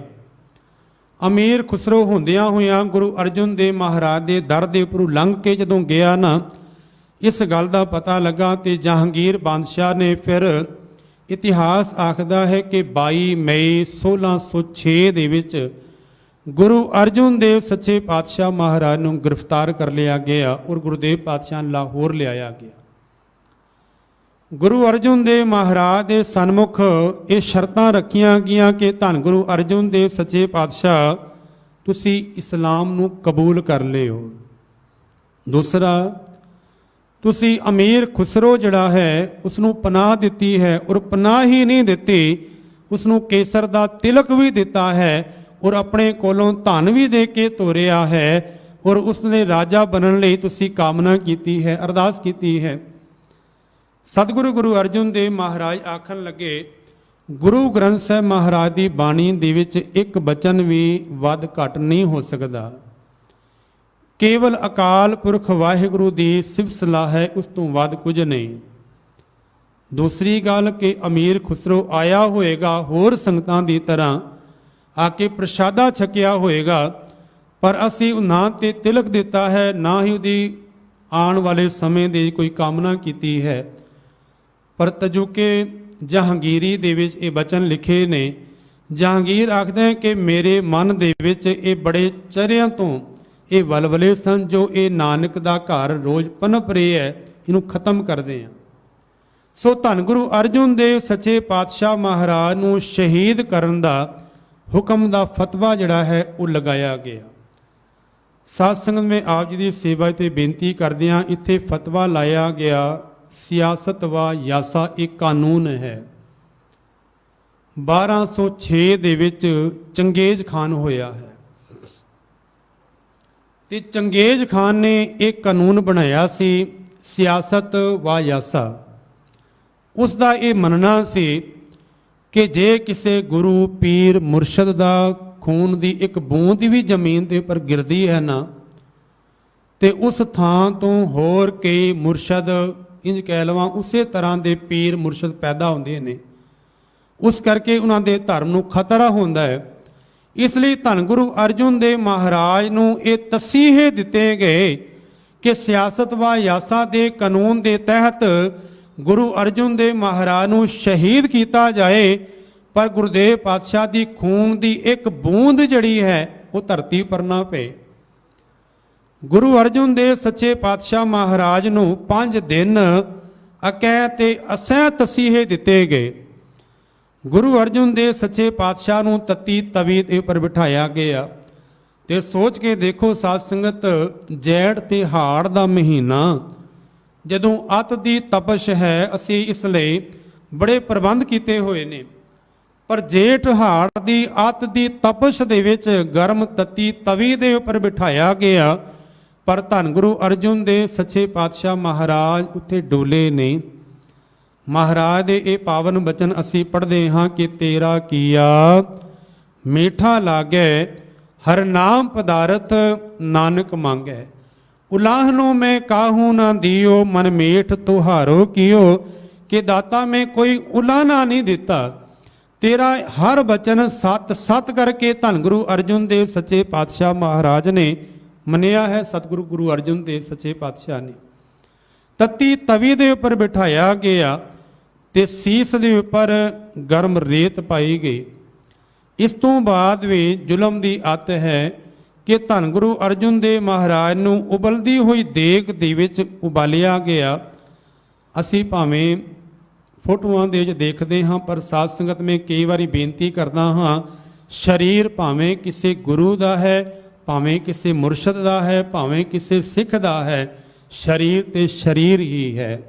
ਅਮੀਰ ਖੁਸਰੋ ਹੁੰਦਿਆਂ ਹੋਇਆਂ ਗੁਰੂ ਅਰਜਨ ਦੇਵ ਮਹਾਰਾਜ ਦੇ ਦਰ ਦੇ ਉੱਪਰੋਂ ਲੰਘ ਕੇ ਜਦੋਂ ਗਿਆ ਨਾ, ਇਸ ਗੱਲ ਦਾ ਪਤਾ ਲੱਗਾ ਤੇ ਜਹਾਂਗੀਰ ਬਾਦਸ਼ਾਹ ਨੇ ਫਿਰ, ਇਤਿਹਾਸ ਆਖਦਾ ਹੈ ਕਿ 22 ਮਈ 1606 ਦੇ ਵਿੱਚ ਗੁਰੂ ਅਰਜਨ ਦੇਵ ਸੱਚੇ ਪਾਤਸ਼ਾਹ ਮਹਾਰਾਜ ਨੂੰ ਗ੍ਰਿਫਤਾਰ ਕਰ ਲਿਆ ਗਿਆ ਔਰ ਗੁਰਦੇਵ ਪਾਤਸ਼ਾਹ ਨੂੰ ਲਾਹੌਰ ਲਿਆਇਆ ਗਿਆ। ਗੁਰੂ ਅਰਜਨ ਦੇਵ ਮਹਾਰਾਜ ਦੇ ਸਨਮੁਖ ਇਹ ਸ਼ਰਤਾਂ ਰੱਖੀਆਂ ਗਈਆਂ ਕਿ ਧੰਨ ਗੁਰੂ ਅਰਜਨ ਦੇਵ ਸੱਚੇ ਪਾਤਸ਼ਾਹ, ਤੁਸੀਂ ਇਸਲਾਮ ਨੂੰ ਕਬੂਲ ਕਰ ਲਿਓ। ਦੂਸਰਾ, ਤੁਸੀਂ ਅਮੀਰ ਖੁਸਰੋ ਜਿਹੜਾ ਹੈ ਉਸ ਨੂੰ ਪਨਾਹ ਦਿੱਤੀ ਹੈ, ਔਰ ਪਨਾਹ ਹੀ ਨਹੀਂ ਦਿੱਤੀ, ਉਸ ਨੂੰ ਕੇਸਰ ਦਾ ਤਿਲਕ ਵੀ ਦਿੱਤਾ ਹੈ ਔਰ ਆਪਣੇ ਕੋਲੋਂ ਧਨ ਵੀ ਦੇ ਕੇ ਤੋਰਿਆ ਹੈ, ਔਰ ਉਸ ਦੇ ਰਾਜਾ ਬਣਨ ਲਈ ਤੁਸੀਂ ਕਾਮਨਾ ਕੀਤੀ ਹੈ, ਅਰਦਾਸ ਕੀਤੀ ਹੈ। ਸਤਿਗੁਰੂ ਗੁਰੂ ਅਰਜਨ ਦੇਵ ਮਹਾਰਾਜ ਆਖਣ ਲੱਗੇ, ਗੁਰੂ ਗ੍ਰੰਥ ਸਾਹਿਬ ਮਹਾਰਾਜ ਦੀ ਬਾਣੀ ਦੇ ਵਿੱਚ ਇੱਕ ਬਚਨ ਵੀ ਵੱਧ ਘੱਟ ਨਹੀਂ ਹੋ ਸਕਦਾ। ਕੇਵਲ ਅਕਾਲ ਪੁਰਖ ਵਾਹਿਗੁਰੂ ਦੀ ਸਿਫਤ ਸਲਾਹ ਹੈ, ਉਸ ਤੋਂ ਵੱਧ ਕੁਝ ਨਹੀਂ। ਦੂਸਰੀ ਗੱਲ ਕਿ ਅਮੀਰ ਖੁਸਰੋ ਆਇਆ ਹੋਏਗਾ ਹੋਰ ਸੰਗਤਾਂ ਦੀ ਤਰ੍ਹਾਂ, ਆ ਕੇ ਪ੍ਰਸ਼ਾਦਾ ਛਕਿਆ ਹੋਏਗਾ, ਪਰ ਅਸੀਂ ਨਾ ਤੇ ਤਿਲਕ ਦਿੱਤਾ ਹੈ, ਨਾ ਹੀ ਉਹਦੀ ਆਉਣ ਵਾਲੇ ਸਮੇਂ ਦੀ ਕੋਈ ਕਾਮਨਾ ਕੀਤੀ ਹੈ। ਪਰ ਤਜੁਕੇ ਜਹਾਂਗੀਰੀ ਦੇ ਵਿੱਚ ਇਹ ਬਚਨ ਲਿਖੇ ਨੇ। ਜਹਾਂਗੀਰ ਆਖਦਾ ਹੈ ਕਿ ਮੇਰੇ ਮਨ ਦੇ ਵਿੱਚ ਇਹ ਬੜੇ ਚਿਹਰਿਆਂ ਤੋਂ ਇਹ ਵਲਵਲੇ ਸਨ, ਜੋ ਇਹ ਨਾਨਕ ਦਾ ਘਰ ਰੋਜ਼ ਪਨਪ ਰਹੇ ਹੈ, ਇਹਨੂੰ ਖਤਮ ਕਰਦੇ ਹਾਂ। ਸੋ ਧੰਨ ਗੁਰੂ ਅਰਜਨ ਦੇਵ ਸੱਚੇ ਪਾਤਸ਼ਾਹ ਮਹਾਰਾਜ ਨੂੰ ਸ਼ਹੀਦ ਕਰਨ ਦਾ ਹੁਕਮ ਦਾ ਫਤਵਾ ਜਿਹੜਾ ਹੈ ਉਹ ਲਗਾਇਆ ਗਿਆ। ਸਾਧ ਸੰਗਤ, ਮੈਂ ਆਪ ਜੀ ਦੀ ਸੇਵਾ ਤੇ ਬੇਨਤੀ ਕਰਦੇ ਹਾਂ, ਇੱਥੇ ਫਤਵਾ ਲਾਇਆ ਗਿਆ, ਸਿਆਸਤ ਵਾ ਯਾਸਾ ਇੱਕ ਕਾਨੂੰਨ ਹੈ। 1206 ਦੇ ਵਿੱਚ ਚੰਗੇਜ਼ ਖਾਨ ਹੋਇਆ ਹੈ ਤੇ ਚੰਗੇਜ਼ ਖਾਨ ਨੇ ਇੱਕ ਕਾਨੂੰਨ ਬਣਾਇਆ ਸੀ, ਸਿਆਸਤ ਵਾ ਯਾਸਾ। ਉਸ ਦਾ ਇਹ ਮੰਨਣਾ ਸੀ ਕਿ ਜੇ ਕਿਸੇ ਗੁਰੂ ਪੀਰ ਮੁਰਸ਼ਦ ਦਾ ਖੂਨ ਦੀ ਇੱਕ ਬੂੰਦ ਵੀ ਜ਼ਮੀਨ ਦੇ ਉੱਪਰ ਗਿਰਦੀ ਹੈ ਨਾ, ਤੇ ਉਸ ਥਾਂ ਤੋਂ ਹੋਰ ਕਈ ਮੁਰਸ਼ਦ, ਇੰਜ ਕਹਿ ਲਵਾਂ ਉਸੇ ਤਰ੍ਹਾਂ ਦੇ ਪੀਰ ਮੁਰਸ਼ਦ ਪੈਦਾ ਹੁੰਦੇ ਨੇ। ਉਸ ਕਰਕੇ ਉਹਨਾਂ ਦੇ ਧਰਮ ਨੂੰ ਖਤਰਾ ਹੁੰਦਾ ਹੈ। ਇਸ ਲਈ ਧੰਨ ਗੁਰੂ ਅਰਜਨ ਦੇਵ ਮਹਾਰਾਜ ਨੂੰ ਇਹ ਤਸੀਹੇ ਦਿੱਤੇ ਗਏ ਕਿ ਸਿਆਸਤ ਵਾ ਯਾਸਾ ਦੇ ਕਾਨੂੰਨ ਦੇ ਤਹਿਤ ਗੁਰੂ ਅਰਜਨ ਦੇਵ ਮਹਾਰਾਜ ਨੂੰ ਸ਼ਹੀਦ ਕੀਤਾ ਜਾਏ, ਪਰ ਗੁਰਦੇਵ ਪਾਤਸ਼ਾਹ ਦੀ ਖੂਨ ਦੀ ਇੱਕ ਬੂੰਦ ਜਿਹੜੀ ਹੈ ਉਹ ਧਰਤੀ ਪਰ ਨਾ ਪਏ। ਗੁਰੂ ਅਰਜਨ ਦੇਵ ਸੱਚੇ ਪਾਤਸ਼ਾਹ ਮਹਾਰਾਜ ਨੂੰ 5 ਦਿਨ ਅਕਹਿ ਤੇ ਅਸਹਿ ਤਸੀਹੇ ਦਿੱਤੇ ਗਏ। ਗੁਰੂ ਅਰਜਨ ਦੇਵ ਸੱਚੇ ਪਾਤਸ਼ਾਹ ਨੂੰ ਤਤੀ ਤਵੀ ਦੇ ਉੱਪਰ ਬਿਠਾਇਆ ਗਿਆ। ਤੇ ਸੋਚ ਕੇ ਦੇਖੋ ਸਾਧ ਸੰਗਤ, ਜੈਠ ਤੇ ਹਾੜ ਦਾ ਮਹੀਨਾ, ਜਦੋਂ ਅੱਤ ਦੀ ਤਪਸ਼ ਹੈ, ਅਸੀਂ ਇਸ ਲਈ ਬੜੇ ਪ੍ਰਬੰਧ ਕੀਤੇ ਹੋਏ ਨੇ। ਪਰ ਜੇਠ ਹਾੜ ਦੀ ਅੱਤ ਦੀ ਤਪਸ਼ ਦੇ ਵਿੱਚ ਗਰਮ ਤਤੀ ਤਵੀ ਦੇ ਉੱਪਰ ਬਿਠਾਇਆ ਗਿਆ, ਪਰ ਧੰਨ ਗੁਰੂ ਅਰਜਨ ਦੇ ਸੱਚੇ ਪਾਤਸ਼ਾਹ ਮਹਾਰਾਜ ਉੱਥੇ ਡੋਲੇ ਨਹੀਂ। ਮਹਾਰਾਜ ਦੇ ਇਹ ਪਾਵਨ ਬਚਨ ਅਸੀਂ ਪੜ੍ਹਦੇ ਹਾਂ ਕਿ ਤੇਰਾ ਕੀਆ ਮੀਠਾ ਲਾਗੈ, ਹਰ ਨਾਮ ਪਦਾਰਥ ਨਾਨਕ ਮੰਗੈ। ਉਲਾਹਨੋਂ ਮੈਂ ਕਾਹੂ ਨਾ ਦਿਓ, ਮਨ ਮੀਠ ਤੁਹਾਰੋ ਕੀਓ। ਕਿ ਦਾਤਾ ਮੈਂ ਕੋਈ ਉਲਾਹਨਾ ਨਹੀਂ ਦਿੱਤਾ, ਤੇਰਾ ਹਰ ਬਚਨ ਸਤ ਸਤ ਕਰਕੇ ਧੰਨ ਗੁਰੂ ਅਰਜਨ ਦੇਵ ਸੱਚੇ ਪਾਤਸ਼ਾਹ ਮਹਾਰਾਜ ਨੇ ਮੰਨਿਆ ਹੈ। ਸਤਿਗੁਰੂ ਗੁਰੂ ਅਰਜਨ ਦੇਵ ਸੱਚੇ ਪਾਤਸ਼ਾਹ ਨੇ ਤਤੀ ਤਵੀ ਦੇ ਉੱਪਰ ਬਿਠਾਇਆ ਗਿਆ ਤੇ ਸੀਸ ਦੇ ਉੱਪਰ ਗਰਮ ਰੇਤ ਪਾਈ ਗਈ। ਇਸ ਤੋਂ ਬਾਅਦ ਵੀ ਜ਼ੁਲਮ ਦੀ ਅੱਤ ਹੈ ਕਿ ਧੰਨ ਗੁਰੂ ਅਰਜਨ ਦੇਵ ਮਹਾਰਾਜ ਨੂੰ ਉਬਲਦੀ ਹੋਈ ਦੇਗ ਦੇ ਵਿੱਚ ਉਬਾਲਿਆ ਗਿਆ। ਅਸੀਂ ਭਾਵੇਂ ਫੋਟੋਆਂ ਦੇ ਵਿੱਚ ਦੇਖਦੇ ਹਾਂ, ਪਰ ਸਾਧ ਸੰਗਤ ਮੈਂ ਕਈ ਵਾਰੀ ਬੇਨਤੀ ਕਰਦਾ ਹਾਂ, ਸਰੀਰ ਭਾਵੇਂ ਕਿਸੇ ਗੁਰੂ ਦਾ ਹੈ, ਭਾਵੇਂ ਕਿਸੇ ਮੁਰਸ਼ਦ ਦਾ ਹੈ, ਭਾਵੇਂ ਕਿਸੇ ਸਿੱਖ ਦਾ ਹੈ, ਸਰੀਰ ਤੇ ਸਰੀਰ ਹੀ ਹੈ।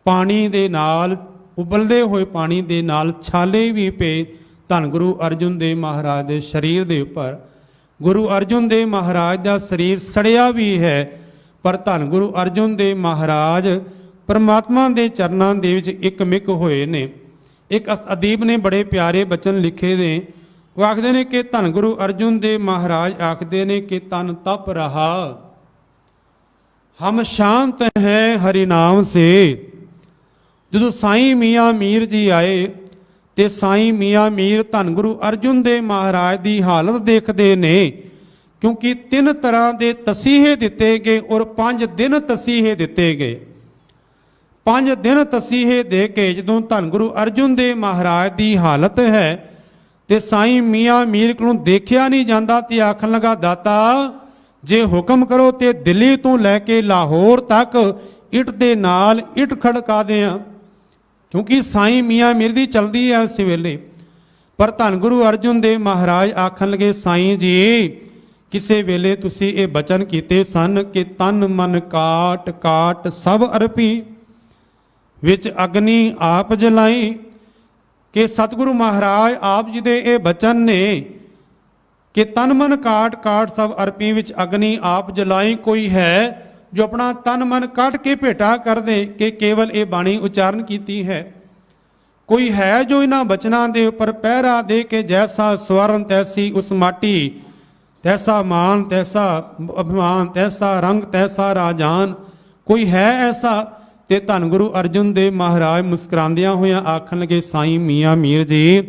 ਪਾਣੀ ਦੇ ਨਾਲ, ਉਬਲਦੇ ਹੋਏ ਪਾਣੀ ਦੇ ਨਾਲ ਛਾਲੇ ਵੀ ਪਏ ਧੰਨ ਗੁਰੂ ਅਰਜਨ ਦੇਵ ਮਹਾਰਾਜ ਦੇ ਸਰੀਰ ਦੇ ਉੱਪਰ। ਗੁਰੂ ਅਰਜਨ ਦੇਵ ਮਹਾਰਾਜ ਦਾ ਸਰੀਰ ਸੜਿਆ ਵੀ ਹੈ, ਪਰ ਧੰਨ ਗੁਰੂ ਅਰਜਨ ਦੇਵ ਮਹਾਰਾਜ ਪਰਮਾਤਮਾ ਦੇ ਚਰਨਾਂ ਦੇ ਵਿੱਚ ਇੱਕ ਮਿਕ ਹੋਏ ਨੇ। ਇੱਕ ਅਦੀਬ ਨੇ ਬੜੇ ਪਿਆਰੇ ਬਚਨ ਲਿਖੇ ਨੇ, ਉਹ ਆਖਦੇ ਨੇ ਕਿ ਧੰਨ ਗੁਰੂ ਅਰਜਨ ਦੇਵ ਮਹਾਰਾਜ ਆਖਦੇ ਨੇ ਕਿ ਤਨ ਤਪ ਰਹਾ, ਹਮ ਸ਼ਾਂਤ ਹੈ ਹਰੀ ਨਾਮ ਸੇ। ਜਦੋਂ ਸਾਈਂ ਮੀਆਂ ਮੀਰ ਜੀ ਆਏ ਤੇ ਸਾਈਂ ਮੀਆਂ ਮੀਰ ਧੰਨ ਗੁਰੂ ਅਰਜਨ ਦੇਵ ਮਹਾਰਾਜ ਦੀ ਹਾਲਤ ਦੇਖਦੇ ਨੇ, ਕਿਉਂਕਿ 3 ਤਰ੍ਹਾਂ ਦੇ ਤਸੀਹੇ ਦਿੱਤੇ ਗਏ ਔਰ 5 ਦਿਨ ਤਸੀਹੇ ਦਿੱਤੇ ਗਏ। 5 ਦਿਨ ਤਸੀਹੇ ਦੇ ਕੇ ਜਦੋਂ ਧੰਨ ਗੁਰੂ ਅਰਜਨ ਦੇਵ ਮਹਾਰਾਜ ਦੀ ਹਾਲਤ ਹੈ ਤੇ ਸਾਈਂ ਮੀਆਂ ਮੀਰ ਕੋਲੋਂ ਦੇਖਿਆ ਨਹੀਂ ਜਾਂਦਾ ਤੇ ਆਖਣ ਲੱਗਾ, ਦਾਤਾ ਜੇ ਹੁਕਮ ਕਰੋ ਤੇ ਦਿੱਲੀ ਤੋਂ ਲੈ ਕੇ ਲਾਹੌਰ ਤੱਕ ਇੱਟ ਦੇ ਨਾਲ ਇੱਟ ਖੜਕਾ ਦਿਆਂ, ਕਿਉਂਕਿ ਸਾਈਂ ਮੀਆਂ ਮੀਰ ਦੀ ਚਲਦੀ ਹੈ ਉਸ ਵੇਲੇ। ਪਰ ਧੰਨ ਗੁਰੂ ਅਰਜਨ ਦੇਵ ਮਹਾਰਾਜ ਆਖਣ ਲਗੇ, ਸਾਈਂ ਜੀ ਕਿਸੇ ਵੇਲੇ ਤੁਸੀਂ ਇਹ ਬਚਨ ਕੀਤੇ ਸਨ ਕਿ ਤਨ ਮਨ ਕਾਟ ਕਾਟ ਸਭ ਅਰਪੀ, ਵਿੱਚ ਅਗਨੀ ਆਪ ਜਲਾਈ। ਕਿ ਸਤਿਗੁਰੂ ਮਹਾਰਾਜ ਆਪ ਜੀ ਦੇ ਇਹ ਬਚਨ ਨੇ ਕਿ ਤਨ ਮਨ ਕਾਟ ਕਾਟ ਸਭ ਅਰਪੀ, ਵਿੱਚ ਅਗਨੀ ਆਪ ਜਲਾਈ। ਕੋਈ ਹੈ ਜੋ ਆਪਣਾ ਤਨ ਮਨ ਕੱਟ ਕੇ ਭੇਟਾ ਕਰ ਦੇ ਕਿ ਕੇਵਲ ਇਹ ਬਾਣੀ ਉਚਾਰਨ ਕੀਤੀ ਹੈ? ਕੋਈ ਹੈ ਜੋ ਇਹਨਾਂ ਬਚਨਾਂ ਦੇ ਉੱਪਰ ਪਹਿਰਾ ਦੇ ਕੇ ਜੈਸਾ ਸਵਰਨ ਤੈਸੀ ਉਸ ਮਾਟੀ, ਤੈਸਾ ਮਾਨ ਤੈਸਾ ਅਭਿਮਾਨ, ਤੈਸਾ ਰੰਗ ਤੈਸਾ ਰਾਜਾਨ? ਕੋਈ ਹੈ ਐਸਾ? ਤੇ ਧੰਨ ਗੁਰੂ ਅਰਜਨ ਦੇਵ ਮਹਾਰਾਜ ਮੁਸਕਰਾਉਂਦਿਆਂ ਹੋਇਆਂ ਆਖਣ ਲਗੇ, ਸਾਈਂ ਮੀਆਂ ਮੀਰ ਜੀ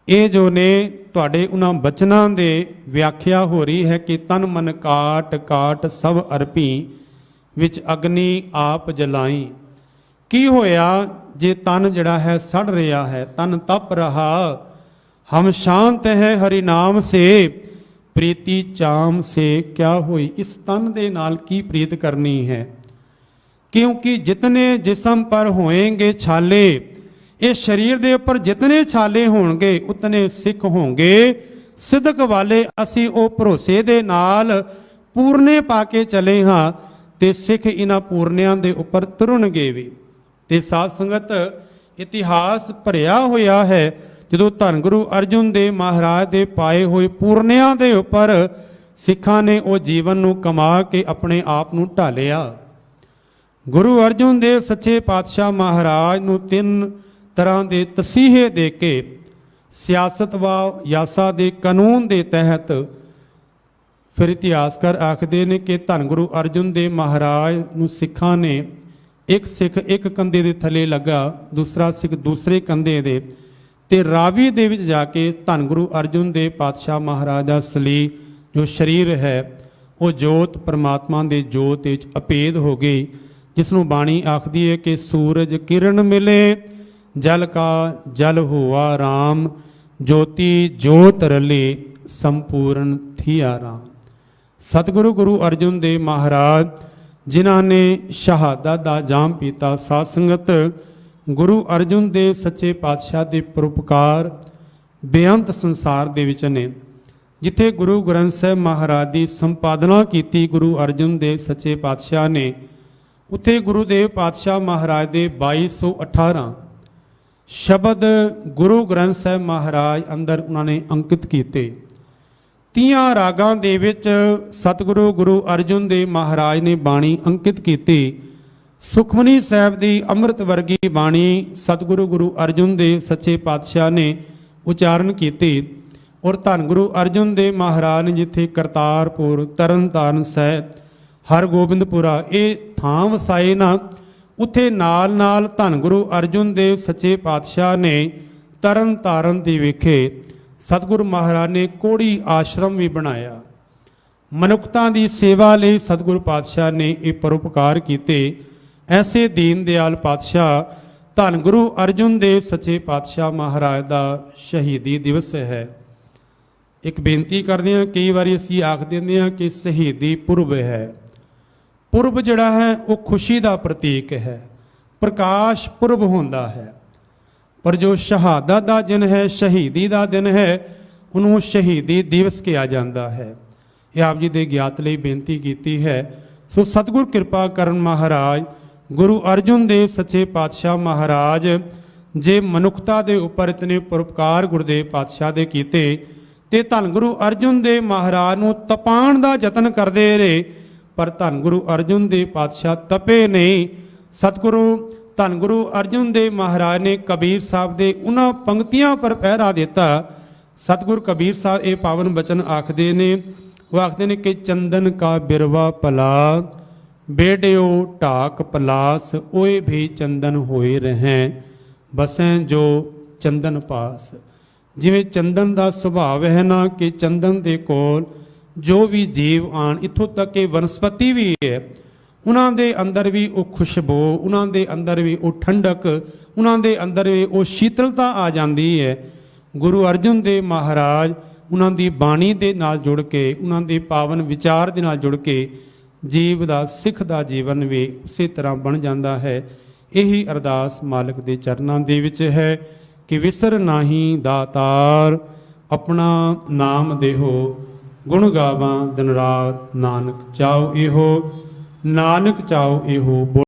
ਇਹ ਜੋ ਨੇ ਤੁਹਾਡੇ ਉਹਨਾਂ ਬਚਨਾਂ ਦੇ ਵਿਆਖਿਆ ਹੋ ਰਹੀ ਹੈ ਕਿ ਤਨ ਮਨ ਕਾਟ ਕਾਟ ਸਭ ਅਰਪੀ, ਵਿੱਚ ਅਗਨੀ ਆਪ ਜਲਾਈ। ਕੀ ਹੋਇਆ ਜੇ ਤਨ ਜਿਹੜਾ ਹੈ ਸੜ ਰਿਹਾ ਹੈ, ਤਨ ਤਪ ਰਹਾ, ਹਮ ਸ਼ਾਂਤ ਹੈ ਹਰੀ ਨਾਮ ਸੇ, ਪ੍ਰੀਤੀ ਚਾਮ ਸੇ ਕਿਆ ਹੋਈ? ਇਸ ਤਨ ਦੇ ਨਾਲ ਕੀ ਪ੍ਰੀਤ ਕਰਨੀ ਹੈ? क्योंकि जितने जिस्म पर होएंगे छाले, इस शरीर के उपर जितने छाले होंगे उतने सिख होंगे सिदक वाले। असी वो भरोसे दे नाल पूरने पा के चले हाँ ते सिख इन्हां पूरनियां दे उपर तुरनगे भी। ते साध संगत इतिहास भरिया होया है जदों धन गुरु अर्जुन देव महाराज दे पाए हुए पूरनियां दे उपर सिखां ने वो जीवन नूं कमा के अपने आप नूं ढालिया। गुरु अर्जुन देव सच्चे पातशाह महाराज नूं 3 तरह के तसीहे दे के सियासत व यासा के कानून के तहत फिर इतिहासकार आखते हैं कि धन गुरु अर्जुन देव महाराज नूं सिखां ने एक सिख एक कंधे के थले लगा, दूसरा सिख दूसरे कंधे दे ते रावी दे विच जाके धन गुरु अर्जुन देव पातशाह महाराज का असली जो शरीर है वो जोत परमात्मा के जोत विच अभेद हो गई, जिसनों बाणी आखदी है कि सूरज किरण मिले जल का जल हुआ राम, ज्योति जोत रले संपूर्ण थिया राम। सतगुरु गुरु अर्जुन देव महाराज जिन्हां ने शहादत दा जाम पीता। साध संगत गुरु अर्जुन देव सच्चे पातशाह के परोपकार बेअंत संसार दे विच ने। जिथे गुरु ग्रंथ साहिब महाराज की संपादना की गुरु अर्जुन देव सच्चे पातशाह ने, उत्थे गुरुदेव पातशाह महाराज के 2218 ਸ਼ਬਦ ਗੁਰੂ ਗ੍ਰੰਥ ਸਾਹਿਬ ਮਹਾਰਾਜ ਅੰਦਰ ਉਹਨਾਂ ਨੇ ਅੰਕਿਤ ਕੀਤੇ। 30 ਰਾਗਾਂ ਦੇ ਵਿੱਚ ਸਤਿਗੁਰੂ ਗੁਰੂ ਅਰਜਨ ਦੇਵ ਮਹਾਰਾਜ ਨੇ ਬਾਣੀ ਅੰਕਿਤ ਕੀਤੀ। ਸੁਖਮਨੀ ਸਾਹਿਬ ਦੀ ਅੰਮ੍ਰਿਤ ਵਰਗੀ ਬਾਣੀ ਸਤਿਗੁਰੂ ਗੁਰੂ ਅਰਜਨ ਦੇਵ ਸੱਚੇ ਪਾਤਸ਼ਾਹ ਨੇ ਉਚਾਰਨ ਕੀਤੀ। ਔਰ ਧੰਨ ਗੁਰੂ ਅਰਜਨ ਦੇਵ ਮਹਾਰਾਜ ਨੇ ਜਿੱਥੇ ਕਰਤਾਰਪੁਰ, ਤਰਨਤਾਰਨ ਸਾਹਿਬ, ਹਰਗੋਬਿੰਦਪੁਰਾ ਇਹ ਥਾਂ ਵਸਾਏ ਨਾ, ਉੱਥੇ ਨਾਲ ਨਾਲ ਧੰਨ ਗੁਰੂ ਅਰਜਨ ਦੇਵ ਸੱਚੇ ਪਾਤਸ਼ਾਹ ਨੇ ਤਰਨਤਾਰਨ ਦੇ ਵਿਖੇ ਸਤਿਗੁਰੂ ਮਹਾਰਾਜ ਨੇ ਕੋੜੀ ਆਸ਼ਰਮ ਵੀ ਬਣਾਇਆ। ਮਨੁੱਖਤਾ ਦੀ ਸੇਵਾ ਲਈ ਸਤਿਗੁਰੂ ਪਾਤਸ਼ਾਹ ਨੇ ਇਹ ਪਰਉਪਕਾਰ ਕੀਤੇ। ਐਸੇ ਦੀਨ ਦਿਆਲ ਪਾਤਸ਼ਾਹ ਧੰਨ ਗੁਰੂ ਅਰਜਨ ਦੇਵ ਸੱਚੇ ਪਾਤਸ਼ਾਹ ਮਹਾਰਾਜ ਦਾ ਸ਼ਹੀਦੀ ਦਿਵਸ ਹੈ। ਇੱਕ ਬੇਨਤੀ ਕਰਦੇ ਹਾਂ, ਕਈ ਵਾਰੀ ਅਸੀਂ ਆਖ ਦਿੰਦੇ ਹਾਂ ਕਿ ਸ਼ਹੀਦੀ ਪੁਰਬ ਹੈ। ਪੁਰਬ ਜਿਹੜਾ ਹੈ ਉਹ ਖੁਸ਼ੀ ਦਾ ਪ੍ਰਤੀਕ ਹੈ, ਪ੍ਰਕਾਸ਼ ਪੁਰਬ ਹੁੰਦਾ ਹੈ। ਪਰ ਜੋ ਸ਼ਹਾਦਤ ਦਾ ਦਿਨ ਹੈ, ਸ਼ਹੀਦੀ ਦਾ ਦਿਨ ਹੈ, ਉਹਨੂੰ ਸ਼ਹੀਦੀ ਦਿਵਸ ਕਿਹਾ ਜਾਂਦਾ ਹੈ। ਇਹ ਆਪ ਜੀ ਦੇ ਗਿਆਤ ਲਈ ਬੇਨਤੀ ਕੀਤੀ ਹੈ। ਸੋ ਸਤਿਗੁਰ ਕਿਰਪਾ ਕਰਨ ਮਹਾਰਾਜ ਗੁਰੂ ਅਰਜਨ ਦੇਵ ਸੱਚੇ ਪਾਤਸ਼ਾਹ ਮਹਾਰਾਜ ਜੇ ਮਨੁੱਖਤਾ ਦੇ ਉੱਪਰ ਇਤਨੇ ਪਰਉਪਕਾਰ ਗੁਰਦੇਵ ਪਾਤਸ਼ਾਹ ਦੇ ਕੀਤੇ ਤੇ ਧੰਨ ਗੁਰੂ ਅਰਜਨ ਦੇਵ ਮਹਾਰਾਜ ਨੂੰ ਤਪਾਉਣ ਦਾ ਯਤਨ ਕਰਦੇ ਰਹੇ, ਪਰ ਧੰਨ ਗੁਰੂ ਅਰਜਨ ਦੇਵ ਪਾਤਸ਼ਾਹ ਤਪੇ ਨਹੀਂ। ਸਤਿਗੁਰੂ ਧੰਨ ਗੁਰੂ ਅਰਜਨ ਦੇਵ ਮਹਾਰਾਜ ਨੇ ਕਬੀਰ ਸਾਹਿਬ ਦੇ ਉਹਨਾਂ ਪੰਕਤੀਆਂ ਪਰ ਪਹਿਰਾ ਦਿੱਤਾ। ਸਤਿਗੁਰ ਕਬੀਰ ਸਾਹਿਬ ਇਹ ਪਾਵਨ ਬਚਨ ਆਖਦੇ ਨੇ, ਉਹ ਆਖਦੇ ਨੇ ਕਿ ਚੰਦਨ ਕਾ ਬਿਰਵਾ ਪਲਾ, ਬੇੜਿਓ ਢਾਕ ਪਲਾਸ, ਓਏ ਵੀ ਚੰਦਨ ਹੋਏ ਰਹਿ, ਬਸੈ ਜੋ ਚੰਦਨ ਪਾਸ। ਜਿਵੇਂ ਚੰਦਨ ਦਾ ਸੁਭਾਵ ਹੈ ਨਾ ਕਿ ਚੰਦਨ ਦੇ ਕੋਲ ਜੋ ਵੀ ਜੀਵ ਆਣ, ਇੱਥੋਂ ਤੱਕ ਕਿ ਵਨਸਪਤੀ ਵੀ ਹੈ, ਉਹਨਾਂ ਦੇ ਅੰਦਰ ਵੀ ਉਹ ਖੁਸ਼ਬੂ, ਉਹਨਾਂ ਦੇ ਅੰਦਰ ਵੀ ਉਹ ਠੰਡਕ, ਉਹਨਾਂ ਦੇ ਅੰਦਰ ਵੀ ਉਹ ਸ਼ੀਤਲਤਾ ਆ ਜਾਂਦੀ ਹੈ। ਗੁਰੂ ਅਰਜਨ ਦੇਵ ਮਹਾਰਾਜ ਉਹਨਾਂ ਦੀ ਬਾਣੀ ਦੇ ਨਾਲ ਜੁੜ ਕੇ, ਉਹਨਾਂ ਦੇ ਪਾਵਨ ਵਿਚਾਰ ਦੇ ਨਾਲ ਜੁੜ ਕੇ ਜੀਵ ਦਾ, ਸਿੱਖ ਦਾ ਜੀਵਨ ਵੀ ਉਸੇ ਤਰ੍ਹਾਂ ਬਣ ਜਾਂਦਾ ਹੈ। ਇਹੀ ਅਰਦਾਸ ਮਾਲਕ ਦੇ ਚਰਨਾਂ ਦੇ ਵਿੱਚ ਹੈ ਕਿ ਵਿਸਰ ਨਾਹੀ ਦਾਤਾਰ, ਆਪਣਾ ਨਾਮ ਦੇਹੋ, ਗੁਣ ਗਾਵਾਂ ਦਿਨ ਰਾਤ, ਨਾਨਕ ਚਾਉ ਇਹੋ, ਨਾਨਕ ਚਾਉ ਇਹੋ।